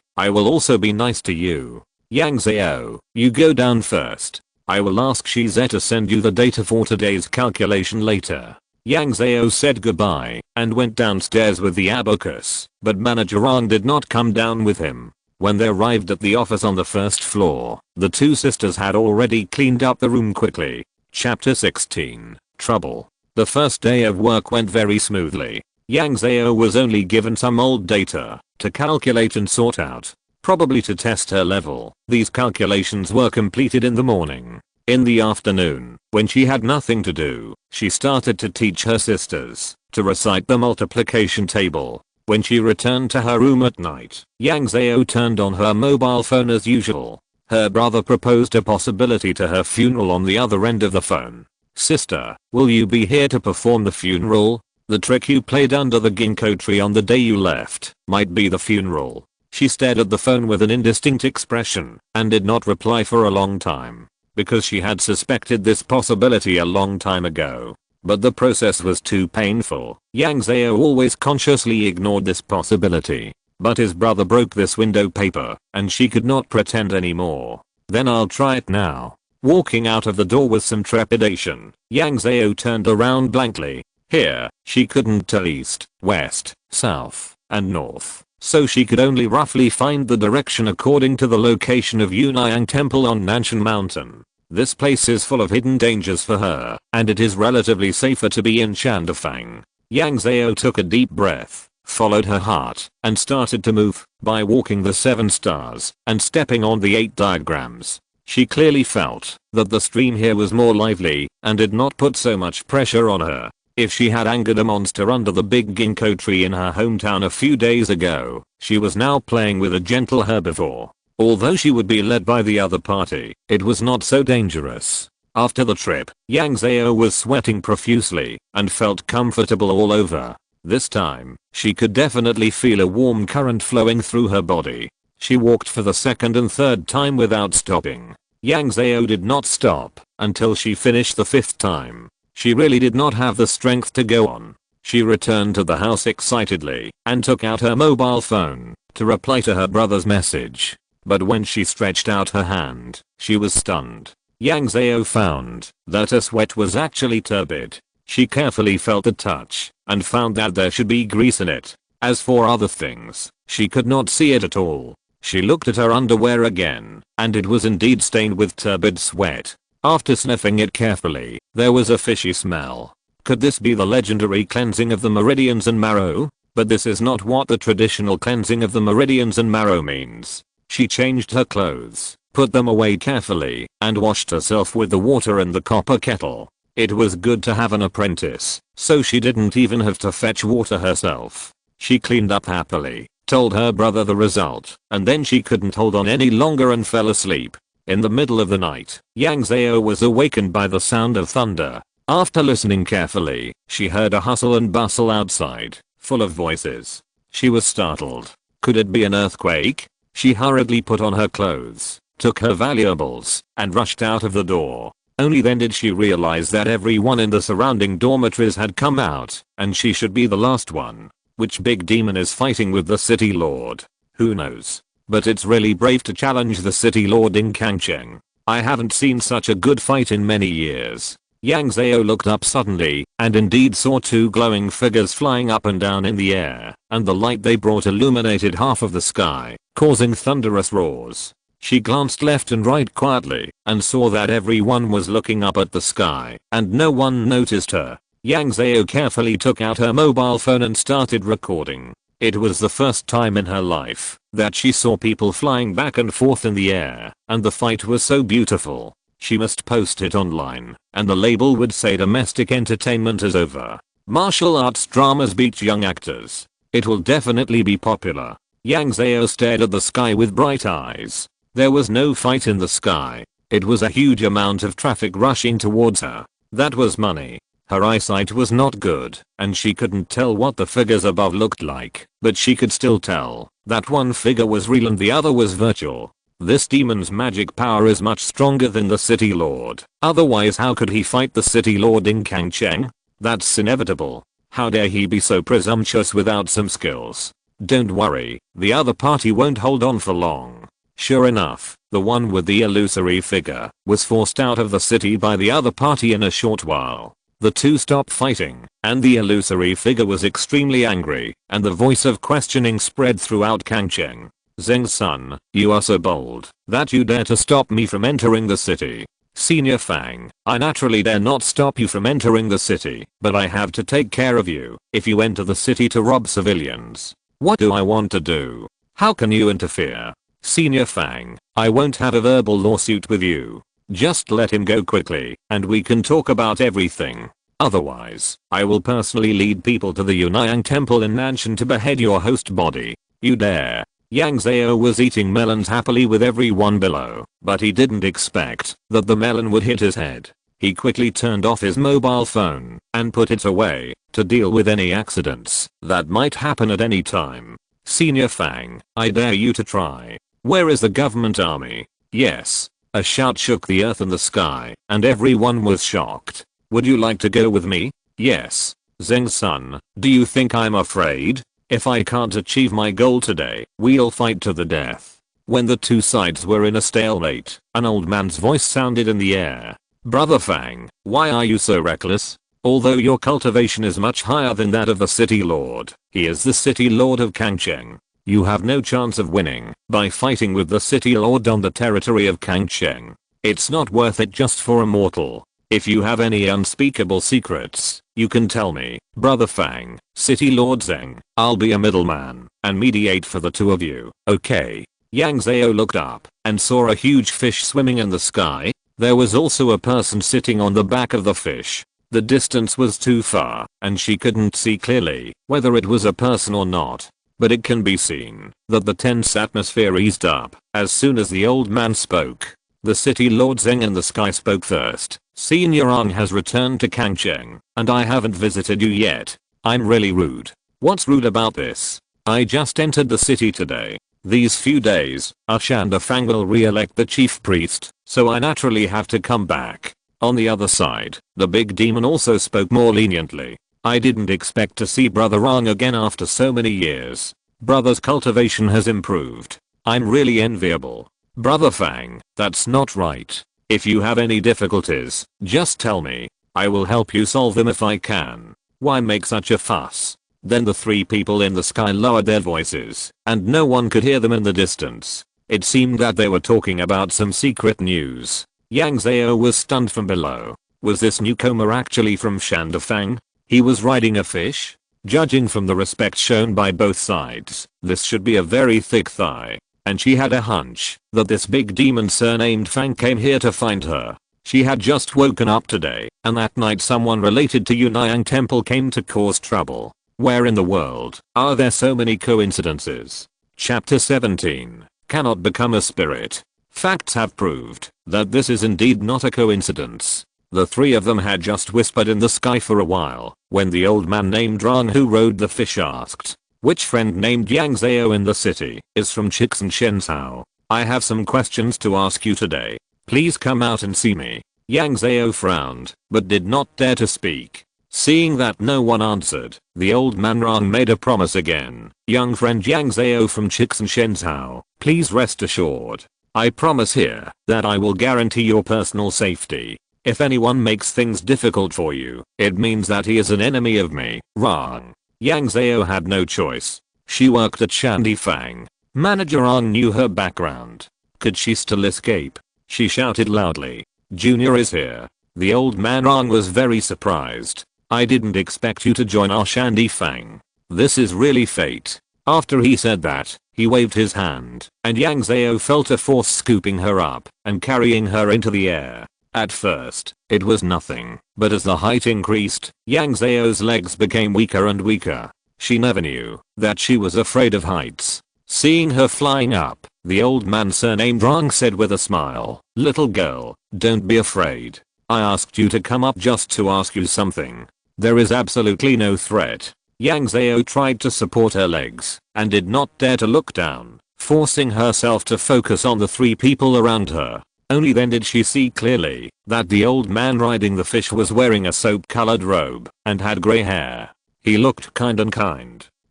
Speaker 1: I will also be nice to you. Yang Zhao, you go down first. I will ask Shize to send you the data for today's calculation later." Yang Zhao said goodbye and went downstairs with the abacus, but Manager Ang did not come down with him. When they arrived at the office on the first floor, the two sisters had already cleaned up the room quickly. Chapter 16. Trouble. The first day of work went very smoothly. Yang Zhao was only given some old data to calculate and sort out, probably to test her level. These calculations were completed in the morning. In the afternoon, when she had nothing to do, she started to teach her sisters to recite the multiplication table. When she returned to her room at night, Yang Zhao turned on her mobile phone as usual. Her brother proposed a possibility to her funeral on the other end of the phone. "Sister, will you be here to perform the funeral? The trick you played under the ginkgo tree on the day you left might be the funeral." She stared at the phone with an indistinct expression and did not reply for a long time, because she had suspected this possibility a long time ago. But the process was too painful. Yang Zhao always consciously ignored this possibility. But his brother broke this window paper, and she could not pretend anymore. "Then I'll try it now." Walking out of the door with some trepidation, Yang Zhao turned around blankly. Here, she couldn't tell east, west, south, and north, so she could only roughly find the direction according to the location of Yunayang Temple on Nanshan Mountain. This place is full of hidden dangers for her, and it is relatively safer to be in Shandafang. Yang Zhao took a deep breath, followed her heart, and started to move by walking the 7 stars and stepping on the 8 diagrams. She clearly felt that the stream here was more lively and did not put so much pressure on her. If she had angered a monster under the big ginkgo tree in her hometown a few days ago, she was now playing with a gentle herbivore. Although she would be led by the other party, it was not so dangerous. After the trip, Yang Zhao was sweating profusely and felt comfortable all over. This time, she could definitely feel a warm current flowing through her body. She walked for the second and third time without stopping. Yang Zhao did not stop until she finished the 5th time. She really did not have the strength to go on. She returned to the house excitedly and took out her mobile phone to reply to her brother's message. But when she stretched out her hand, she was stunned. Yang Zhao found that her sweat was actually turbid. She carefully felt the touch and found that there should be grease in it. As for other things, she could not see it at all. She looked at her underwear again, and it was indeed stained with turbid sweat. After sniffing it carefully, there was a fishy smell. Could this be the legendary cleansing of the meridians and marrow? But this is not what the traditional cleansing of the meridians and marrow means. She changed her clothes, put them away carefully, and washed herself with the water in the copper kettle. It was good to have an apprentice, so she didn't even have to fetch water herself. She cleaned up happily, told her brother the result, and then she couldn't hold on any longer and fell asleep. In the middle of the night, Yang Zhao was awakened by the sound of thunder. After listening carefully, she heard a hustle and bustle outside, full of voices. She was startled. Could it be an earthquake? She hurriedly put on her clothes, took her valuables, and rushed out of the door. Only then did she realize that everyone in the surrounding dormitories had come out, and she should be the last one. Which big demon is fighting with the city lord? Who knows? But it's really brave to challenge the city lord in Kangcheng. I haven't seen such a good fight in many years. Yang Zhao looked up suddenly, and indeed saw two glowing figures flying up and down in the air, and the light they brought illuminated half of the sky, causing thunderous roars. She glanced left and right quietly, and saw that everyone was looking up at the sky, and no one noticed her. Yang Zhao carefully took out her mobile phone and started recording. It was the first time in her life that she saw people flying back and forth in the air, and the fight was so beautiful. She must post it online, and the label would say domestic entertainment is over. Martial arts dramas beat young actors. It will definitely be popular. Yang Zhao stared at the sky with bright eyes. There was no fight in the sky. It was a huge amount of traffic rushing towards her. That was money. Her eyesight was not good, and she couldn't tell what the figures above looked like, but she could still tell that one figure was real and the other was virtual. This demon's magic power is much stronger than the city lord. Otherwise how could he fight the city lord in Kangcheng? That's inevitable. How dare he be so presumptuous without some skills? Don't worry, the other party won't hold on for long. Sure enough, the one with the illusory figure was forced out of the city by the other party in a short while. The two stopped fighting, and the illusory figure was extremely angry, and the voice of questioning spread throughout Kangcheng. Zheng's son, you are so bold that you dare to stop me from entering the city. Senior Fang, I naturally dare not stop you from entering the city, but I have to take care of you if you enter the city to rob civilians. What do I want to do? How can you interfere? Senior Fang, I won't have a verbal lawsuit with you. Just let him go quickly, and we can talk about everything. Otherwise, I will personally lead people to the Yunayang temple in Nanshan to behead your host body. You dare. Yang Zhao was eating melons happily with everyone below, but he didn't expect that the melon would hit his head. He quickly turned off his mobile phone and put it away to deal with any accidents that might happen at any time. Senior Fang, I dare you to try. Where is the government army? Yes. A shout shook the earth and the sky, and everyone was shocked. Would you like to go with me? Yes. Zheng's son, do you think I'm afraid? If I can't achieve my goal today, we'll fight to the death. When the two sides were in a stalemate, an old man's voice sounded in the air. Brother Fang, why are you so reckless? Although your cultivation is much higher than that of the city lord, he is the city lord of Kangcheng. You have no chance of winning by fighting with the city lord on the territory of Kangcheng. It's not worth it just for a mortal. If you have any unspeakable secrets, you can tell me, Brother Fang, City Lord Zheng. I'll be a middleman and mediate for the two of you, okay? Yang Zhao looked up and saw a huge fish swimming in the sky. There was also a person sitting on the back of the fish. The distance was too far, and she couldn't see clearly whether it was a person or not. But it can be seen that the tense atmosphere eased up as soon as the old man spoke. The city lord Zheng in the sky spoke first. Senior Ang has returned to Kangcheng, and I haven't visited you yet. I'm really rude. What's rude about this? I just entered the city today. These few days, Ashanda Fang will re-elect the chief priest, so I naturally have to come back. On the other side, the big demon also spoke more leniently. I didn't expect to see Brother Ang again after so many years. Brother's cultivation has improved. I'm really enviable. Brother Fang, that's not right. If you have any difficulties, just tell me. I will help you solve them if I can. Why make such a fuss? Then the three people in the sky lowered their voices, and no one could hear them in the distance. It seemed that they were talking about some secret news. Yang Zhao was stunned from below. Was this newcomer actually from Shandafang? He was riding a fish? Judging from the respect shown by both sides, this should be a very thick thigh. And she had a hunch that this big demon surnamed Fang came here to find her. She had just woken up today, and that night someone related to Yunnyang Temple came to cause trouble. Where in the world are there so many coincidences? Chapter 17. Cannot become a spirit. Facts have proved that this is indeed not a coincidence. The three of them had just whispered in the sky for a while, when the old man named Rang who rode the fish asked, "Which friend named Yang Zhao in the city is from Shenzhou? I have some questions to ask you today. Please come out and see me." Yang Zhao frowned, but did not dare to speak. Seeing that no one answered, the old man Rang made a promise again. "Young friend Yang Zhao from Shenzhou, please rest assured. I promise here that I will guarantee your personal safety. If anyone makes things difficult for you, it means that he is an enemy of me." Rang. Yang Zhao had no choice. She worked at Shandy Fang. Manager Rang knew her background. Could she still escape? She shouted loudly, "Junior is here." The old man Rang was very surprised. "I didn't expect you to join our Shandy Fang. This is really fate." After he said that, he waved his hand, and Yang Zhao felt a force scooping her up and carrying her into the air. At first, it was nothing, but as the height increased, Yang Zhao's legs became weaker and weaker. She never knew that she was afraid of heights. Seeing her flying up, the old man surnamed Rang said with a smile, "Little girl, don't be afraid. I asked you to come up just to ask you something. There is absolutely no threat." Yang Zhao tried to support her legs and did not dare to look down, forcing herself to focus on the three people around her. Only then did she see clearly that the old man riding the fish was wearing a soap-colored robe and had grey hair. He looked kind,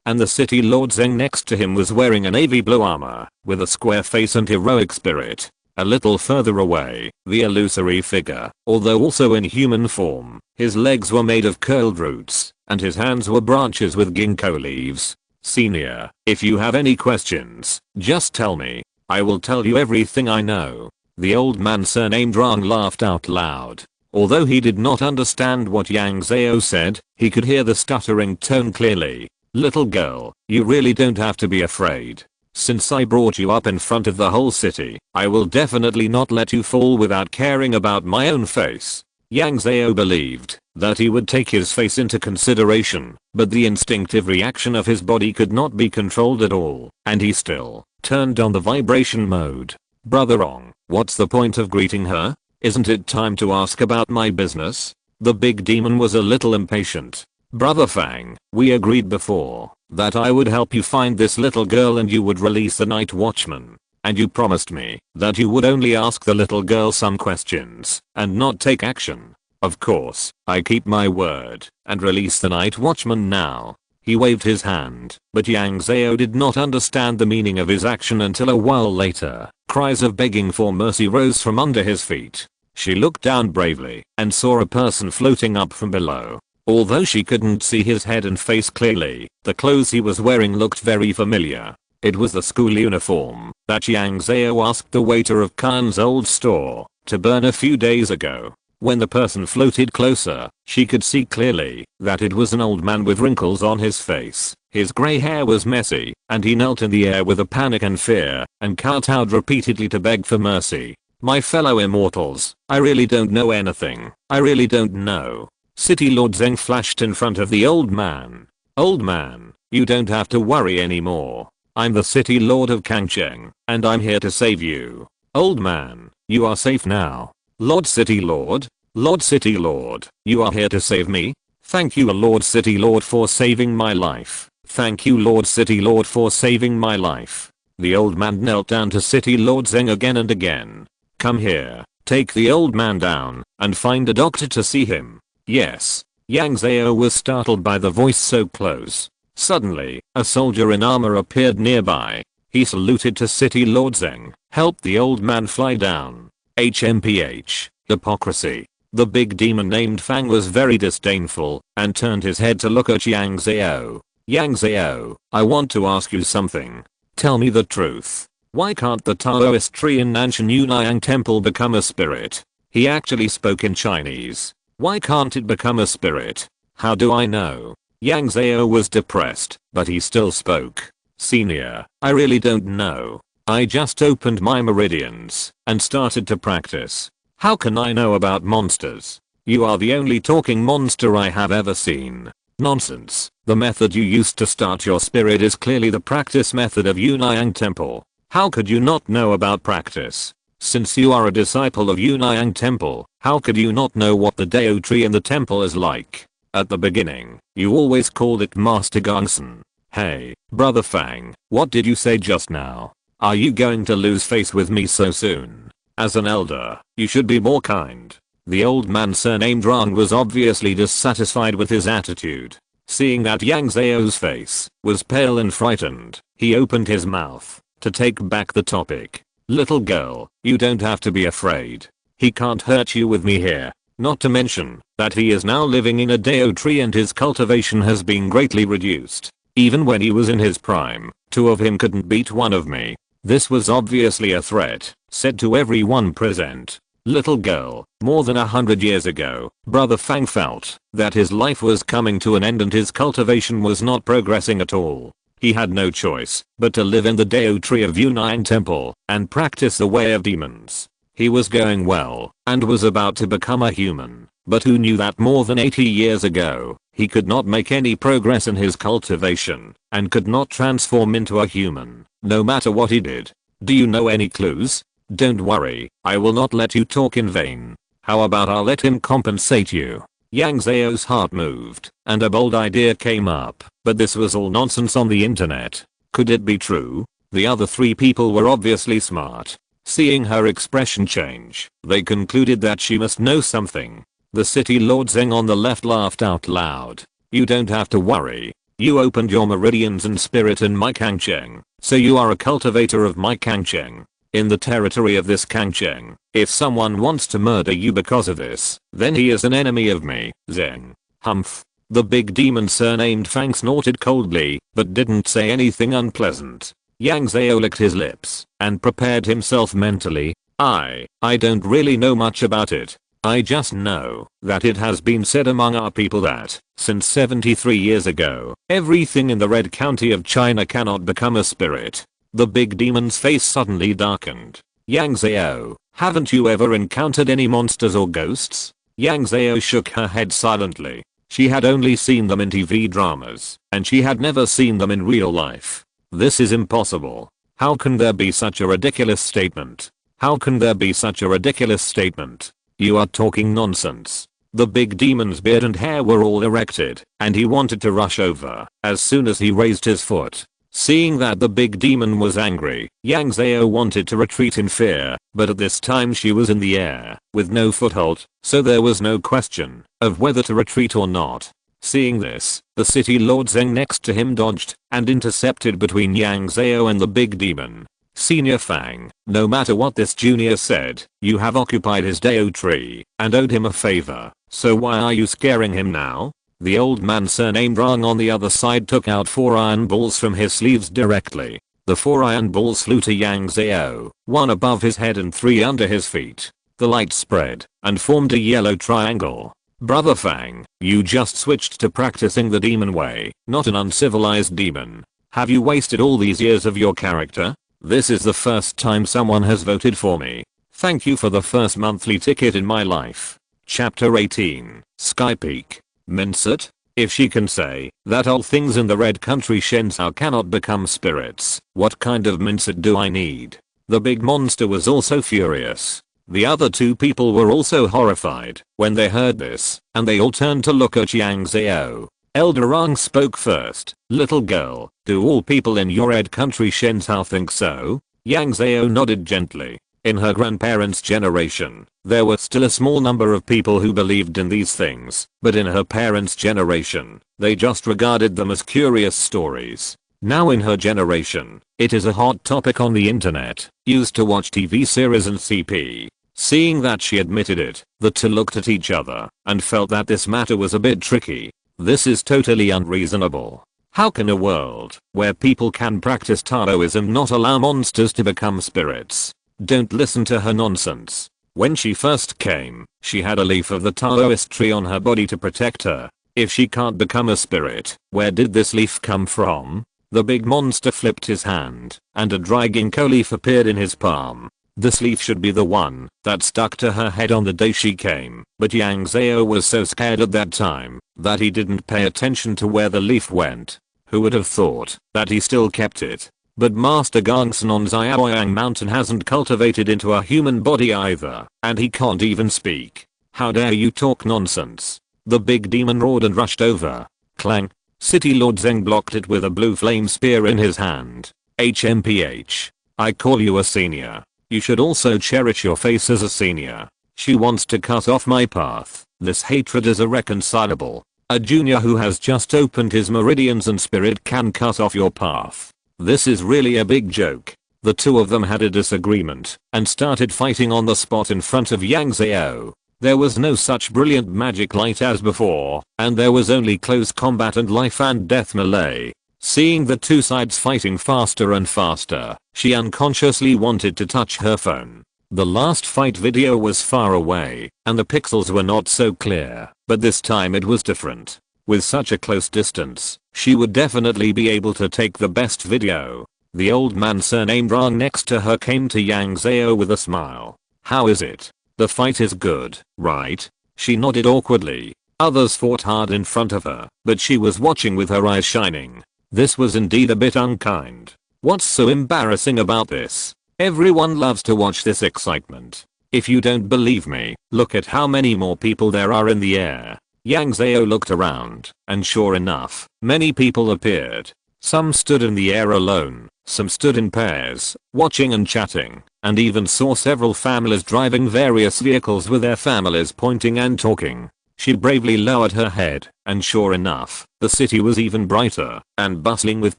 Speaker 1: and the city lord Zeng next to him was wearing a navy blue armor with a square face and heroic spirit. A little further away, the illusory figure, although also in human form, his legs were made of curled roots, and his hands were branches with ginkgo leaves. "Senior, if you have any questions, just tell me. I will tell you everything I know." The old man surnamed Rang laughed out loud. Although he did not understand what Yang Zhao said, he could hear the stuttering tone clearly. "Little girl, you really don't have to be afraid. Since I brought you up in front of the whole city, I will definitely not let you fall without caring about my own face." Yang Zhao believed that he would take his face into consideration, but the instinctive reaction of his body could not be controlled at all, and he still turned on the vibration mode. "Brother Rong, what's the point of greeting her? Isn't it time to ask about my business?" The big demon was a little impatient. "Brother Fang, we agreed before that I would help you find this little girl and you would release the night watchman. And you promised me that you would only ask the little girl some questions and not take action. Of course, I keep my word and release the night watchman now." He waved his hand, but Yang Zhao did not understand the meaning of his action until a while later. Cries of begging for mercy rose from under his feet. She looked down bravely and saw a person floating up from below. Although she couldn't see his head and face clearly, the clothes he was wearing looked very familiar. It was the school uniform that Yang Zhao asked the waiter of Khan's old store to burn a few days ago. When the person floated closer, she could see clearly that it was an old man with wrinkles on his face. His grey hair was messy, and he knelt in the air with a panic and fear, and kowtowed repeatedly to beg for mercy. "My fellow immortals, I really don't know anything. I really don't know." City Lord Zeng flashed in front of the old man. "Old man, you don't have to worry anymore. I'm the City Lord of Kangcheng, and I'm here to save you. Old man, you are safe now." "Lord City Lord? Lord City Lord, you are here to save me? Thank you Lord City Lord for saving my life. Thank you Lord City Lord for saving my life." The old man knelt down to City Lord Zeng again and again. "Come here, take the old man down, and find a doctor to see him." "Yes." Yang Zhao was startled by the voice so close. Suddenly, a soldier in armor appeared nearby. He saluted to City Lord Zeng, helped the old man fly down. HMPH, hypocrisy. The big demon named Fang was very disdainful and turned his head to look at Yang Zhao. "Yang Zhao, I want to ask you something. Tell me the truth. Why can't the Taoist tree in Nanshan Yunnyang Temple become a spirit?" He actually spoke in Chinese. "Why can't it become a spirit? How do I know?" Yang Zhao was depressed, but he still spoke. "Senior, I really don't know. I just opened my meridians and started to practice. How can I know about monsters? You are the only talking monster I have ever seen. Nonsense. The method you used to start your spirit is clearly the practice method of Yunayang Temple. How could you not know about practice? Since you are a disciple of Yunayang Temple, how could you not know what the Dao tree in the temple is like? At the beginning, you always called it Master Gongsun. Hey, Brother Fang, what did you say just now? Are you going to lose faith with me so soon? As an elder, you should be more kind. The old man surnamed Rang was obviously dissatisfied with his attitude. Seeing that Yang Zhao's face was pale and frightened, he opened his mouth to take back the topic. Little girl, you don't have to be afraid. He can't hurt you with me here. Not to mention that he is now living in a Dao tree and his cultivation has been greatly reduced. Even when he was in his prime, two of him couldn't beat one of me. This was obviously a threat, said to everyone present. Little girl, more than 100 years ago, Brother Fang felt that his life was coming to an end and his cultivation was not progressing at all. He had no choice but to live in the Dao tree of Yunayang Temple and practice the way of demons. He was going well and was about to become a human, but who knew that more than 80 years ago, he could not make any progress in his cultivation and could not transform into a human, no matter what he did. Do you know any clues? Don't worry, I will not let you talk in vain. How about I'll let him compensate you? Yang Zhao's heart moved, and a bold idea came up, but this was all nonsense on the internet. Could it be true? The other three people were obviously smart. Seeing her expression change, they concluded that she must know something. The city lord Zheng on the left laughed out loud. You don't have to worry. You opened your meridians and spirit in my Kangcheng, so you are a cultivator of my Kangcheng. In the territory of this Kangcheng, if someone wants to murder you because of this, then he is an enemy of me, Zheng. Humph. The big demon surnamed Fang snorted coldly, but didn't say anything unpleasant. Yang Zhao licked his lips and prepared himself mentally. I don't really know much about it. I just know that it has been said among our people that, since 73 years ago, everything in the Red County of China cannot become a spirit. The big demon's face suddenly darkened. Yang Zhao, haven't you ever encountered any monsters or ghosts? Yang Zhao shook her head silently. She had only seen them in TV dramas, and she had never seen them in real life. This is impossible. How can there be such a ridiculous statement? How can there be such a ridiculous statement? You are talking nonsense. The big demon's beard and hair were all erected, and he wanted to rush over as soon as he raised his foot. Seeing that the big demon was angry, Yang Zhao wanted to retreat in fear, but at this time she was in the air, with no foothold, so there was no question of whether to retreat or not. Seeing this, the city lord Zheng next to him dodged and intercepted between Yang Zhao and the big demon. Senior Fang, no matter what this junior said, you have occupied his Dao tree and owed him a favor, so why are you scaring him now? The old man surnamed Rang on the other side took out 4 iron balls from his sleeves directly. The 4 iron balls flew to Yang Zhao, 1 above his head and 3 under his feet. The light spread and formed a yellow triangle. Brother Fang, you just switched to practicing the demon way, not an uncivilized demon. Have you wasted all these years of your character? This is the first time someone has voted for me. Thank you for the first monthly ticket in my life. Chapter 18, Sky Peak. Mincet? If she can say that all things in the red country Shenzhou cannot become spirits, what kind of mincet do I need? The big monster was also furious. The other two people were also horrified when they heard this, and they all turned to look at Yang Zhao. Elder Rang spoke first. Little girl, do all people in your red country Shenzhou think so? Yang Zhao nodded gently. In her grandparents' generation, there were still a small number of people who believed in these things, but in her parents' generation, they just regarded them as curious stories. Now in her generation, it is a hot topic on the internet, used to watch TV series and CP. Seeing that she admitted it, the two looked at each other and felt that this matter was a bit tricky. This is totally unreasonable. How can a world where people can practice Taoism not allow monsters to become spirits? Don't listen to her nonsense. When she first came, she had a leaf of the Taoist tree on her body to protect her. If she can't become a spirit, where did this leaf come from? The big monster flipped his hand, and a dry ginkgo leaf appeared in his palm. This leaf should be the one that stuck to her head on the day she came, but Yang Zhao was so scared at that time that he didn't pay attention to where the leaf went. Who would have thought that he still kept it? But Master Gongsun on Xiaoyang Mountain hasn't cultivated into a human body either, and he can't even speak. How dare you talk nonsense? The big demon roared and rushed over. Clang. City Lord Zeng blocked it with a blue flame spear in his hand. HMPH. I call you a senior. You should also cherish your face as a senior. She wants to cut off my path. This hatred is irreconcilable. A junior who has just opened his meridians and spirit can cut off your path. This is really a big joke. The two of them had a disagreement and started fighting on the spot in front of Yang Zhao. There was no such brilliant magic light as before, and there was only close combat and life and death melee. Seeing the two sides fighting faster and faster, she unconsciously wanted to touch her phone. The last fight video was far away, and the pixels were not so clear, but this time it was different. With such a close distance, she would definitely be able to take the best video. The old man surnamed Rang next to her came to Yang Zhao with a smile. How is it? The fight is good, right? She nodded awkwardly. Others fought hard in front of her, but she was watching with her eyes shining. This was indeed a bit unkind. What's so embarrassing about this? Everyone loves to watch this excitement. If you don't believe me, look at how many more people there are in the air. Yang Zhao looked around, and sure enough, many people appeared. Some stood in the air alone, some stood in pairs, watching and chatting, and even saw several families driving various vehicles with their families pointing and talking. She bravely lowered her head, and sure enough, the city was even brighter and bustling with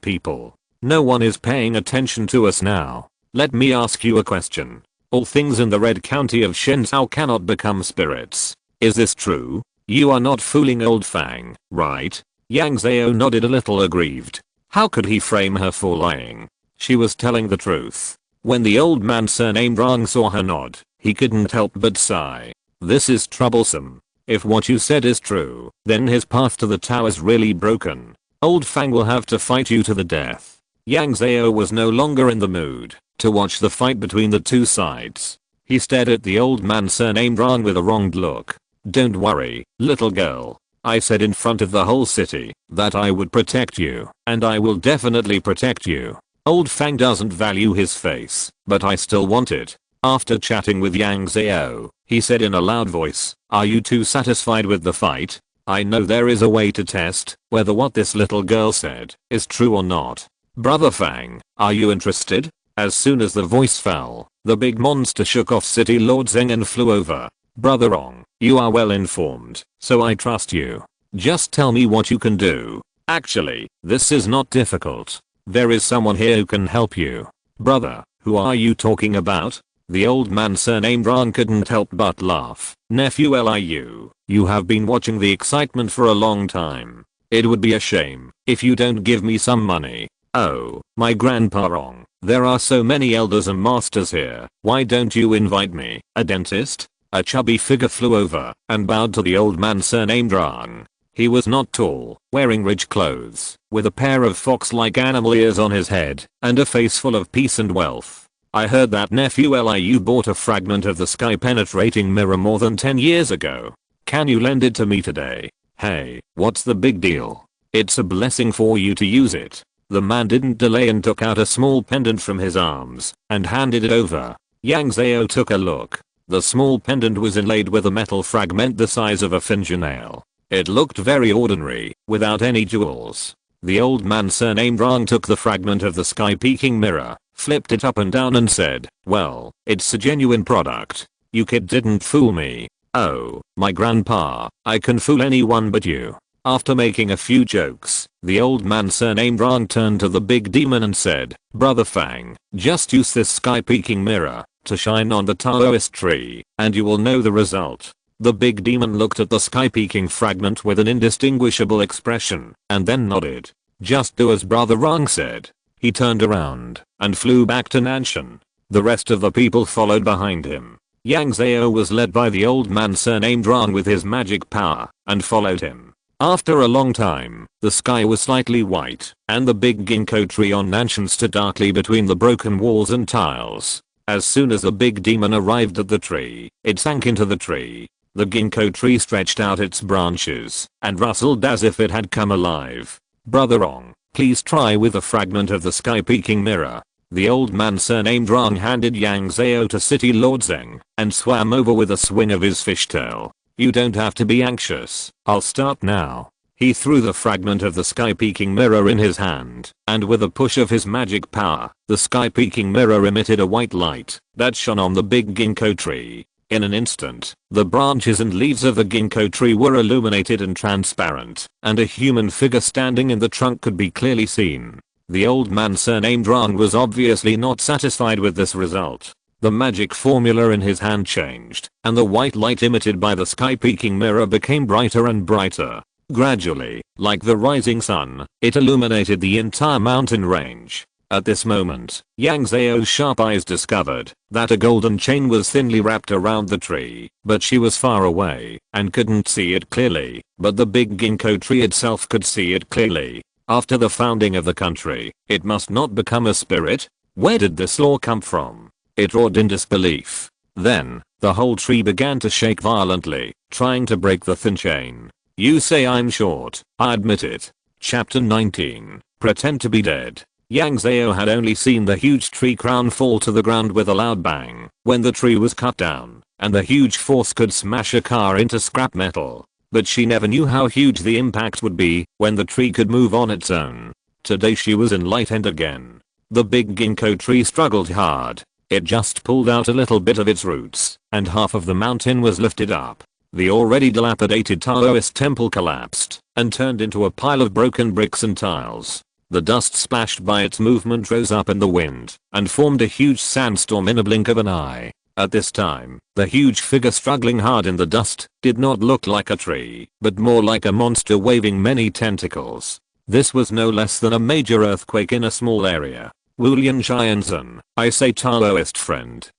Speaker 1: people. No one is paying attention to us now. Let me ask you a question. All things in the red county of Shenzhou cannot become spirits. Is this true? You are not fooling old Fang, right? Yang Zhao nodded a little aggrieved. How could he frame her for lying? She was telling the truth. When the old man surnamed Rang saw her nod, he couldn't help but sigh. This is troublesome. If what you said is true, then his path to the tower's really broken. Old Fang will have to fight you to the death. Yang Zhao was no longer in the mood to watch the fight between the two sides. He stared at the old man surnamed Rang with a wronged look. Don't worry, little girl. I said in front of the whole city that I would protect you, and I will definitely protect you. Old Fang doesn't value his face, but I still want it. After chatting with Yang Zhao, he said in a loud voice, are you too satisfied with the fight? I know there is a way to test whether what this little girl said is true or not. Brother Fang, are you interested? As soon as the voice fell, the big monster shook off City Lord Zeng and flew over. Brother Rong, you are well informed, so I trust you. Just tell me what you can do. Actually, this is not difficult. There is someone here who can help you. Brother, who are you talking about? The old man surnamed Rang couldn't help but laugh. Nephew Liu, you have been watching the excitement for a long time. It would be a shame if you don't give me some money. Oh, my grandpa Rong, there are so many elders and masters here. Why don't you invite me? A dentist? A chubby figure flew over and bowed to the old man surnamed Rang. He was not tall, wearing rich clothes, with a pair of fox-like animal ears on his head, and a face full of peace and wealth. I heard that nephew Liu bought a fragment of the sky-penetrating mirror more than 10 years ago. Can you lend it to me today? Hey, what's the big deal? It's a blessing for you to use it. The man didn't delay and took out a small pendant from his arms and handed it over. Yang Zhao took a look. The small pendant was inlaid with a metal fragment the size of a fingernail. It looked very ordinary, without any jewels. The old man surnamed Rang took the fragment of the sky-peaking mirror, flipped it up and down and said, well, it's a genuine product. You kid didn't fool me. Oh, my grandpa, I can fool anyone but you. After making a few jokes, the old man surnamed Rang turned to the big demon and said, Brother Fang, just use this sky-peaking mirror to shine on the Taoist tree, and you will know the result. The big demon looked at the sky-peaking fragment with an indistinguishable expression, and then nodded. Just do as Brother Rang said. He turned around and flew back to Nanshan. The rest of the people followed behind him. Yang Zhao was led by the old man surnamed Rang with his magic power, and followed him. After a long time, the sky was slightly white, and the big ginkgo tree on Nanshan stood darkly between the broken walls and tiles. As soon as the big demon arrived at the tree, it sank into the tree. The ginkgo tree stretched out its branches and rustled as if it had come alive. Brother Ong, please try with a fragment of the sky peeking mirror. The old man surnamed Rong handed Yang Zhao to City Lord Zeng and swam over with a swing of his fishtail. You don't have to be anxious, I'll start now. He threw the fragment of the sky peeking mirror in his hand, and with a push of his magic power, the sky peeking mirror emitted a white light that shone on the big ginkgo tree. In an instant, the branches and leaves of the ginkgo tree were illuminated and transparent, and a human figure standing in the trunk could be clearly seen. The old man surnamed Rong was obviously not satisfied with this result. The magic formula in his hand changed, and the white light emitted by the sky peeking mirror became brighter and brighter. Gradually, like the rising sun, it illuminated the entire mountain range. At this moment, Yang Zhao's sharp eyes discovered that a golden chain was thinly wrapped around the tree, but she was far away and couldn't see it clearly, but the big ginkgo tree itself could see it clearly. After the founding of the country, it must not become a spirit? Where did this law come from? It roared in disbelief. Then, the whole tree began to shake violently, trying to break the thin chain. You say I'm short, I admit it. Chapter 19, Pretend to be dead. Yang Zhao had only seen the huge tree crown fall to the ground with a loud bang when the tree was cut down, and the huge force could smash a car into scrap metal. But she never knew how huge the impact would be when the tree could move on its own. Today she was enlightened again. The big ginkgo tree struggled hard. It just pulled out a little bit of its roots, and half of the mountain was lifted up. The already dilapidated Taoist temple collapsed and turned into a pile of broken bricks and tiles. The dust splashed by its movement rose up in the wind and formed a huge sandstorm in a blink of an eye. At this time, the huge figure struggling hard in the dust did not look like a tree, but more like a monster waving many tentacles. This was no less than a major earthquake in a small area. Wulian Xianzhen, I say Taoist friend,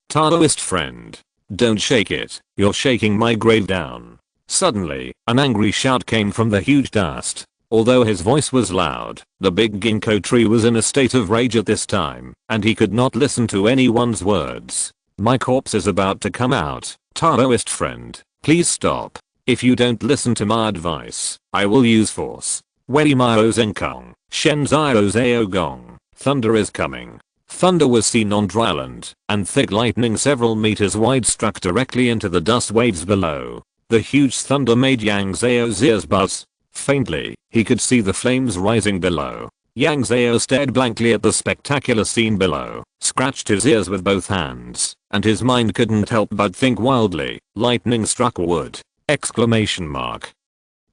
Speaker 1: don't shake it, you're shaking my grave down. Suddenly, an angry shout came from the huge dust. Although his voice was loud, the big ginkgo tree was in a state of rage at this time, and he could not listen to anyone's words. My corpse is about to come out, Taoist friend, please stop. If you don't listen to my advice, I will use force. Wei Mao Zenkong, Shen Zio Zao Gong, thunder is coming. Thunder was seen on dry land, and thick lightning several meters wide struck directly into the dust waves below. The huge thunder made Yang Zhao's ears buzz. Faintly, he could see the flames rising below. Yang Zhao stared blankly at the spectacular scene below, scratched his ears with both hands, and his mind couldn't help but think wildly, lightning struck wood! Exclamation mark.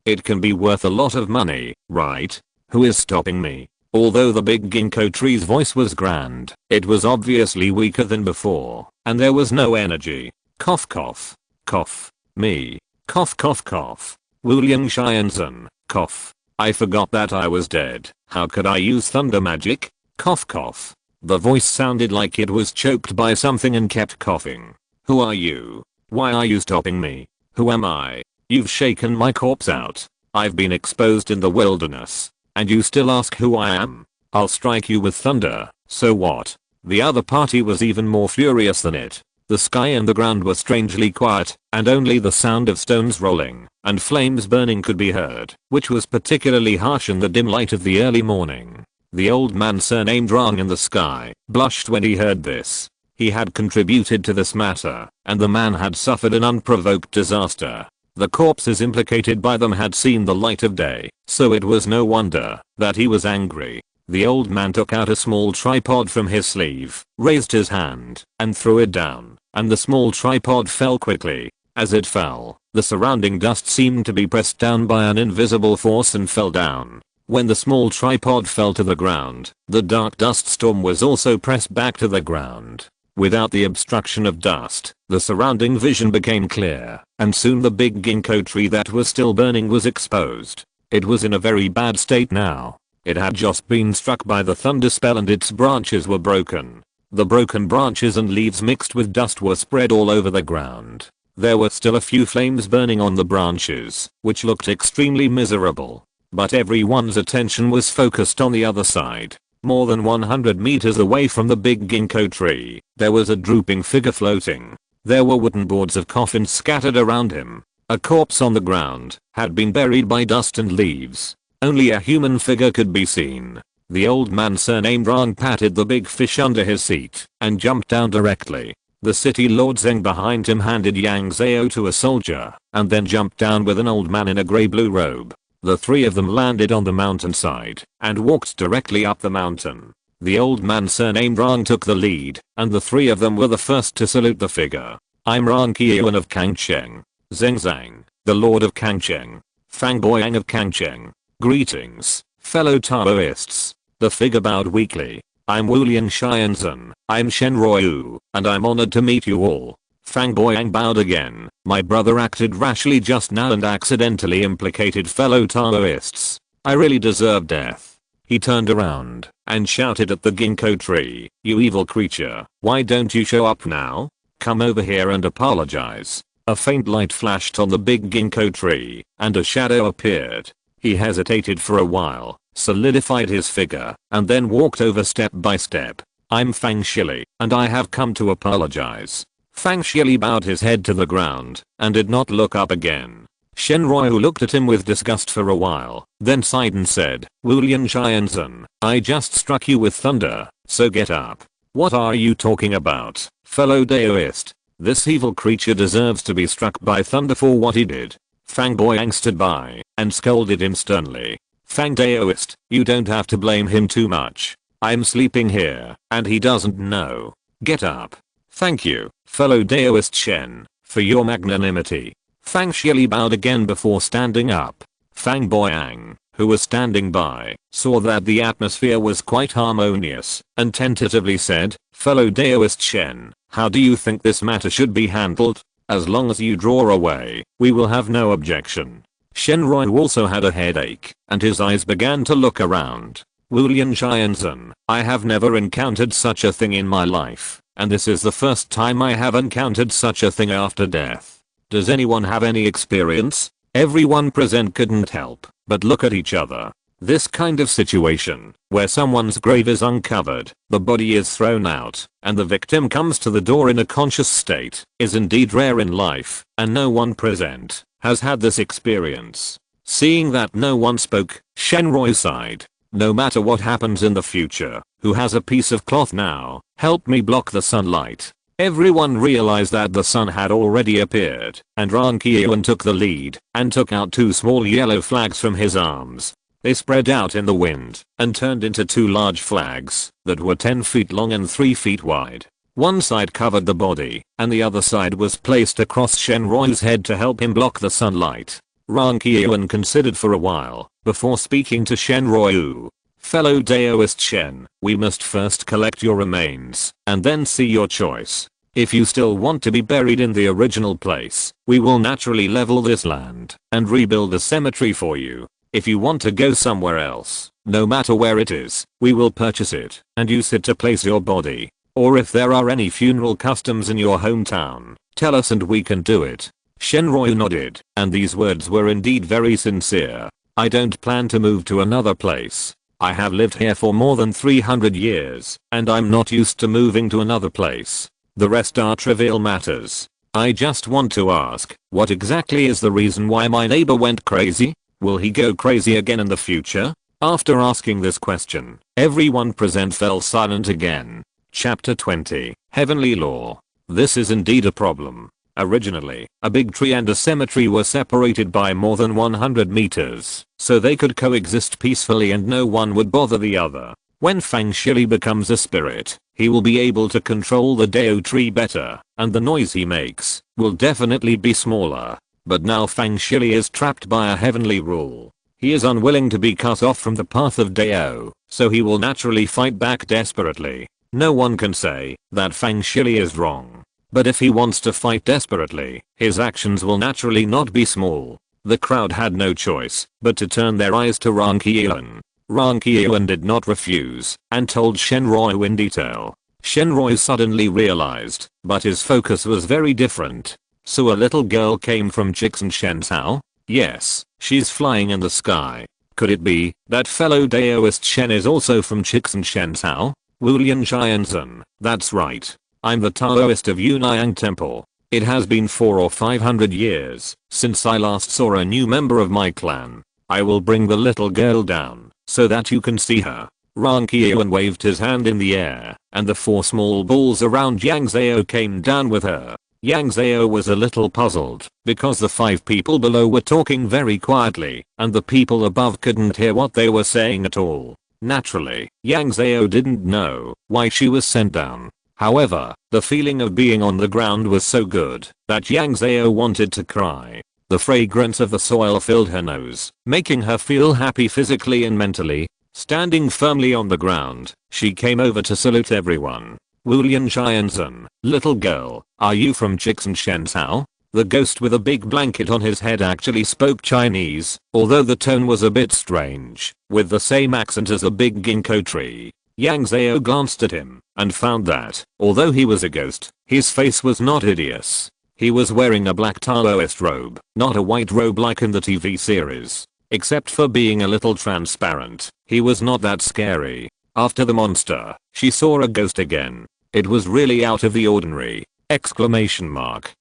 Speaker 1: It can be worth a lot of money, right? Who is stopping me? Although the big ginkgo tree's voice was grand, it was obviously weaker than before, and there was no energy. Cough cough. Cough. Me. Cough cough cough. Wulian Xianzhen, cough. I forgot that I was dead. How could I use thunder magic? Cough cough. The voice sounded like it was choked by something and kept coughing. Who are you? Why are you stopping me? Who am I? You've shaken my corpse out. I've been exposed in the wilderness. And you still ask who I am? I'll strike you with thunder, so what? The other party was even more furious than it. The sky and the ground were strangely quiet, and only the sound of stones rolling and flames burning could be heard, which was particularly harsh in the dim light of the early morning. The old man surnamed Rong in the sky blushed when he heard this. He had contributed to this matter, and the man had suffered an unprovoked disaster. The corpses implicated by them had seen the light of day, so it was no wonder that he was angry. The old man took out a small tripod from his sleeve, raised his hand, and threw it down, and the small tripod fell quickly. As it fell, the surrounding dust seemed to be pressed down by an invisible force and fell down. When the small tripod fell to the ground, the dark dust storm was also pressed back to the ground. Without the obstruction of dust, the surrounding vision became clear, and soon the big ginkgo tree that was still burning was exposed. It was in a very bad state now. It had just been struck by the thunder spell and its branches were broken. The broken branches and leaves mixed with dust were spread all over the ground. There were still a few flames burning on the branches, which looked extremely miserable. But everyone's attention was focused on the other side. More than 100 meters away from the big ginkgo tree, there was a drooping figure floating. There were wooden boards of coffins scattered around him. A corpse on the ground had been buried by dust and leaves. Only a human figure could be seen. The old man surnamed Rang patted the big fish under his seat and jumped down directly. The city lord Zeng behind him handed Yang Zhao to a soldier and then jumped down with an old man in a grey-blue robe. The three of them landed on the mountainside and walked directly up the mountain. The old man surnamed Rang took the lead and the three of them were the first to salute the figure. I'm Rang Qiuan of Kangcheng. Zeng Zhang, the lord of Kangcheng. Fang Boyang of Kangcheng. Greetings, fellow Taoists. The figure bowed weakly. I'm Wulian Xianzhen, I'm Shen Ruoyu, and I'm honored to meet you all. Fang Boyang bowed again. My brother acted rashly just now and accidentally implicated fellow Taoists. I really deserve death. He turned around and shouted at the ginkgo tree, you evil creature, why don't you show up now? Come over here and apologize. A faint light flashed on the big ginkgo tree, and a shadow appeared. He hesitated for a while, solidified his figure, and then walked over step by step. I'm Fang Shili, and I have come to apologize. Fang Shili bowed his head to the ground, and did not look up again. Shen Ruoyu looked at him with disgust for a while, then sighed and said, Wulian Xianzhen, I just struck you with thunder, so get up. What are you talking about, fellow Daoist? This evil creature deserves to be struck by thunder for what he did. Fang Boyang stood by and scolded him sternly. Fang Daoist, you don't have to blame him too much. I'm sleeping here and he doesn't know. Get up. Thank you, fellow Daoist Shen, for your magnanimity. Fang Shili bowed again before standing up. Fang Boyang, who was standing by, saw that the atmosphere was quite harmonious and tentatively said, fellow Daoist Shen, how do you think this matter should be handled? As long as you draw away, we will have no objection. Shen Ruoyu also had a headache, and his eyes began to look around. Wulian Xianzhen, I have never encountered such a thing in my life, and this is the first time I have encountered such a thing after death. Does anyone have any experience? Everyone present couldn't help but look at each other. This kind of situation, where someone's grave is uncovered, the body is thrown out, and the victim comes to the door in a conscious state, is indeed rare in life, and no one present has had this experience. Seeing that no one spoke, Shen Ruoyu sighed. No matter what happens in the future, who has a piece of cloth now, help me block the sunlight. Everyone realized that the sun had already appeared, and Rang Qiuan took the lead and took out two small yellow flags from his arms. They spread out in the wind and turned into two large flags that were 10 feet long and 3 feet wide. One side covered the body and the other side was placed across Shen Ruoyu's head to help him block the sunlight. Rang Qiuan considered for a while before speaking to Shen Ruoyu. Fellow Daoist Shen, we must first collect your remains and then see your choice. If you still want to be buried in the original place, we will naturally level this land and rebuild a cemetery for you. If you want to go somewhere else, no matter where it is, we will purchase it and use it to place your body. Or if there are any funeral customs in your hometown, tell us and we can do it. Shen Ruoyu nodded, and these words were indeed very sincere. I don't plan to move to another place. I have lived here for more than 300 years, and I'm not used to moving to another place. The rest are trivial matters. I just want to ask, what exactly is the reason why my neighbor went crazy? Will he go crazy again in the future? After asking this question, everyone present fell silent again. Chapter 20, Heavenly Law. This is indeed a problem. Originally, a big tree and a cemetery were separated by more than 100 meters, so they could coexist peacefully and no one would bother the other. When Fang Shili becomes a spirit, he will be able to control the Dao tree better, and the noise he makes will definitely be smaller. But now Fang Shili is trapped by a heavenly rule. He is unwilling to be cut off from the path of Dao, so he will naturally fight back desperately. No one can say that Fang Shili is wrong. But if he wants to fight desperately, his actions will naturally not be small. The crowd had no choice but to turn their eyes to Rang Qiuan. Rang Qiuan did not refuse and told Shen Ruoyu in detail. Shen Ruoyu suddenly realized, but his focus was very different. So a little girl came from Jixin Shen Zhao? Yes, she's flying in the sky. Could it be that fellow Daoist Shen is also from Chichen Zhao? Wulian Xianzhen, that's right. I'm the Taoist of Yunnan Temple. It has been 400 or 500 years since I last saw a new member of my clan. I will bring the little girl down so that you can see her. Ran Qiuan waved his hand in the air, and the 4 small balls around Yang Zhao came down with her. Yang Zhao was a little puzzled because the 5 people below were talking very quietly and the people above couldn't hear what they were saying at all. Naturally, Yang Zhao didn't know why she was sent down. However, the feeling of being on the ground was so good that Yang Zhao wanted to cry. The fragrance of the soil filled her nose, making her feel happy physically and mentally. Standing firmly on the ground, she came over to salute everyone. Wulian Xianzhen, little girl, are you from Chichen Zhao? The ghost with a big blanket on his head actually spoke Chinese, although the tone was a bit strange, with the same accent as a big ginkgo tree. Yang Zhao glanced at him and found that, although he was a ghost, his face was not hideous. He was wearing a black Taoist robe, not a white robe like in the TV series. Except for being a little transparent, he was not that scary. After the monster, she saw a ghost again. It was really out of the ordinary! Exclamation mark.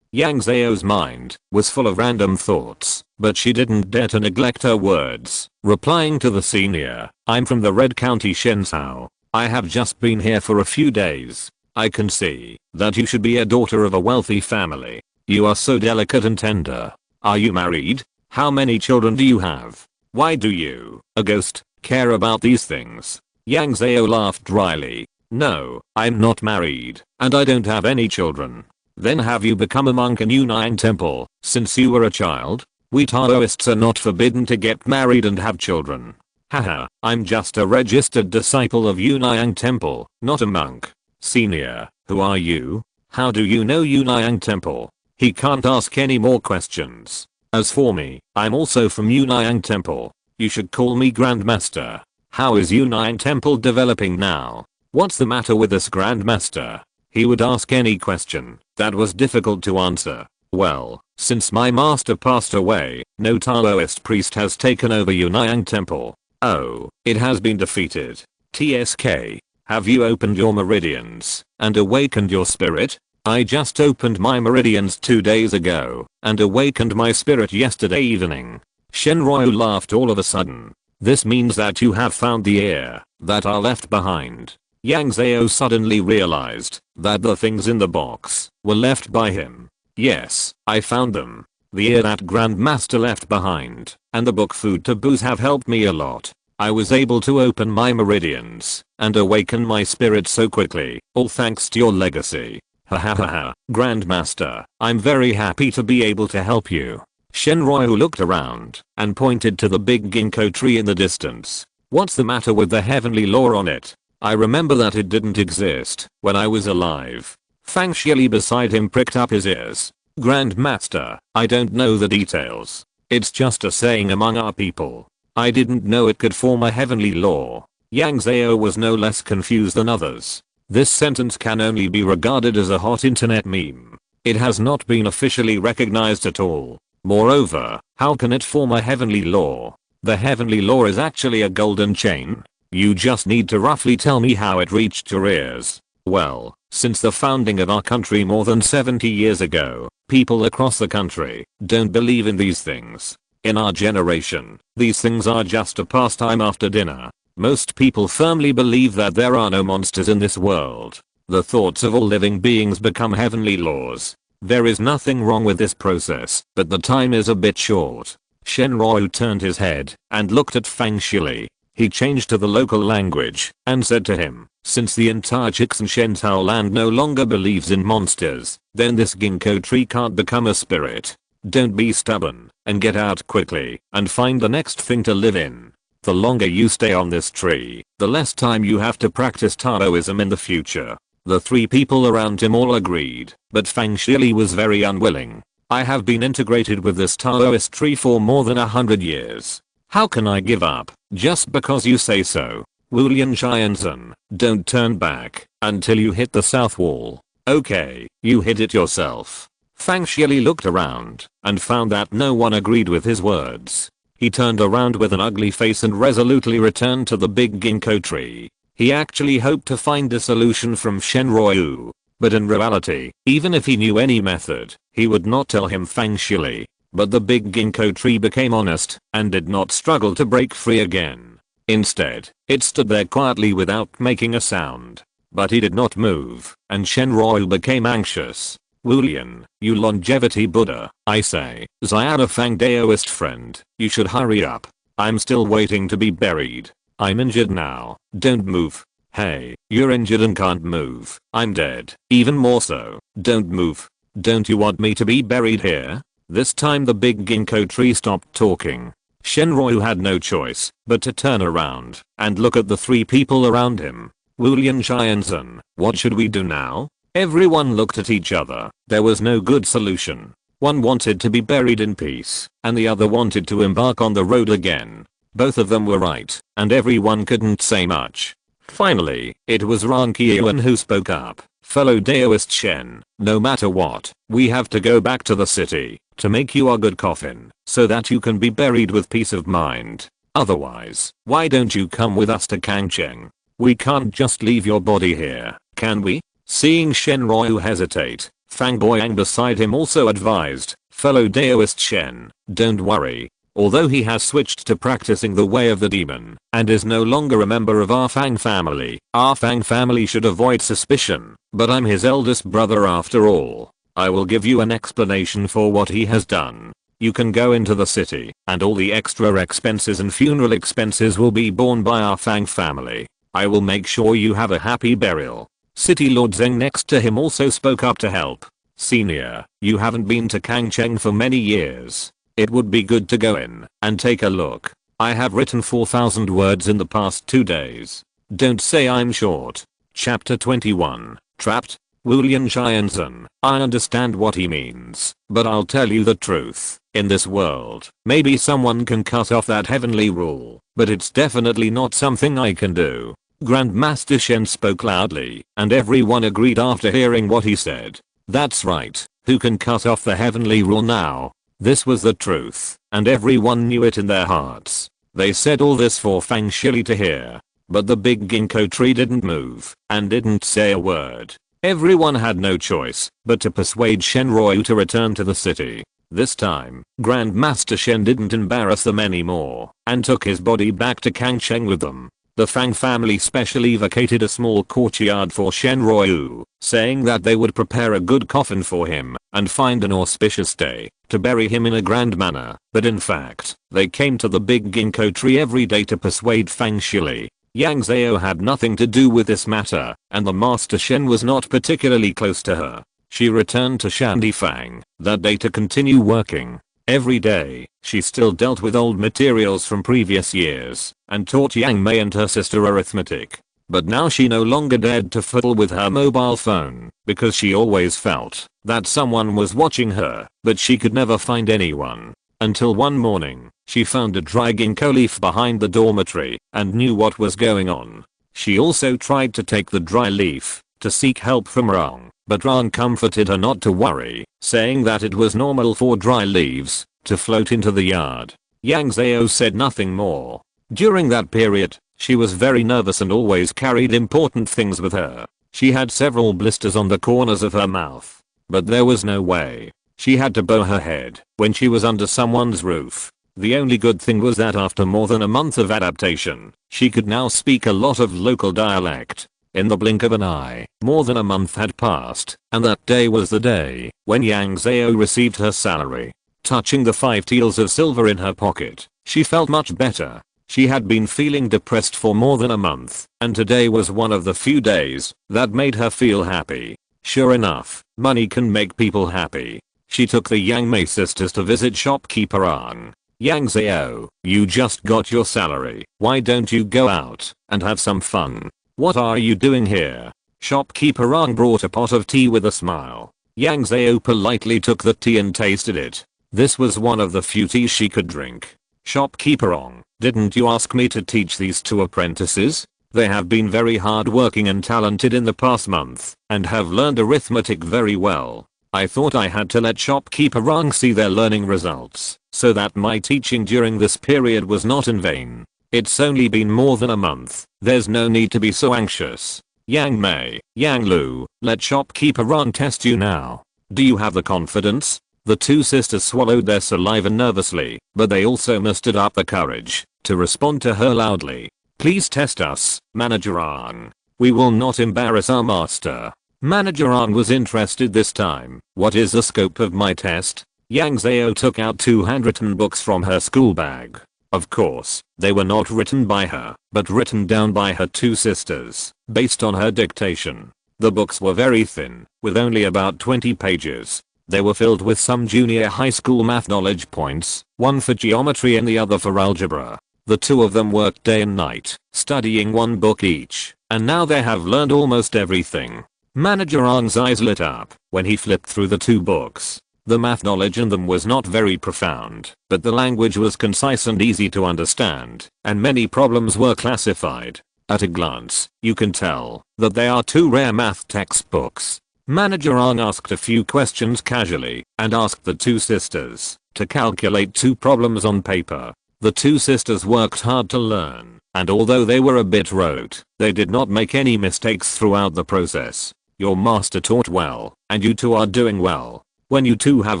Speaker 1: Yang Zhao's mind was full of random thoughts, but she didn't dare to neglect her words, replying to the senior, I'm from the Red County Shenzhou. I have just been here for a few days. I can see that you should be a daughter of a wealthy family. You are so delicate and tender. Are you married? How many children do you have? Why do you, a ghost, care about these things? Yang Zhao laughed dryly. No, I'm not married, and I don't have any children. Then have you become a monk in Yunnan Temple since you were a child? We Taoists are not forbidden to get married and have children. Haha, I'm just a registered disciple of Yunnan Temple, not a monk. Senior, who are you? How do you know Yunnan Temple? He can't ask any more questions. As for me, I'm also from Yunnan Temple. You should call me Grandmaster. How is Yunnan Temple developing now? What's the matter with this Grandmaster? He would ask any question that was difficult to answer. Well, since my master passed away, no Taoist priest has taken over Yunnan Temple. Oh, it has been defeated. TSK. Have you opened your meridians and awakened your spirit? I just opened my meridians 2 days ago and awakened my spirit yesterday evening. Shenryu laughed all of a sudden. This means that you have found the ear that are left behind. Yang Zhao suddenly realized that the things in the box were left by him. Yes, I found them. The ear that Grandmaster left behind and the book Food Taboos have helped me a lot. I was able to open my meridians and awaken my spirit so quickly, all thanks to your legacy. Hahaha, Grandmaster, I'm very happy to be able to help you. Shenryu looked around and pointed to the big ginkgo tree in the distance. What's the matter with the heavenly lore on it? I remember that it didn't exist when I was alive. Fang Shili beside him pricked up his ears. Grandmaster, I don't know the details. It's just a saying among our people. I didn't know it could form a heavenly lore. Yang Zhao was no less confused than others. This sentence can only be regarded as a hot internet meme. It has not been officially recognized at all. Moreover, how can it form a heavenly lore? The heavenly lore is actually a golden chain. You just need to roughly tell me how it reached your ears. Well, since the founding of our country more than 70 years ago, people across the country don't believe in these things. In our generation, these things are just a pastime after dinner. Most people firmly believe that there are no monsters in this world. The thoughts of all living beings become heavenly laws. There is nothing wrong with this process, but the time is a bit short. Shenryu turned his head and looked at Fang Shili. He changed to the local language and said to him, since the entire Chichen land no longer believes in monsters, then this ginkgo tree can't become a spirit. Don't be stubborn and get out quickly and find the next thing to live in. The longer you stay on this tree, the less time you have to practice Taoism in the future. The 3 people around him all agreed, but Fang Shili was very unwilling. I have been integrated with this Taoist tree for more than 100 years. How can I give up just because you say so? Wulian Xianzhen, don't turn back until you hit the south wall. Okay, you hit it yourself. Fang Shili looked around and found that no one agreed with his words. He turned around with an ugly face and resolutely returned to the big ginkgo tree. He actually hoped to find a solution from Shenryu. But in reality, even if he knew any method, he would not tell him Fang Shili. But the big ginkgo tree became honest and did not struggle to break free again. Instead, it stood there quietly without making a sound. But he did not move, and Shenryu became anxious. Wulian, you longevity Buddha, I say, Xiao Fang Daoist friend, you should hurry up. I'm still waiting to be buried. I'm injured now, don't move. Hey, you're injured and can't move. I'm dead, even more so, don't move. Don't you want me to be buried here? This time the big ginkgo tree stopped talking. Shenryu had no choice but to turn around and look at the three people around him. Wulian Xianzhen, what should we do now? Everyone looked at each other. There was no good solution. One wanted to be buried in peace, and the other wanted to embark on the road again. Both of them were right, and everyone couldn't say much. Finally, it was Ran Qiuan who spoke up. Fellow Daoist Shen, no matter what, we have to go back to the city to make you a good coffin so that you can be buried with peace of mind. Otherwise, why don't you come with us to Kangcheng? We can't just leave your body here, can we? Seeing Shenryu hesitate, Fang Boyang beside him also advised, fellow Daoist Shen, don't worry. Although he has switched to practicing the way of the demon and is no longer a member of our Fang family should avoid suspicion, but I'm his eldest brother after all. I will give you an explanation for what he has done. You can go into the city, and all the extra expenses and funeral expenses will be borne by our Fang family. I will make sure you have a happy burial. City Lord Zeng next to him also spoke up to help. Senior, you haven't been to Kangcheng for many years. It would be good to go in and take a look. I have written 4,000 words in the past 2 days. Don't say I'm short. Chapter 21. Trapped? Wulian Xianzhen, I understand what he means, but I'll tell you the truth. In this world, maybe someone can cut off that heavenly rule, but it's definitely not something I can do. Grandmaster Shen spoke loudly, and everyone agreed after hearing what he said. That's right, who can cut off the heavenly rule now? This was the truth, and everyone knew it in their hearts. They said all this for Fang Shili to hear. But the big ginkgo tree didn't move, and didn't say a word. Everyone had no choice but to persuade Shenryu to return to the city. This time, Grandmaster Shen didn't embarrass them anymore, and took his body back to Kangcheng with them. The Fang family specially vacated a small courtyard for Shenryu, saying that they would prepare a good coffin for him and find an auspicious day to bury him in a grand manner. But in fact, they came to the big ginkgo tree every day to persuade Fang Shili. Yang Zhao had nothing to do with this matter, and the Master Shen was not particularly close to her. She returned to Shandifang that day to continue working. Every day, she still dealt with old materials from previous years and taught Yang Mei and her sister arithmetic. But now she no longer dared to fiddle with her mobile phone because she always felt that someone was watching her, but she could never find anyone. Until one morning, she found a dry ginkgo leaf behind the dormitory and knew what was going on. She also tried to take the dry leaf to seek help from Rang, but Rang comforted her not to worry, saying that it was normal for dry leaves to float into the yard. Yang Zhao said nothing more. During that period, she was very nervous and always carried important things with her. She had several blisters on the corners of her mouth, but there was no way. She had to bow her head when she was under someone's roof. The only good thing was that after more than a month of adaptation, she could now speak a lot of local dialect. In the blink of an eye, more than a month had passed, and that day was the day when Yang Zhao received her salary. Touching the 5 taels of silver in her pocket, she felt much better. She had been feeling depressed for more than a month, and today was one of the few days that made her feel happy. Sure enough, money can make people happy. She took the Yang Mei sisters to visit shopkeeper Ang. Yang Zhao, you just got your salary. Why don't you go out and have some fun? What are you doing here? Shopkeeper Ang brought a pot of tea with a smile. Yang Zhao politely took the tea and tasted it. This was one of the few teas she could drink. Shopkeeper Ang, didn't you ask me to teach these 2 apprentices? They have been very hardworking and talented in the past month, and have learned arithmetic very well. I thought I had to let shopkeeper Rang see their learning results. so that my teaching during this period was not in vain. It's only been more than a month. There's no need to be so anxious. Yang Mei, Yang Lu, let shopkeeper Ron test you now. Do you have the confidence? The two sisters swallowed their saliva nervously, but they also mustered up the courage to respond to her loudly. Please test us, Manager Ang. We will not embarrass our master. Manager Ang was interested this time. What is the scope of my test? Yang Zhao took out two handwritten books from her school bag. Of course, they were not written by her, but written down by her two sisters, based on her dictation. The books were very thin, with only about 20 pages. They were filled with some junior high school math knowledge points, one for geometry and the other for algebra. The two of them worked day and night, studying one book each, and now they have learned almost everything. Manager Ang's eyes lit up when he flipped through the two books. The math knowledge in them was not very profound, but the language was concise and easy to understand, and many problems were classified. At a glance, you can tell that they are two rare math textbooks. Manager Ang asked a few questions casually, and asked the two sisters to calculate two problems on paper. The two sisters worked hard to learn, and although they were a bit rote, they did not make any mistakes throughout the process. Your master taught well, and you two are doing well. When you two have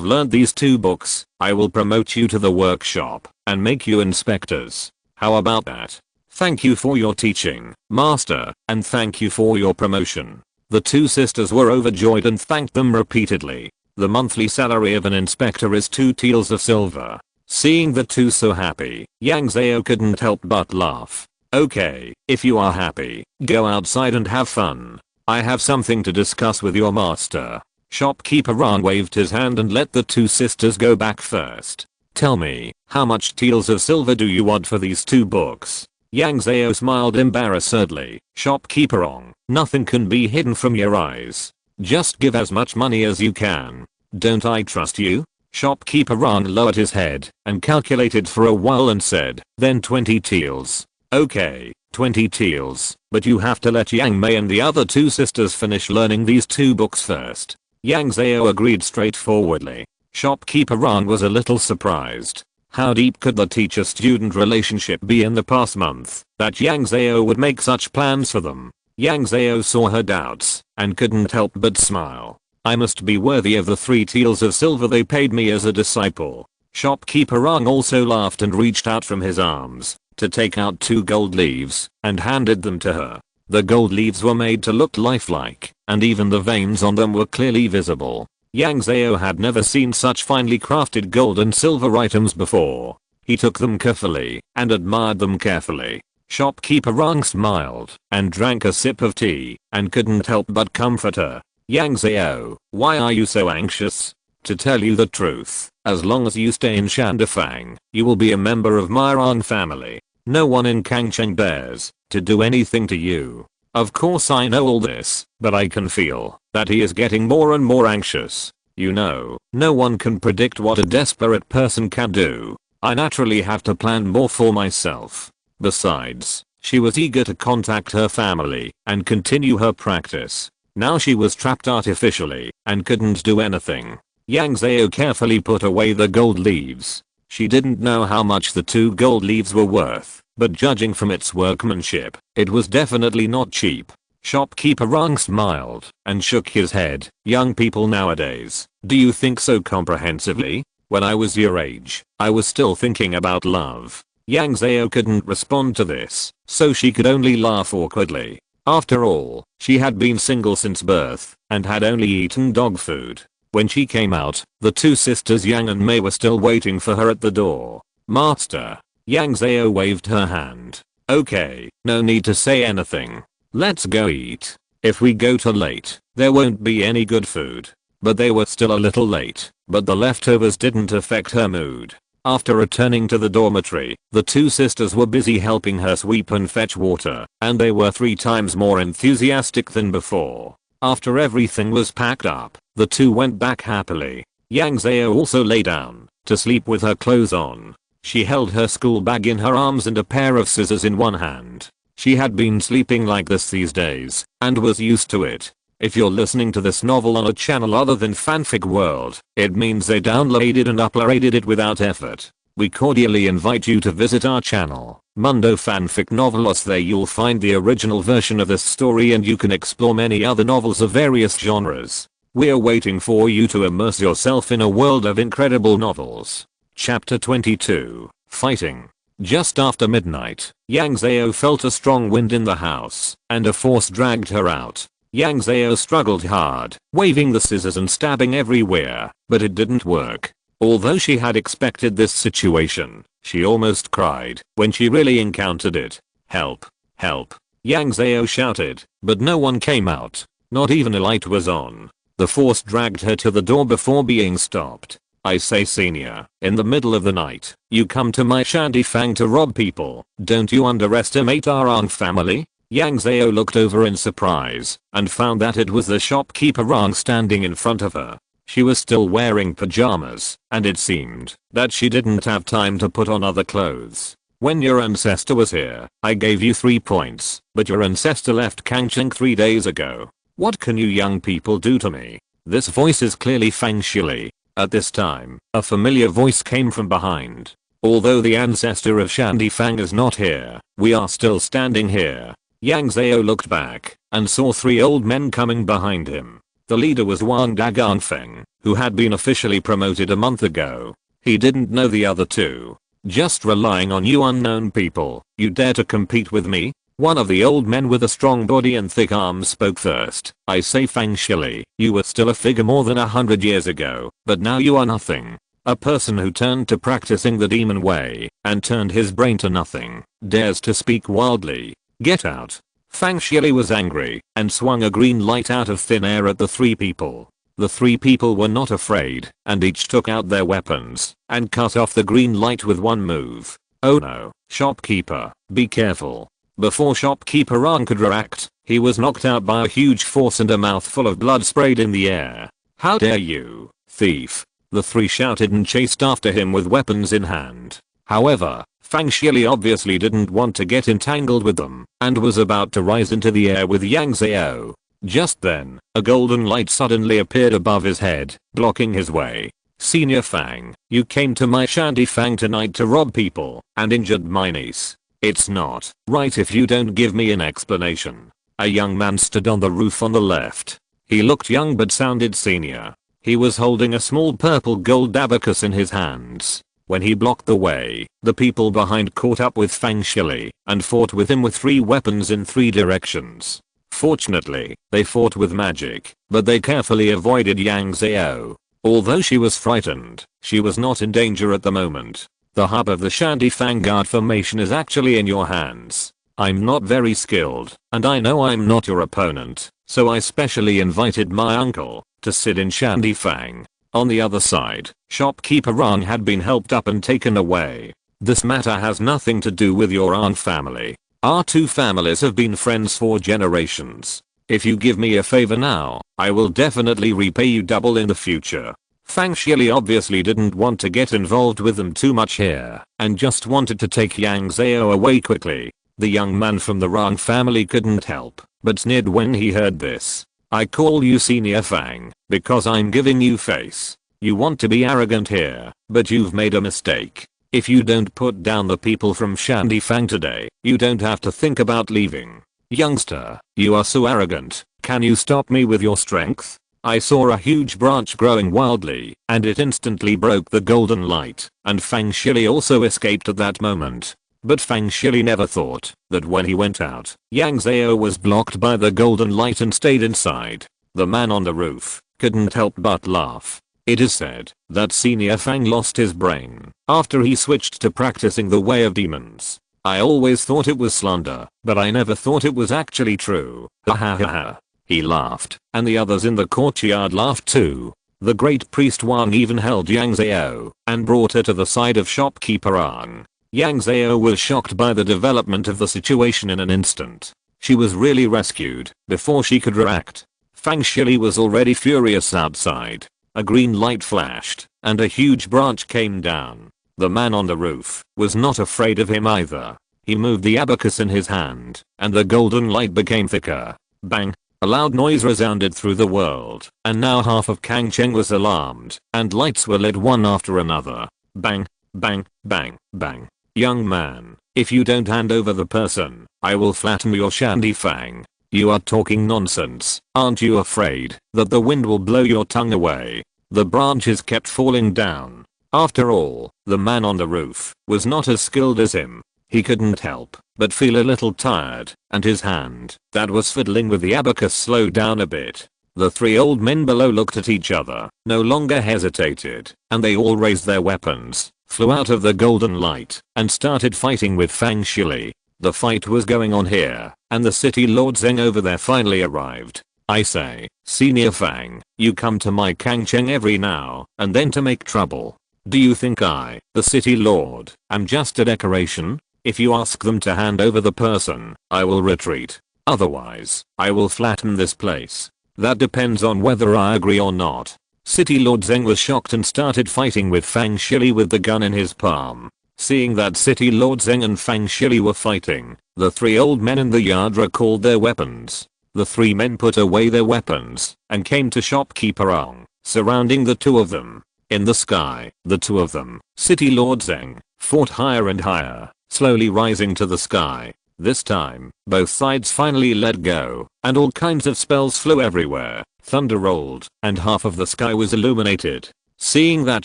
Speaker 1: learned these two books, I will promote you to the workshop and make you inspectors. How about that? Thank you for your teaching, master, and thank you for your promotion. The two sisters were overjoyed and thanked them repeatedly. The monthly salary of an inspector is 2 taels of silver. Seeing the two so happy, Yang Zhao couldn't help but laugh. Okay, if you are happy, go outside and have fun. I have something to discuss with your master. Shopkeeper Ran waved his hand and let the two sisters go back first. Tell me, how much taels of silver do you want for these two books? Yang Zhao smiled embarrassedly. Shopkeeper Ong, nothing can be hidden from your eyes. Just give as much money as you can. Don't I trust you? Shopkeeper Ran lowered his head and calculated for a while and said, then 20 taels. Okay, 20 taels, but you have to let Yang Mei and the other two sisters finish learning these two books first. Yang Zhao agreed straightforwardly. Shopkeeper Ran was a little surprised. How deep could the teacher-student relationship be in the past month that Yang Zhao would make such plans for them? Yang Zhao saw her doubts and couldn't help but smile. I must be worthy of the 3 taels of silver they paid me as a disciple. Shopkeeper Ran also laughed and reached out from his arms to take out 2 gold leaves and handed them to her. The gold leaves were made to look lifelike, and even the veins on them were clearly visible. Yang Zhao had never seen such finely crafted gold and silver items before. He took them carefully and admired them carefully. Shopkeeper Rang smiled and drank a sip of tea and couldn't help but comfort her. Yang Zhao, why are you so anxious? To tell you the truth, as long as you stay in Shandafang, you will be a member of my Rang family. No one in Kangcheng dares to do anything to you. Of course I know all this, but I can feel that he is getting more and more anxious. You know, no one can predict what a desperate person can do. I naturally have to plan more for myself. Besides, she was eager to contact her family and continue her practice. Now she was trapped artificially and couldn't do anything. Yang Zhao carefully put away the gold leaves. She didn't know how much the 2 gold leaves were worth, but judging from its workmanship, it was definitely not cheap. Shopkeeper Rang smiled and shook his head. Young people nowadays, do you think so comprehensively? When I was your age, I was still thinking about love. Yang Zhao couldn't respond to this, so she could only laugh awkwardly. After all, she had been single since birth and had only eaten dog food. When she came out, the 2 sisters Yang and Mei were still waiting for her at the door. Master. Yang Zhao waved her hand. Okay, no need to say anything. Let's go eat. If we go too late, there won't be any good food. But they were still a little late, but the leftovers didn't affect her mood. After returning to the dormitory, the 2 sisters were busy helping her sweep and fetch water, and they were 3 times more enthusiastic than before. After everything was packed up, the 2 went back happily. Yang Zhao also lay down to sleep with her clothes on. She held her school bag in her arms and a pair of scissors in one hand. She had been sleeping like this these days and was used to it. If you're listening to this novel on a channel other than Fanfic World, it means they downloaded and uploaded it without effort. We cordially invite you to visit our channel, Mundo Fanfic Novelos. There you'll find the original version of this story and you can explore many other novels of various genres. We're waiting for you to immerse yourself in a world of incredible novels. Chapter 22, Fighting. Just after midnight, Yang Zhao felt a strong wind in the house, and a force dragged her out. Yang Zhao struggled hard, waving the scissors and stabbing everywhere, but it didn't work. Although she had expected this situation, she almost cried when she really encountered it. Help! Help! Yang Zhao shouted, but no one came out. Not even a light was on. The force dragged her to the door before being stopped. I say, senior, in the middle of the night, you come to my shanty fang to rob people. Don't you underestimate our Ang family? Yang Zhao looked over in surprise and found that it was the shopkeeper Ang standing in front of her. She was still wearing pajamas, and it seemed that she didn't have time to put on other clothes. When your ancestor was here, I gave you 3 points, but your ancestor left Kangcheng 3 days ago. What can you young people do to me? This voice is clearly Fang Shili. At this time, a familiar voice came from behind. Although the ancestor of Shandy Fang is not here, we are still standing here. Yang Zhao looked back and saw 3 old men coming behind him. The leader was Wang Daganfeng, who had been officially promoted a month ago. He didn't know the other 2. Just relying on you unknown people, you dare to compete with me? One of the old men with a strong body and thick arms spoke first. I say, Fang Shili, you were still a figure more than 100 years ago, but now you are nothing. A person who turned to practicing the demon way and turned his brain to nothing dares to speak wildly. Get out. Fang Shili was angry and swung a green light out of thin air at the 3 people. The 3 people were not afraid and each took out their weapons and cut off the green light with one move. Oh no, shopkeeper, be careful. Before shopkeeper Ang could react, he was knocked out by a huge force and a mouthful of blood sprayed in the air. How dare you, thief. The 3 shouted and chased after him with weapons in hand. However, Fang Shili obviously didn't want to get entangled with them and was about to rise into the air with Yang Zhao. Just then, a golden light suddenly appeared above his head, blocking his way. Senior Fang, you came to my shanty Fang tonight to rob people and injured my niece. It's not right if you don't give me an explanation. A young man stood on the roof on the left. He looked young but sounded senior. He was holding a small purple gold abacus in his hands. When he blocked the way, the people behind caught up with Fang Shili and fought with him with 3 weapons in 3 directions. Fortunately, they fought with magic, but they carefully avoided Yang Zhao. Although she was frightened, she was not in danger at the moment. The hub of the Shandy Fang guard formation is actually in your hands. I'm not very skilled, and I know I'm not your opponent, so I specially invited my uncle to sit in Shandy Fang. On the other side, shopkeeper Ang had been helped up and taken away. This matter has nothing to do with your Ang family. Our 2 families have been friends for generations. If you give me a favor now, I will definitely repay you double in the future. Fang Shili obviously didn't want to get involved with them too much here and just wanted to take Yang Zhao away quickly. The young man from the Rang family couldn't help but sneered when he heard this. I call you Senior Fang because I'm giving you face. You want to be arrogant here, but you've made a mistake. If you don't put down the people from Shandy Fang today, you don't have to think about leaving. Youngster, you are so arrogant. Can you stop me with your strength? I saw a huge branch growing wildly, and it instantly broke the golden light, and Fang Shili also escaped at that moment. But Fang Shili never thought that when he went out, Yang Zhao was blocked by the golden light and stayed inside. The man on the roof couldn't help but laugh. It is said that Senior Fang lost his brain after he switched to practicing the way of demons. I always thought it was slander, but I never thought it was actually true. Ha ha ha ha. He laughed, and the others in the courtyard laughed too. The great priest Wang even held Yang Zhao and brought her to the side of shopkeeper Ang. Yang Zhao was shocked by the development of the situation in an instant. She was really rescued before she could react. Fang Shili was already furious outside. A green light flashed, and a huge branch came down. The man on the roof was not afraid of him either. He moved the abacus in his hand, and the golden light became thicker. Bang! A loud noise resounded through the world, and now half of Kangcheng was alarmed, and lights were lit one after another. Bang, bang, bang, bang. Young man, if you don't hand over the person, I will flatten your shandy fang. You are talking nonsense. Aren't you afraid that the wind will blow your tongue away? The branches kept falling down. After all, the man on the roof was not as skilled as him. He couldn't help but feel a little tired, and his hand that was fiddling with the abacus slowed down a bit. The three old men below looked at each other, no longer hesitated, and they all raised their weapons, flew out of the golden light, and started fighting with Fang Shili. The fight was going on here, and the city lord Zeng over there finally arrived. I say, Senior Fang, you come to my Kangcheng every now and then to make trouble. Do you think I, the city lord, am just a decoration? If you ask them to hand over the person, I will retreat. Otherwise, I will flatten this place. That depends on whether I agree or not. City Lord Zeng was shocked and started fighting with Fang Shili with the gun in his palm. Seeing that City Lord Zeng and Fang Shili were fighting, the three old men in the yard recalled their weapons. The three men put away their weapons and came to shopkeeper Ong, surrounding the two of them. In the sky, the two of them, City Lord Zeng, fought higher and higher, slowly rising to the sky. This time, both sides finally let go, and all kinds of spells flew everywhere. Thunder rolled, and half of the sky was illuminated. Seeing that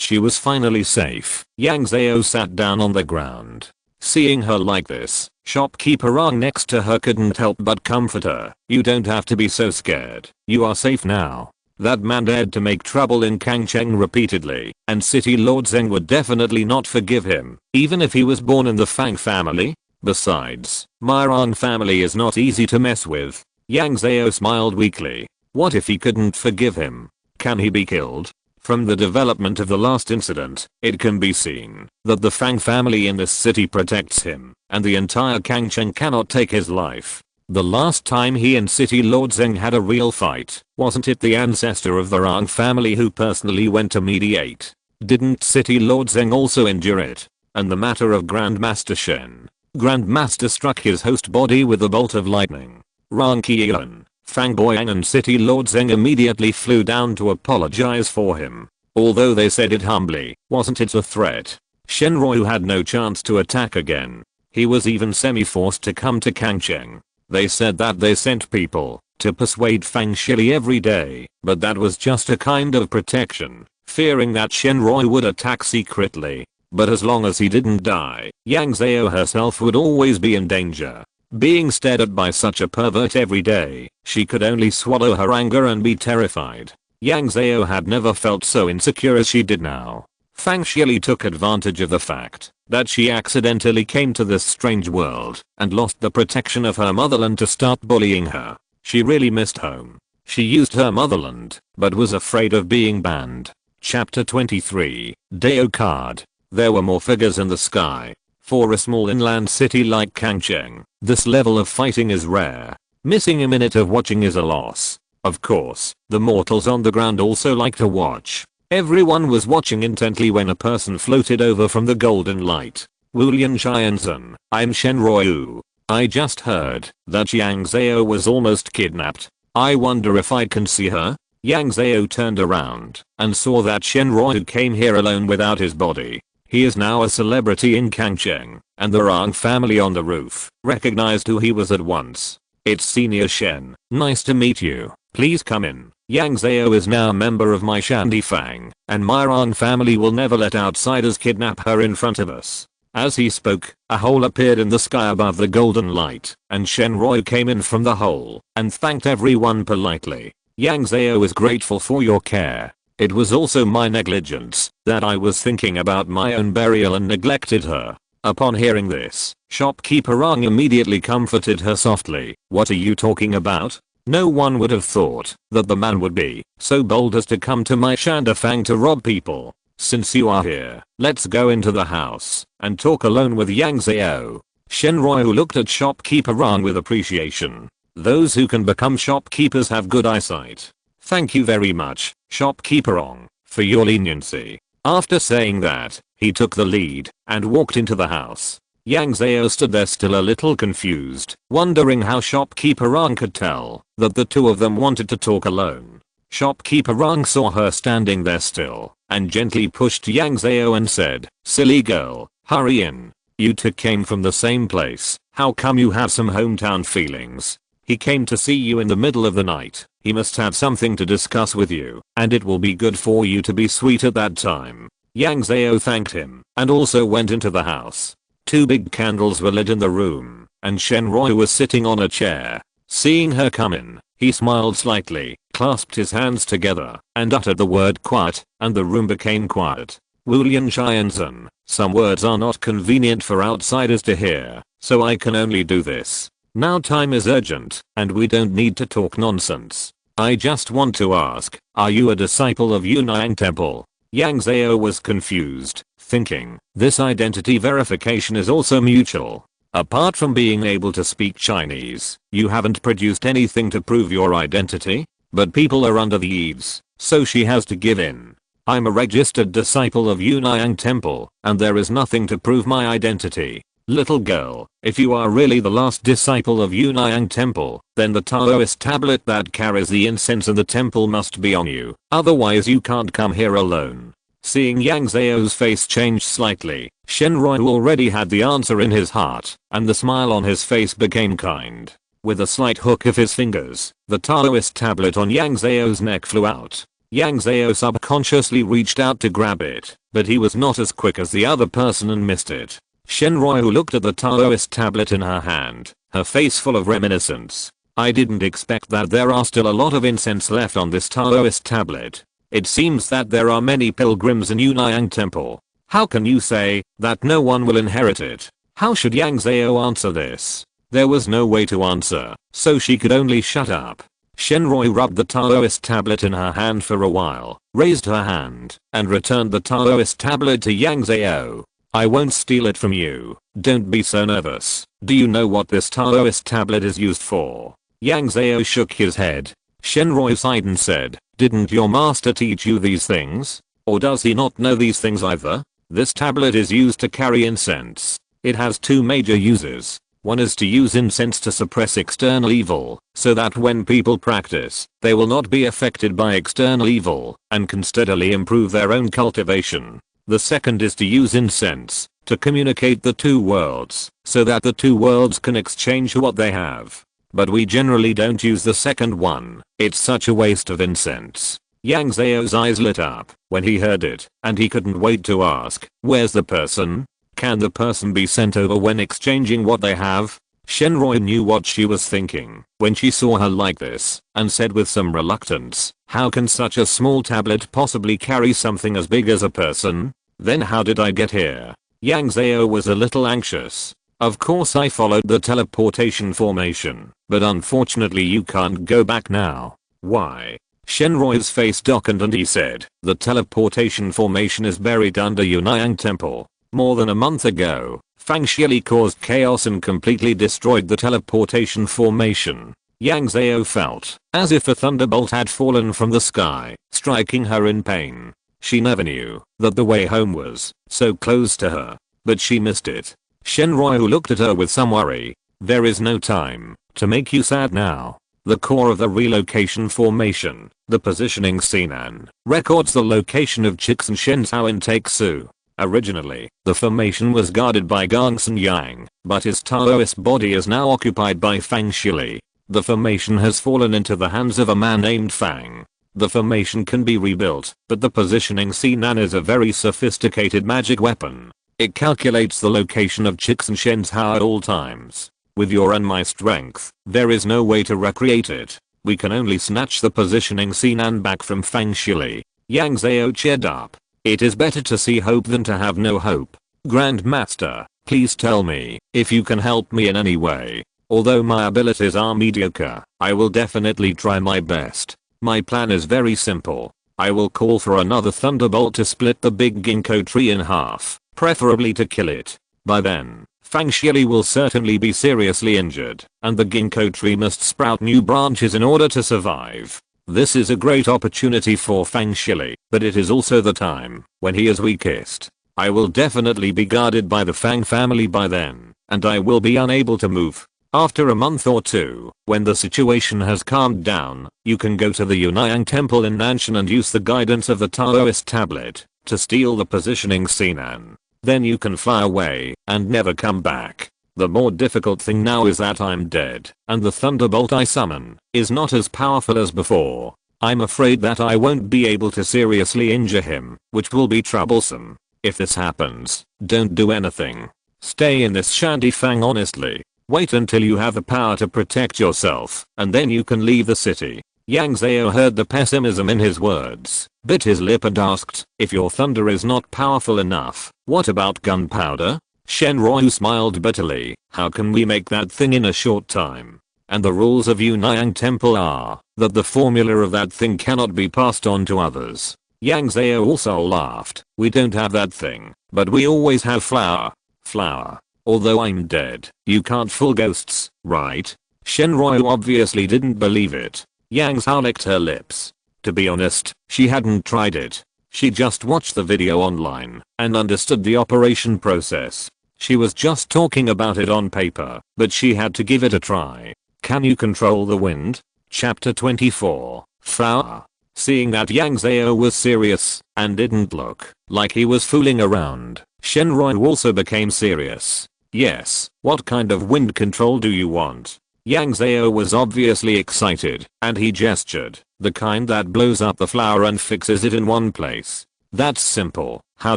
Speaker 1: she was finally safe, Yang Zhao sat down on the ground. Seeing her like this, shopkeeper Ong next to her couldn't help but comfort her. You don't have to be so scared. You are safe now. That man dared to make trouble in Kangcheng repeatedly, and City Lord Zeng would definitely not forgive him, even if he was born in the Fang family. Besides, my Ong family is not easy to mess with. Yang Zhao smiled weakly. What if he couldn't forgive him? Can he be killed? From the development of the last incident, it can be seen that the Fang family in this city protects him, and the entire Kangcheng cannot take his life. The last time he and City Lord Zeng had a real fight, wasn't it the ancestor of the Rang family who personally went to mediate? Didn't City Lord Zeng also endure it? And the matter of Grandmaster Shen. Grandmaster struck his host body with a bolt of lightning. Rang Qian, Fang Boyang and City Lord Zeng immediately flew down to apologize for him. Although they said it humbly, wasn't it a threat? Shenroi had no chance to attack again. He was even semi-forced to come to Kangcheng. They said that they sent people to persuade Fang Shili every day, but that was just a kind of protection, fearing that Shenroi would attack secretly. But as long as he didn't die, Yang Zhao herself would always be in danger. Being stared at by such a pervert every day, she could only swallow her anger and be terrified. Yang Zhao had never felt so insecure as she did now. Fang Shili took advantage of the fact that she accidentally came to this strange world and lost the protection of her motherland to start bullying her. She really missed home. She used her motherland, but was afraid of being banned. Chapter 23, Dao Card. There were more figures in the sky. For a small inland city like Kangcheng, this level of fighting is rare. Missing a minute of watching is a loss. Of course, the mortals on the ground also like to watch. Everyone was watching intently when a person floated over from the golden light. Wulian Xianzhen, I'm Shenroi. I just heard that Yang Zhao was almost kidnapped. I wonder if I can see her? Yang Zhao turned around and saw that Shenroi came here alone without his body. He is now a celebrity in Kangcheng, and the Rang family on the roof recognized who he was at once. It's Senior Shen. Nice to meet you. Please come in. Yang Zhao is now a member of my Shandy Fang, and my Rang family will never let outsiders kidnap her in front of us. As he spoke, a hole appeared in the sky above the golden light, and Shenroi came in from the hole and thanked everyone politely. Yang Zhao is grateful for your care. It was also my negligence that I was thinking about my own burial and neglected her. Upon hearing this, shopkeeper Rang immediately comforted her softly. What are you talking about? No one would have thought that the man would be so bold as to come to my Shandafang to rob people. Since you are here, let's go into the house and talk alone with Yang Zhao. Shenroi looked at shopkeeper Rang with appreciation. Those who can become shopkeepers have good eyesight. Thank you very much, shopkeeper Ong, for your leniency. After saying that, he took the lead and walked into the house. Yang Zhao stood there still a little confused, wondering how shopkeeper Ong could tell that the two of them wanted to talk alone. Shopkeeper Rung saw her standing there still and gently pushed Yang Zhao and said, "Silly girl, hurry in. You two came from the same place. How come you have some hometown feelings? He came to see you in the middle of the night. He must have something to discuss with you, and it will be good for you to be sweet at that time." Yang Zhao thanked him and also went into the house. 2 big candles were lit in the room, and Shenroi was sitting on a chair. Seeing her come in, he smiled slightly, clasped his hands together, and uttered the word quiet, and the room became quiet. Wulian Xianzhen, some words are not convenient for outsiders to hear, so I can only do this. Now time is urgent, and we don't need to talk nonsense. I just want to ask, are you a disciple of Yunang Temple? Yang Zhao was confused, thinking, this identity verification is also mutual. Apart from being able to speak Chinese, you haven't produced anything to prove your identity? But people are under the eaves, so she has to give in. I'm a registered disciple of Yunang Temple, and there is nothing to prove my identity. Little girl, if you are really the last disciple of Yunang Temple, then the Taoist tablet that carries the incense in the temple must be on you, otherwise you can't come here alone. Seeing Yang Zhao's face change slightly, Shenroi already had the answer in his heart, and the smile on his face became kind. With a slight hook of his fingers, the Taoist tablet on Yang Zhao's neck flew out. Yang Zhao subconsciously reached out to grab it, but he was not as quick as the other person and missed it. Shenroi looked at the Taoist tablet in her hand, her face full of reminiscence. I didn't expect that there are still a lot of incense left on this Taoist tablet. It seems that there are many pilgrims in Yunang Temple. How can you say that no one will inherit it? How should Yang Zhao answer this? There was no way to answer, so she could only shut up. Shenroi rubbed the Taoist tablet in her hand for a while, raised her hand, and returned the Taoist tablet to Yang Zhao. I won't steal it from you. Don't be so nervous. Do you know what this Taoist tablet is used for? Yang Zhao shook his head. Shenroi sighed and said, didn't your master teach you these things? Or does he not know these things either? This tablet is used to carry incense. It has 2 major uses. One is to use incense to suppress external evil, so that when people practice, they will not be affected by external evil, and can steadily improve their own cultivation. The second is to use incense to communicate the 2 worlds, so that the 2 worlds can exchange what they have. But we generally don't use the second one. It's such a waste of incense. Yang Zhao's eyes lit up when he heard it, and he couldn't wait to ask, where's the person? Can the person be sent over when exchanging what they have? Shenroi knew what she was thinking when she saw her like this, and said with some reluctance, how can such a small tablet possibly carry something as big as a person? Then how did I get here? Yang Zhao was a little anxious. Of course I followed the teleportation formation, but unfortunately you can't go back now. Why? Shenroi's face darkened and he said, the teleportation formation is buried under Yunang Temple. More than a month ago, Fang Shili caused chaos and completely destroyed the teleportation formation. Yang Zhao felt as if a thunderbolt had fallen from the sky, striking her in pain. She never knew that the way home was so close to her, but she missed it. Shenroi looked at her with some worry. There is no time to make you sad now. The core of the relocation formation, the positioning Sinan, records the location of Chixin Shenzhou in Taixu. Originally, the formation was guarded by Gongsun Yang, but his Taoist body is now occupied by Fang Shili. The formation has fallen into the hands of a man named Fang. The formation can be rebuilt, but the positioning Sinan is a very sophisticated magic weapon. It calculates the location of Chixin Shenzhou at all times. With your and my strength, there is no way to recreate it. We can only snatch the positioning Sinan back from Fang Shili. Yang Zhao cheered up. It is better to see hope than to have no hope. Grandmaster, please tell me if you can help me in any way. Although my abilities are mediocre, I will definitely try my best. My plan is very simple. I will call for another thunderbolt to split the big ginkgo tree in half, preferably to kill it. By then, Fang Shili will certainly be seriously injured, and the ginkgo tree must sprout new branches in order to survive. This is a great opportunity for Fang Shili, but it is also the time when he is weakest. I will definitely be guarded by the Fang family by then, and I will be unable to move. After a month or two, when the situation has calmed down, you can go to the Yunnyang temple in Nanshan and use the guidance of the Taoist tablet to steal the positioning Sinan. Then you can fly away and never come back. The more difficult thing now is that I'm dead, and the thunderbolt I summon is not as powerful as before. I'm afraid that I won't be able to seriously injure him, which will be troublesome. If this happens, don't do anything. Stay in this shanty fang honestly. Wait until you have the power to protect yourself, and then you can leave the city. Yang Zhao heard the pessimism in his words, bit his lip and asked, if your thunder is not powerful enough, what about gunpowder? Shenryu smiled bitterly, how can we make that thing in a short time? And the rules of Yunnyang temple are that the formula of that thing cannot be passed on to others. Yang Zhao also laughed, we don't have that thing, but we always have flour. Flour. Although I'm dead, you can't fool ghosts, right? Shenryu obviously didn't believe it. Yang Zhao licked her lips. To be honest, she hadn't tried it. She just watched the video online and understood the operation process. She was just talking about it on paper, but she had to give it a try. Can you control the wind? Chapter 24. Flour. Seeing that Yang Zhao was serious and didn't look like he was fooling around, Shenryu also became serious. Yes, what kind of wind control do you want? Yang Zhao was obviously excited, and he gestured, the kind that blows up the flour and fixes it in one place. That's simple, how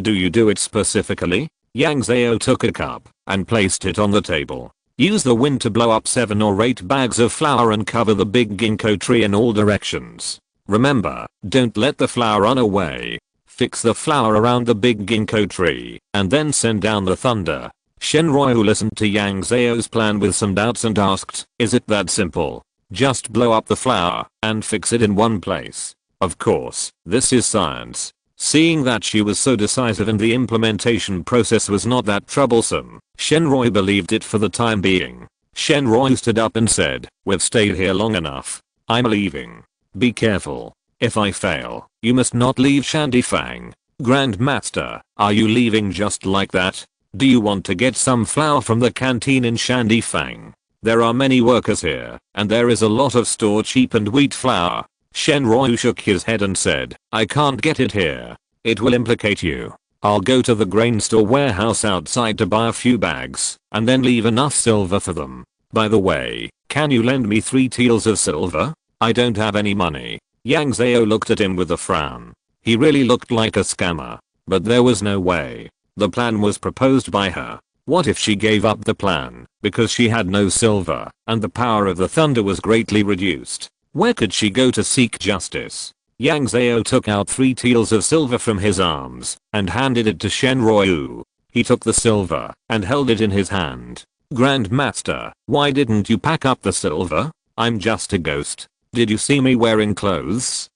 Speaker 1: do you do it specifically? Yang Zhao took a cup and placed it on the table. Use the wind to blow up 7 or 8 bags of flour and cover the big ginkgo tree in all directions. Remember, don't let the flour run away. Fix the flour around the big ginkgo tree, and then send down the thunder. Shenryu listened to Yang Zhao's plan with some doubts and asked, is it that simple? Just blow up the flour and fix it in one place. Of course, this is science. Seeing that she was so decisive and the implementation process was not that troublesome, Shenryu believed it for the time being. Shenryu stood up and said, we've stayed here long enough. I'm leaving. Be careful. If I fail, you must not leave Shandifang. Grandmaster, are you leaving just like that? Do you want to get some flour from the canteen in Shandifang? There are many workers here, and there is a lot of store cheap and wheat flour. Shenryu shook his head and said, I can't get it here. It will implicate you. I'll go to the grain store warehouse outside to buy a few bags, and then leave enough silver for them. By the way, can you lend me 3 taels of silver? I don't have any money. Yang Zhao looked at him with a frown. He really looked like a scammer. But there was no way. The plan was proposed by her. What if she gave up the plan because she had no silver and the power of the thunder was greatly reduced? Where could she go to seek justice? Yang Zhao took out 3 taels of silver from his arms and handed it to Shenryu. He took the silver and held it in his hand. Grandmaster, why didn't you pack up the silver? I'm just a ghost. Did you see me wearing clothes?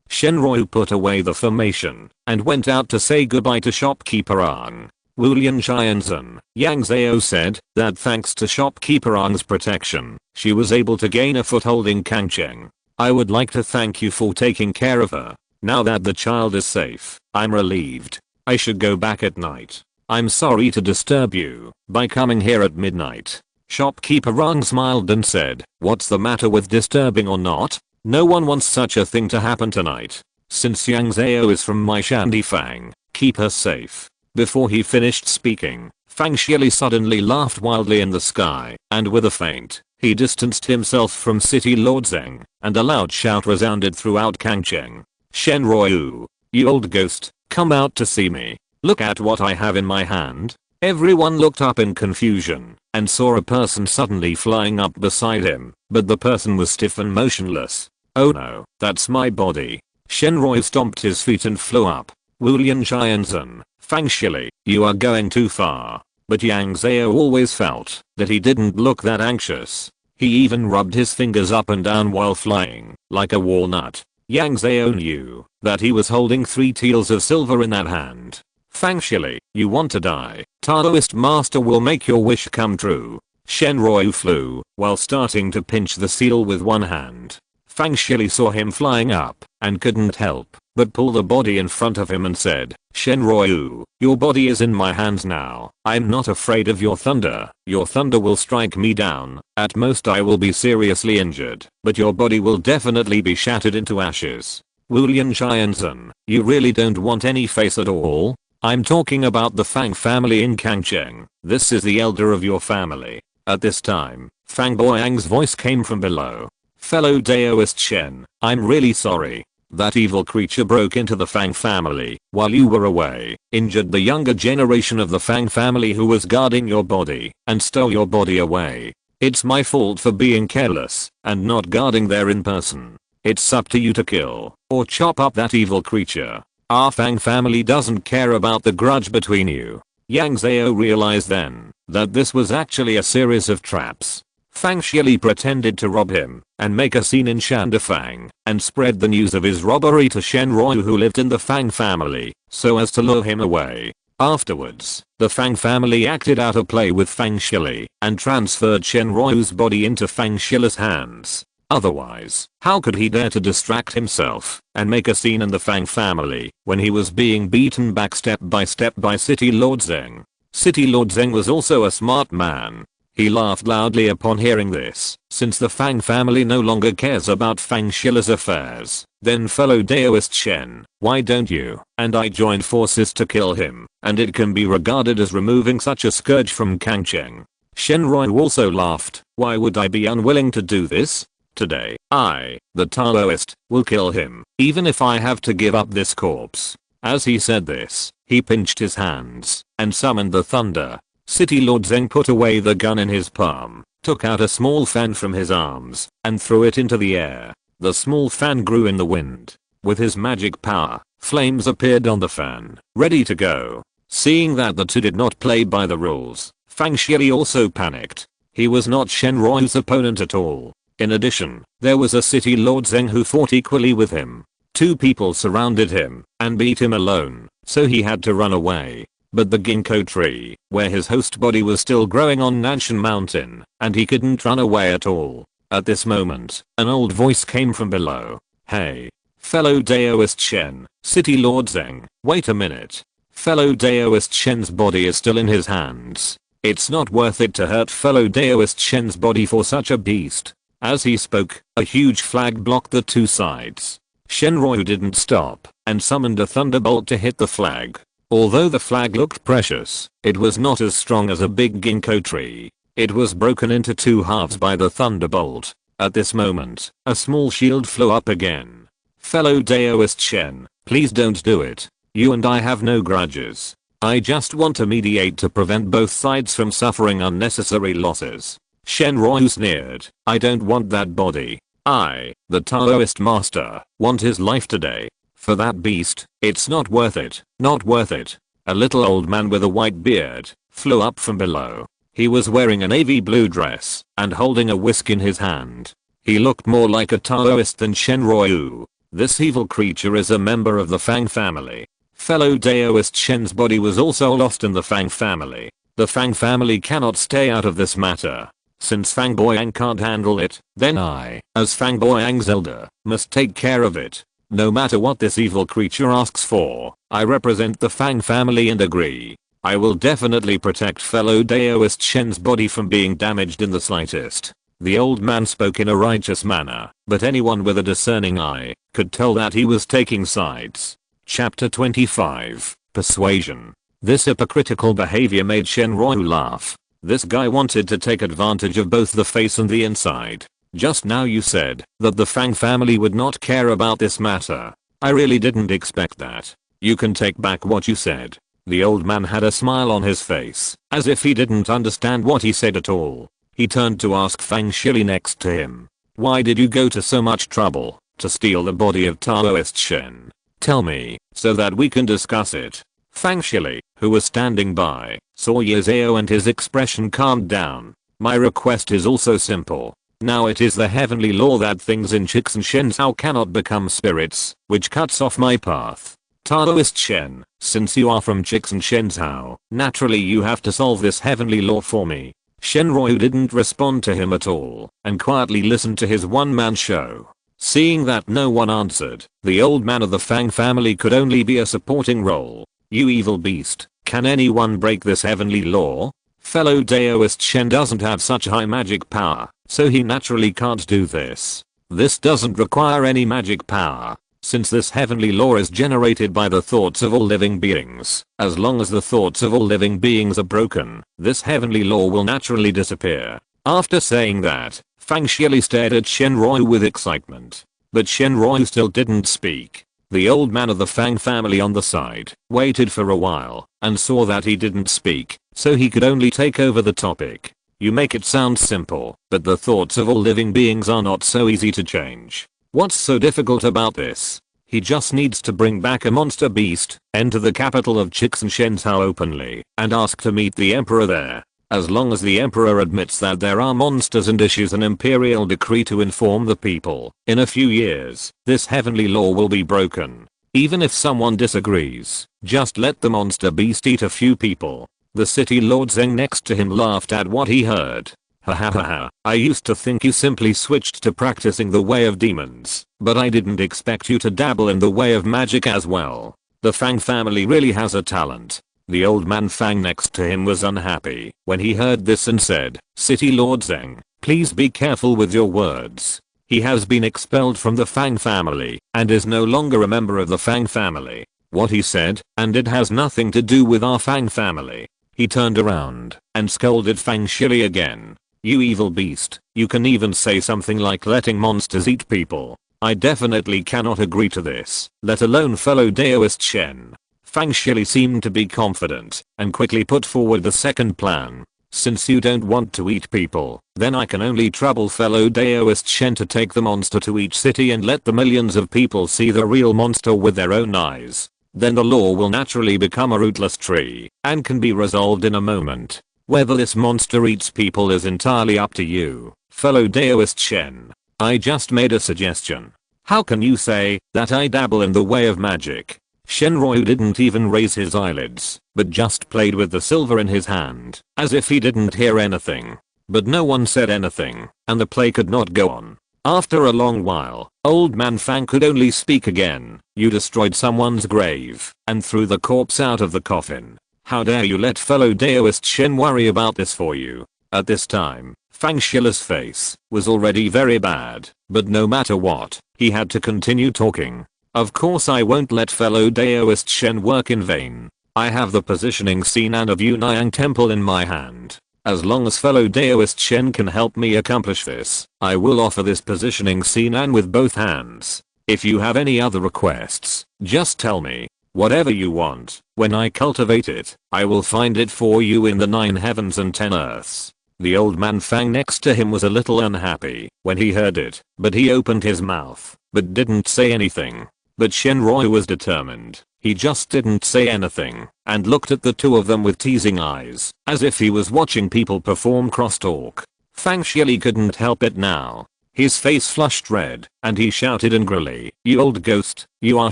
Speaker 1: Shenryu put away the formation and went out to say goodbye to shopkeeper Ang. Wulian Xianzhen, Yang Zhao said that thanks to shopkeeper Ang's protection, she was able to gain a foothold in Kangcheng. I would like to thank you for taking care of her. Now that the child is safe, I'm relieved. I should go back at night. I'm sorry to disturb you by coming here at midnight. Shopkeeper Ang smiled and said, what's the matter with disturbing or not? No one wants such a thing to happen tonight. Since Yang Zhao is from my Shandifang, keep her safe. Before he finished speaking, Fang Shili suddenly laughed wildly in the sky, and with a feint, he distanced himself from City Lord Zheng, and a loud shout resounded throughout Kangcheng. Shenryu, you old ghost, come out to see me. Look at what I have in my hand. Everyone looked up in confusion and saw a person suddenly flying up beside him, but the person was stiff and motionless. Oh no, that's my body. Shenryu stomped his feet and flew up. Wulian Xianzhen, Fang Shili, you are going too far. But Yang Zhao always felt that he didn't look that anxious. He even rubbed his fingers up and down while flying, like a walnut. Yang Zhao knew that he was holding 3 taels of silver in that hand. Fang Shili, you want to die? Taoist master will make your wish come true. Shenryu flew while starting to pinch the seal with one hand. Fang Shili saw him flying up and couldn't help but pulled the body in front of him and said, "Shenryu, your body is in my hands now. I'm not afraid of your thunder. Your thunder will strike me down. At most I will be seriously injured, but your body will definitely be shattered into ashes. Wulian Qianzhen, you really don't want any face at all? I'm talking about the Fang family in Kangcheng. This is the elder of your family." At this time, Fang Boyang's voice came from below. "Fellow Daoist Shen, I'm really sorry. That evil creature broke into the Fang family while you were away, injured the younger generation of the Fang family who was guarding your body, and stole your body away. It's my fault for being careless and not guarding there in person. It's up to you to kill or chop up that evil creature. Our Fang family doesn't care about the grudge between you." Yang Zhao realized then that this was actually a series of traps. Fang Shili pretended to rob him and make a scene in Shandafang and spread the news of his robbery to Shenryu who lived in the Fang family so as to lure him away. Afterwards, the Fang family acted out a play with Fang Shili and transferred Shenryu's body into Fang Shili's hands. Otherwise, how could he dare to distract himself and make a scene in the Fang family when he was being beaten back step by City Lord Zeng? City Lord Zeng was also a smart man. He laughed loudly upon hearing this, since the Fang family no longer cares about Fang Shili's affairs. "Then fellow Daoist Shen, why don't you and I join forces to kill him, and it can be regarded as removing such a scourge from Kangcheng." Shenryu also laughed. "Why would I be unwilling to do this? Today, I, the Taoist, will kill him, even if I have to give up this corpse." As he said this, he pinched his hands and summoned the thunder. City Lord Zeng put away the gun in his palm, took out a small fan from his arms, and threw it into the air. The small fan grew in the wind. With his magic power, flames appeared on the fan, ready to go. Seeing that the two did not play by the rules, Fang Shili also panicked. He was not Shenryu's opponent at all. In addition, there was a City Lord Zeng who fought equally with him. Two people surrounded him and beat him alone, so he had to run away. But the ginkgo tree, where his host body was still growing on Nanshan Mountain, and he couldn't run away at all. At this moment, an old voice came from below. "Hey, fellow Daoist Shen, City Lord Zeng, wait a minute. Fellow Daoist Shen's body is still in his hands. It's not worth it to hurt fellow Daoist Shen's body for such a beast." As he spoke, a huge flag blocked the two sides. Shenryu didn't stop and summoned a thunderbolt to hit the flag. Although the flag looked precious, it was not as strong as a big ginkgo tree. It was broken into two halves by the thunderbolt. At this moment, a small shield flew up again. "Fellow Daoist Shen, please don't do it. You and I have no grudges. I just want to mediate to prevent both sides from suffering unnecessary losses." Shenryu sneered. "I don't want that body. I, the Taoist master, want his life today. For that beast, it's not worth it, not worth it." A little old man with a white beard flew up from below. He was wearing a navy blue dress and holding a whisk in his hand. He looked more like a Taoist than Shenryu. "This evil creature is a member of the Fang family." Fellow Daoist Shen's body was also lost in the Fang family. The Fang family cannot stay out of this matter. Since Fang Boyang can't handle it, then I, as Fang Boyang's elder, must take care of it. No matter what this evil creature asks for, I represent the Fang family and agree. I will definitely protect fellow Daoist Shen's body from being damaged in the slightest. The old man spoke in a righteous manner, but anyone with a discerning eye could tell that he was taking sides. Chapter 25, Persuasion. This hypocritical behavior made Shenryu laugh. This guy wanted to take advantage of both the face and the inside. "Just now you said that the Fang family would not care about this matter. I really didn't expect that. You can take back what you said." The old man had a smile on his face, as if he didn't understand what he said at all. He turned to ask Fang Shili next to him. "Why did you go to so much trouble to steal the body of Taoist Shen? Tell me, so that we can discuss it." Fang Shili, who was standing by, saw Yang Zhao and his expression calmed down. "My request is also simple. Now it is the heavenly law that things in Chixin Shenzhou cannot become spirits, which cuts off my path. Taoist Shen, since you are from Chixin Shenzhou, naturally you have to solve this heavenly law for me." Shenryu didn't respond to him at all, and quietly listened to his one-man show. Seeing that no one answered, the old man of the Fang family could only be a supporting role. You evil beast, can anyone break this heavenly law? Fellow Daoist Shen doesn't have such high magic power, so he naturally can't do this. This doesn't require any magic power, since this heavenly law is generated by the thoughts of all living beings. As long as the thoughts of all living beings are broken, this heavenly law will naturally disappear. After saying that, Fang Shili stared at Shenroi with excitement. But Shenroi still didn't speak. The old man of the Fang family on the side waited for a while and saw that he didn't speak, so he could only take over the topic. You make it sound simple, but the thoughts of all living beings are not so easy to change. What's so difficult about this? He just needs to bring back a monster beast, enter the capital of Shenzhou openly, and ask to meet the emperor there. As long as the emperor admits that there are monsters and issues an imperial decree to inform the people, in a few years, this heavenly law will be broken. Even if someone disagrees, just let the monster beast eat a few people. The city lord Zeng next to him laughed at what he heard. Ha ha ha ha, I used to think you simply switched to practicing the way of demons, but I didn't expect you to dabble in the way of magic as well. The Fang family really has a talent. The old man Fang next to him was unhappy when he heard this and said, City Lord Zeng, please be careful with your words. He has been expelled from the Fang family and is no longer a member of the Fang family. What he said, and it has nothing to do with our Fang family. He turned around and scolded Fang Shili again. You evil beast, you can even say something like letting monsters eat people. I definitely cannot agree to this, let alone fellow Daoist Shen. Fang Shili seemed to be confident and quickly put forward the second plan. Since you don't want to eat people, then I can only trouble fellow Daoist Shen to take the monster to each city and let the millions of people see the real monster with their own eyes. Then the law will naturally become a rootless tree and can be resolved in a moment. Whether this monster eats people is entirely up to you, fellow Daoist Shen. I just made a suggestion. How can you say that I dabble in the way of magic? Shenroi didn't even raise his eyelids, but just played with the silver in his hand, as if he didn't hear anything. But no one said anything, and the play could not go on. After a long while, old man Fang could only speak again. You destroyed someone's grave, and threw the corpse out of the coffin. How dare you let fellow Daoist Shen worry about this for you? At this time, Fang Shili's face was already very bad, but no matter what, he had to continue talking. Of course I won't let fellow Daoist Shen work in vain. I have the positioning Sinan of Yunayang Temple in my hand. As long as fellow Daoist Shen can help me accomplish this, I will offer this positioning Sinan with both hands. If you have any other requests, just tell me. Whatever you want, when I cultivate it, I will find it for you in the 9 heavens and 10 earths. The old man Fang next to him was a little unhappy when he heard it, but he opened his mouth, but didn't say anything. But Shenroi was determined. He just didn't say anything and looked at the two of them with teasing eyes, as if he was watching people perform crosstalk. Fang Shili couldn't help it now. His face flushed red and he shouted angrily, "You old ghost, you are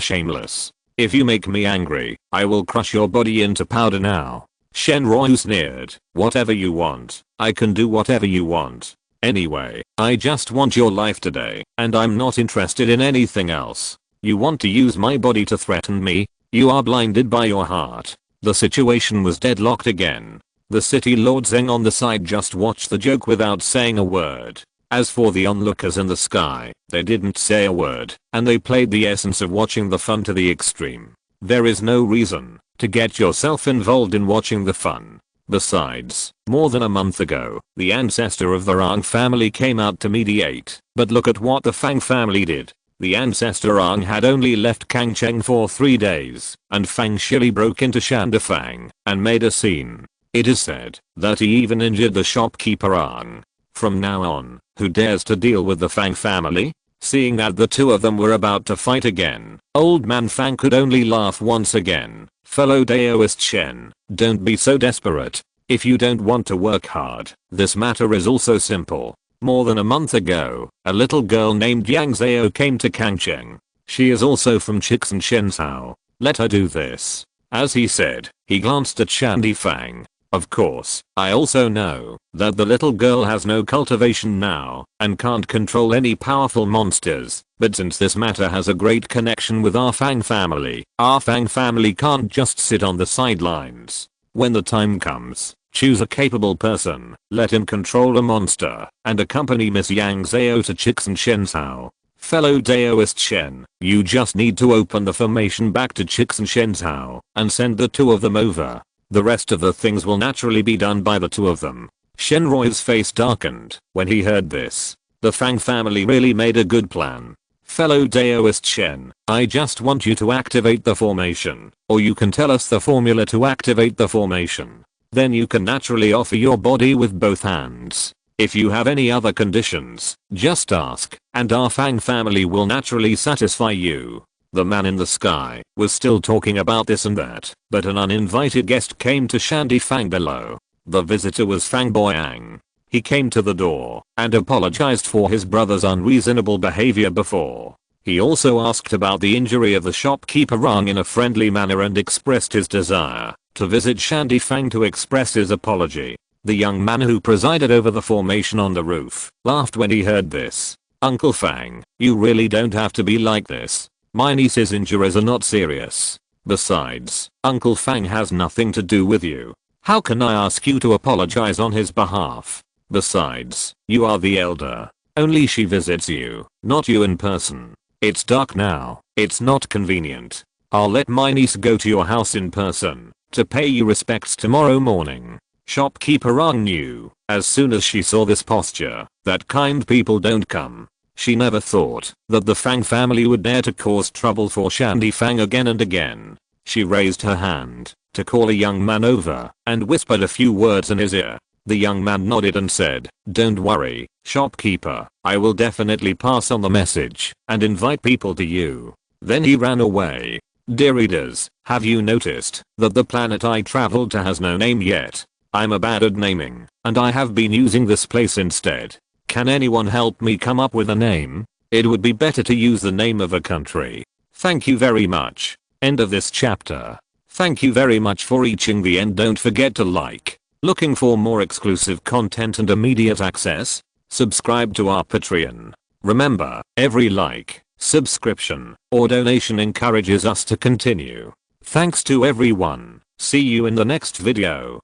Speaker 1: shameless. If you make me angry, I will crush your body into powder now." Shenroi sneered, "Whatever you want, I can do whatever you want. Anyway, I just want your life today, and I'm not interested in anything else. You want to use my body to threaten me? You are blinded by your heart." The situation was deadlocked again. The city lord Zeng on the side just watched the joke without saying a word. As for the onlookers in the sky, they didn't say a word, and they played the essence of watching the fun to the extreme. There is no reason to get yourself involved in watching the fun. Besides, more than a month ago, the ancestor of the Rang family came out to mediate, but look at what the Fang family did. The ancestor Rang had only left Kangcheng for 3 days, and Fang Shili broke into Shandafang and made a scene. It is said that he even injured the shopkeeper Rang. From now on, who dares to deal with the Fang family? Seeing that the two of them were about to fight again, old man Fang could only laugh once again. Fellow Daoist Shen, don't be so desperate. If you don't want to work hard, this matter is also simple. More than a month ago, a little girl named Yang Zhao came to Kangcheng. She is also from Shenzhou. Let her do this. As he said, he glanced at Shandifang. Of course, I also know that the little girl has no cultivation now and can't control any powerful monsters, but since this matter has a great connection with our Fang family can't just sit on the sidelines. When the time comes, choose a capable person, let him control a monster, and accompany Miss Yang Zhao to Chixin. Fellow Daoist Shen, you just need to open the formation back to Chixin and send the two of them over. The rest of the things will naturally be done by the two of them. Shenroy's face darkened when he heard this. The Fang family really made a good plan. Fellow Daoist Shen, I just want you to activate the formation, or you can tell us the formula to activate the formation. Then you can naturally offer your body with both hands. If you have any other conditions, just ask, and our Fang family will naturally satisfy you. The man in the sky was still talking about this and that, but an uninvited guest came to Shandy Fang below. The visitor was Fang Boyang. He came to the door and apologized for his brother's unreasonable behavior before. He also asked about the injury of the shopkeeper Rang in a friendly manner and expressed his desire to visit Shandy Fang to express his apology. The young man who presided over the formation on the roof laughed when he heard this. Uncle Fang, you really don't have to be like this. My niece's injuries are not serious. Besides, Uncle Fang has nothing to do with you. How can I ask you to apologize on his behalf? Besides, you are the elder. Only she visits you, not you in person. It's dark now. It's not convenient. I'll let my niece go to your house in person to pay you respects tomorrow morning. Shopkeeper Rang knew, as soon as she saw this posture, that kind people don't come. She never thought that the Fang family would dare to cause trouble for Shandy Fang again and again. She raised her hand to call a young man over and whispered a few words in his ear. The young man nodded and said, "Don't worry, shopkeeper, I will definitely pass on the message and invite people to you." Then he ran away. Dear readers, have you noticed that the planet I traveled to has no name yet? I'm bad at naming, and I have been using this place instead. Can anyone help me come up with a name? It would be better to use the name of a country. Thank you very much. End of this chapter. Thank you very much for reaching the end. Don't forget to like. Looking for more exclusive content and immediate access? Subscribe to our Patreon. Remember, every like, subscription, or donation encourages us to continue. Thanks to everyone. See you in the next video.